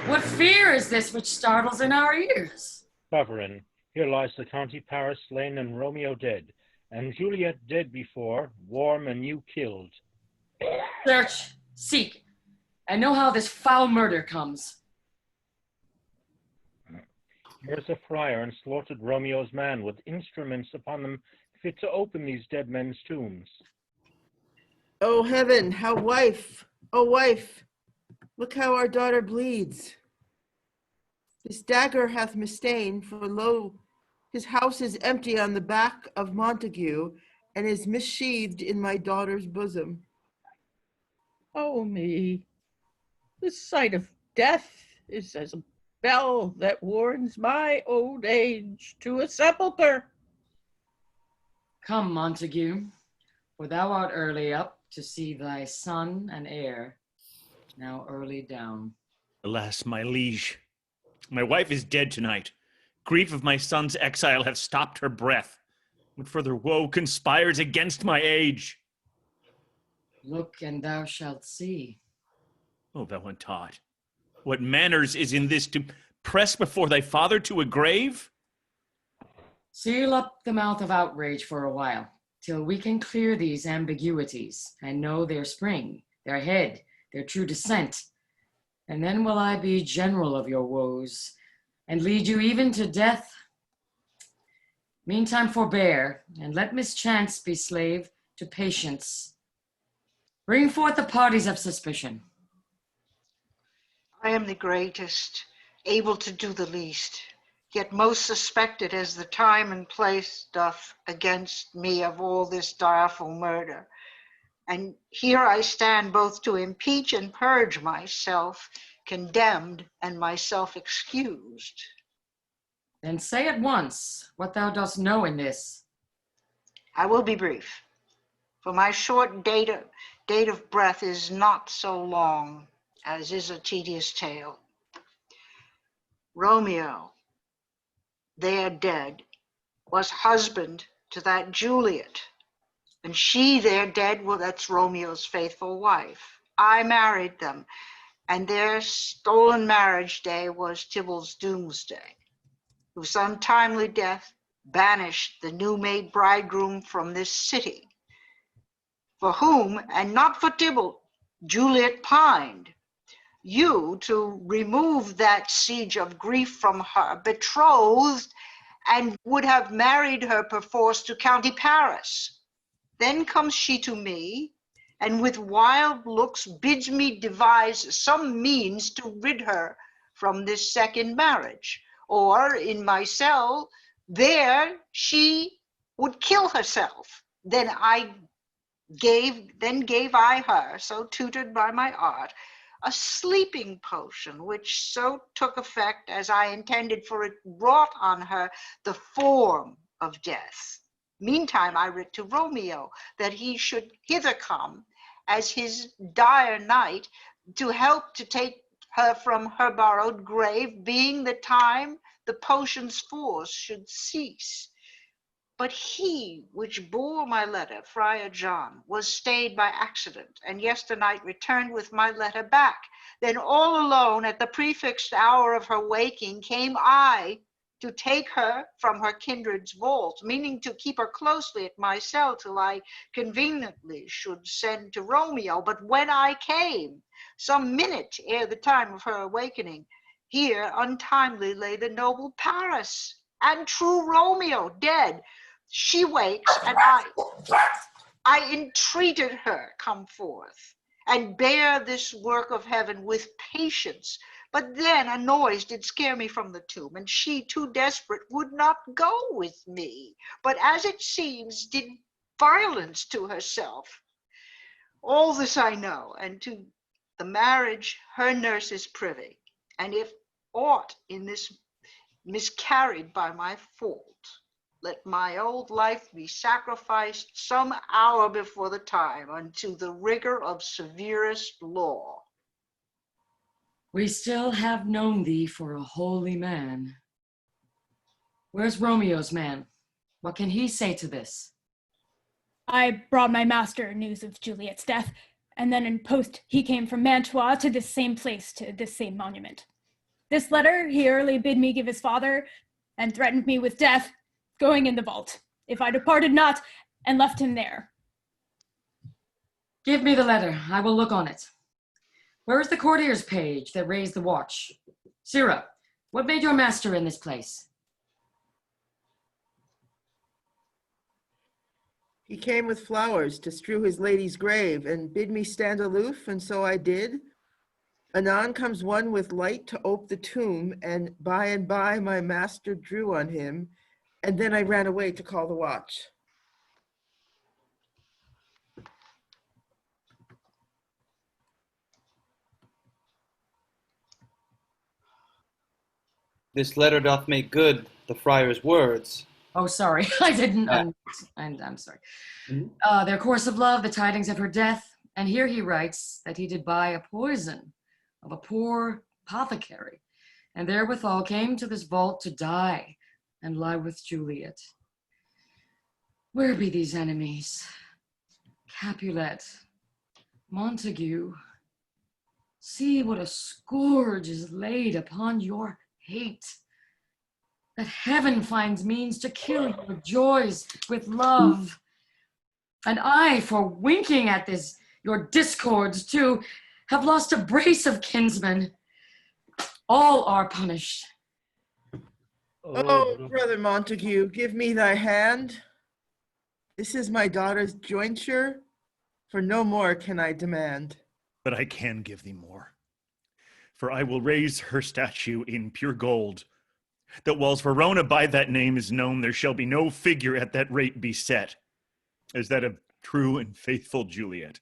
What fear is this which startles in our ears? Sovereign, here lies the county Paris slain and Romeo dead, and Juliet dead before, warm and you killed. Search, seek, and know how this foul murder comes. Here's a friar and slaughtered Romeo's man with instruments upon them fit to open these dead men's tombs. Oh heaven, how wife, oh wife, look how our daughter bleeds. This dagger hath mistain, for lo, his house is empty on the back of Montague, and is missheathed in my daughter's bosom. Oh me, the sight of death is as a bell that warns my old age to a sepulchre. Come, Montague, for thou art early up to see thy son and heir, now early down. Alas, my liege, my wife is dead tonight. Grief of my son's exile hath stopped her breath. What further woe conspires against my age? Look, and thou shalt see. O thou untaught, what manners is in this to press before thy father to a grave? Seal up the mouth of outrage for a while, till we can clear these ambiguities and know their spring, their head, their true descent. And then will I be general of your woes, and lead you even to death. Meantime forbear, and let mischance be slave to patience. Bring forth the parties of suspicion. I am the greatest, able to do the least, yet most suspected as the time and place doth against me of all this direful murder. And here I stand both to impeach and purge myself, condemned and myself excused. Then say at once what thou dost know in this. I will be brief, for my short date of breath is not so long as is a tedious tale. Romeo, there dead, was husband to that Juliet, and she there dead, well, that's Romeo's faithful wife. I married them, and their stolen marriage day was Tybalt's doomsday, whose untimely death banished the new-made bridegroom from this city, for whom, and not for Tybalt, Juliet pined. You, to remove that siege of grief from her, betrothed, and would have married her perforce to County Paris. Then comes she to me, and with wild looks bids me devise some means to rid her from this second marriage. Or in my cell, there she would kill herself. Then gave I her, so tutored by my art, a sleeping potion, which so took effect as I intended, for it wrought on her the form of death. Meantime I writ to Romeo that he should hither come as his dire knight, to help to take her from her borrowed grave, being the time the potion's force should cease. But he which bore my letter, Friar John, was stayed by accident, and yesternight returned with my letter back. Then all alone at the prefixed hour of her waking came I to take her from her kindred's vault, meaning to keep her closely at my cell till I conveniently should send to Romeo. But when I came, some minute ere the time of her awakening, here untimely lay the noble Paris and true Romeo dead. She wakes, and I entreated her come forth and bear this work of heaven with patience. But then a noise did scare me from the tomb, and she, too desperate, would not go with me, but as it seems did violence to herself. All this I know, and to the marriage her nurse is privy, and if aught in this miscarried by my fault, let my old life be sacrificed some hour before the time unto the rigor of severest law. We still have known thee for a holy man. Where's Romeo's man? What can he say to this? I brought my master news of Juliet's death, and then in post he came from Mantua to this same place, to this same monument. This letter he early bid me give his father, and threatened me with death, going in the vault, if I departed not, and left him there. Give me the letter, I will look on it. Where is the courtier's page that raised the watch? Sirrah, what made your master in this place? He came with flowers to strew his lady's grave, and bid me stand aloof, and so I did. Anon comes one with light to ope the tomb, and by my master drew on him, and then I ran away to call the watch. This letter doth make good the friar's words. Oh, sorry, I didn't. I'm sorry. Their course of love, the tidings of her death, and here he writes that he did buy a poison of a poor apothecary, and therewithal came to this vault to die and lie with Juliet. Where be these enemies? Capulet, Montague, see what a scourge is laid upon your hate, that heaven finds means to kill your joys with love. And I, for winking at this, your discords too, have lost a brace of kinsmen. All are punished. Oh, brother Montague, give me thy hand. This is my daughter's jointure, for no more can I demand. But I can give thee more. For I will raise her statue in pure gold, that whiles Verona by that name is known, there shall be no figure at that rate be set, as that of true and faithful Juliet.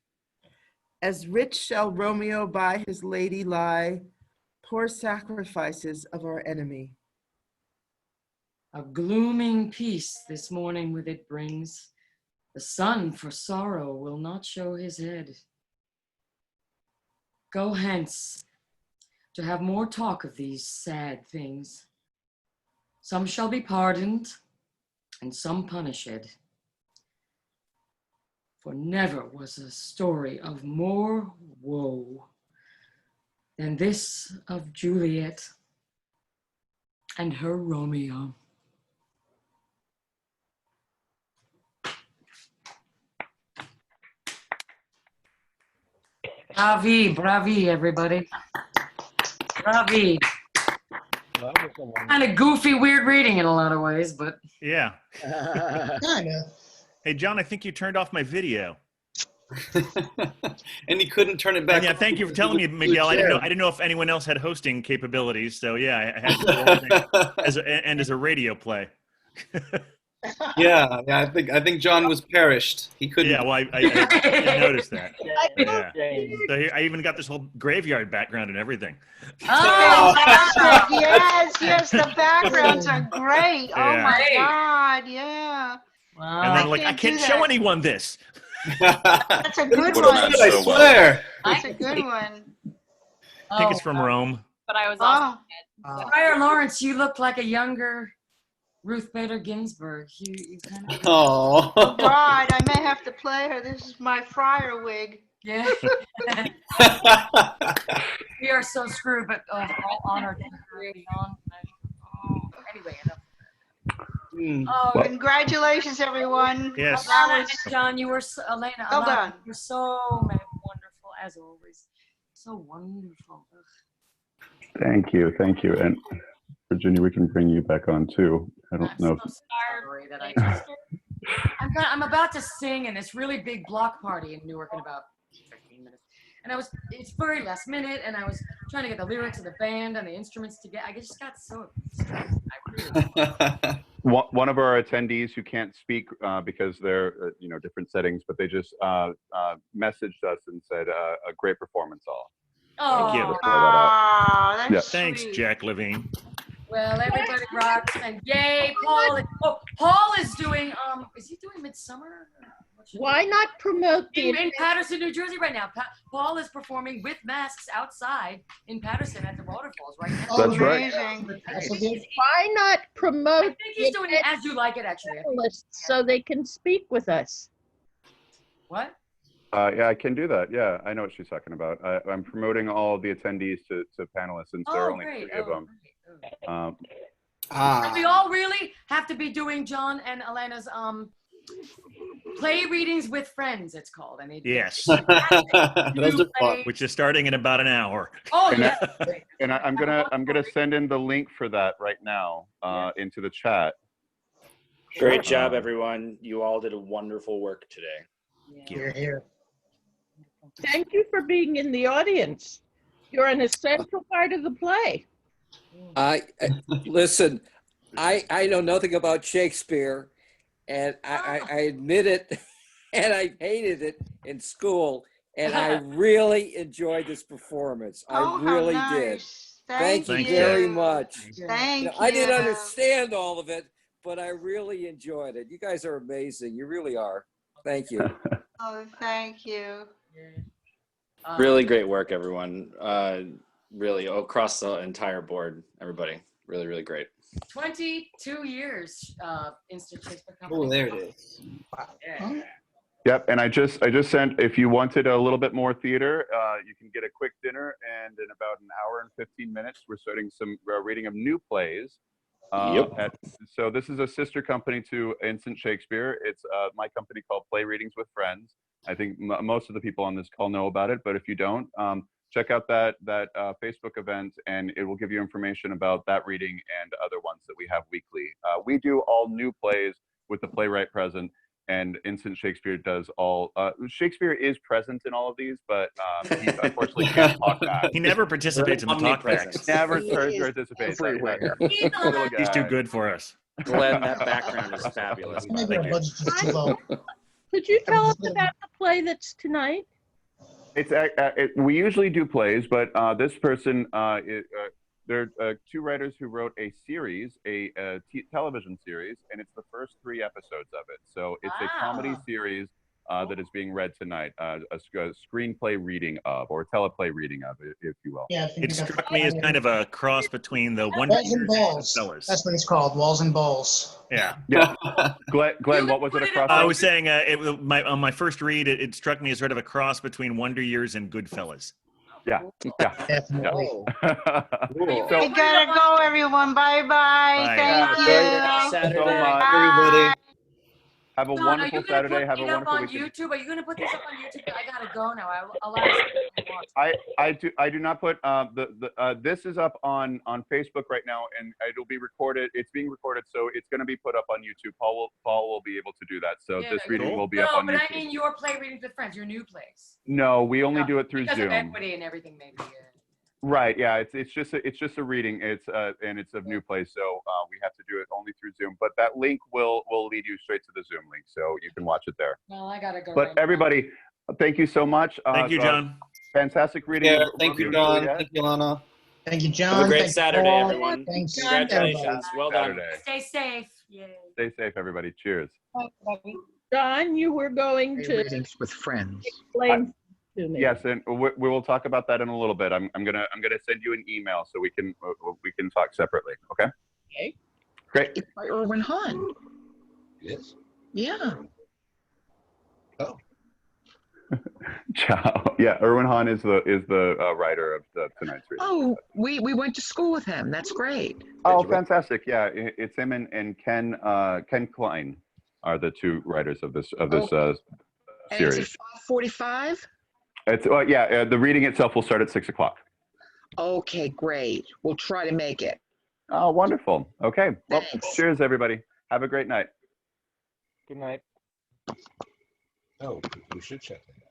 As rich shall Romeo by his lady lie, poor sacrifices of our enemy. A glooming peace this morning with it brings. The sun for sorrow will not show his head. Go hence to have more talk of these sad things. Some shall be pardoned and some punished. For never was a story of more woe than this of Juliet and her Romeo. Bravi, everybody. Bravi. Kind of goofy, weird reading in a lot of ways, but Yeah. Kinda. Hey, John, I think you turned off my video. And he couldn't turn it back. Yeah, thank you for telling me, Miguel. I didn't know if anyone else had hosting capabilities. So yeah, I had to as a radio play. Yeah, I think John was perished. He couldn't. Yeah, well, I noticed that. Yeah. So here, I even got this whole graveyard background and everything. Fantastic. Yes, the backgrounds are great. Oh Yeah. my God, yeah. And then I can't show anyone this. That's a good What one. about I swear. That's a good one. I think it's from Rome. But I was also Friar Lawrence, you look like a younger Ruth Bader Ginsburg. You kind of. Oh. God, I may have to play her. This is my friar wig. Yeah. We are so screwed, but all honored to be on. Anyway, enough. Oh, congratulations, everyone. Yes. That was John, you were Elena. Well done. You're so wonderful as always. So wonderful. Ugh. Thank you. And Virginia, we can bring you back on too. I don't know. So sorry that I just. I'm about to sing in this really big block party in Newark in about 15 minutes. And it's very last minute, and I was trying to get the lyrics of the band and the instruments together. I just got so stressed. One of our attendees who can't speak because they're different settings, but they just messaged us and said a great performance all. Oh, Thank you. that's Yeah. Thanks, sweet. Jack Levine. Well, everybody rocks, and yay, Paul! Paul is doing. Is he doing Midsummer? Why not promote the In Patterson, New Jersey, right now? Paul is performing with masks outside in Patterson at the waterfalls right now. That's right. Why not promote? I think he's doing it as you like it, actually. So they can speak with us. What? Yeah, I can do that. Yeah, I know what she's talking about. I'm promoting all the attendees to panelists since there are only great. 3 of them. And we all really have to be doing John and Elena's play readings with friends. It's called. I mean, Yes. Those are fun. Which is starting in about an hour. Oh And yeah. And I'm gonna send in the link for that right now into the chat. Great job, everyone. You all did a wonderful work today. Here. Thank you for being in the audience. You're an essential part of the play. Listen, I know nothing about Shakespeare, and I admit it, and I hated it in school, and I really enjoyed this performance. I really did. Thank you very much. Thank you. I didn't understand all of it, but I really enjoyed it. You guys are amazing. You really are. Thank you. Oh, thank you. Really great work, everyone. Really across the entire board, everybody. Really, really great. 22 years Instant Shakespeare Company. Oh, there it is. Yeah. Yep, and I just sent. If you wanted a little bit more theater, you can get a quick dinner, and in about an hour and 15 minutes, we're starting some reading of new plays. So this is a sister company to Instant Shakespeare. It's my company called Play Readings with Friends. I think most of the people on this call know about it, but if you don't, check out that Facebook event, and it will give you information about that reading and other ones that we have weekly. We do all new plays with the playwright present, and Instant Shakespeare does all. Shakespeare is present in all of these, but he unfortunately can't talk back. He never participates in the talkbacks. Never participates everywhere. He's too good for us. Glenn, that background is fabulous. Maybe our budget's just too low. Could you tell us about the play that's tonight? It's we usually do plays, but this person, there are 2 writers who wrote a series, a television series, and it's the first 3 episodes of it. So it's a comedy series that is being read tonight, a screenplay reading of, or teleplay reading of, if you will. Yeah, It struck me as kind of a cross between the Wonder Walls and Years and Balls. Goodfellas. That's what it's called. Walls and Balls. Yeah. Yeah. Glenn, what was it across? I was saying on my first read, it struck me as sort of a cross between Wonder Years and Goodfellas. Yeah. Definitely. We gotta go, everyone. Bye-bye. Bye. Thank you. Thank you so Bye. much, everybody. Have a John, wonderful Saturday. Have a Put it up wonderful on weekend. YouTube. Are you going to put this up on YouTube? I gotta go now. I'll ask. I do not put this is up on Facebook right now, and it'll be recorded. It's being recorded, so it's going to be put up on YouTube. Paul will be able to do that. So Yeah, this reading will be no, up on but YouTube. I mean your play readings with friends, your new plays. No, we only do it through because Zoom. of equity and everything, maybe. Right. Yeah. It's just a reading. And it's a new place, so we have to do it only through Zoom. But that link will lead you straight to the Zoom link, so you can watch it there. Well, I gotta go. But right now. everybody, thank you so much. Thank you, John. Fantastic reading. Yeah, of thank you, Romeo and John. Juliet. Thank you, Lana. Thank you, John. Have a great Thank you, Saturday, Paul. everyone. Thanks, Congratulations. everybody. Well done. Saturday. Stay safe. Yay. Stay safe, everybody. Cheers. John, you were going to Readings with friends. explain to me. Yes, and we will talk about that in a little bit. I'm gonna send you an email so we can talk separately. Okay. Okay. Great. It's by Irwin Hahn. Yes. Yeah. Oh. Ciao. Yeah, Irwin Hahn is the writer of tonight's reading. Oh, we went to school with him. That's great. Oh, fantastic! Yeah, it's him and Ken Klein are the two writers of this And it's series. at 5:45. It's the reading itself will start at 6 o'clock. Okay, great. We'll try to make it. Oh, wonderful. Okay. Well, Thanks. cheers, everybody. Have a great night. Good night. Oh, we should check that.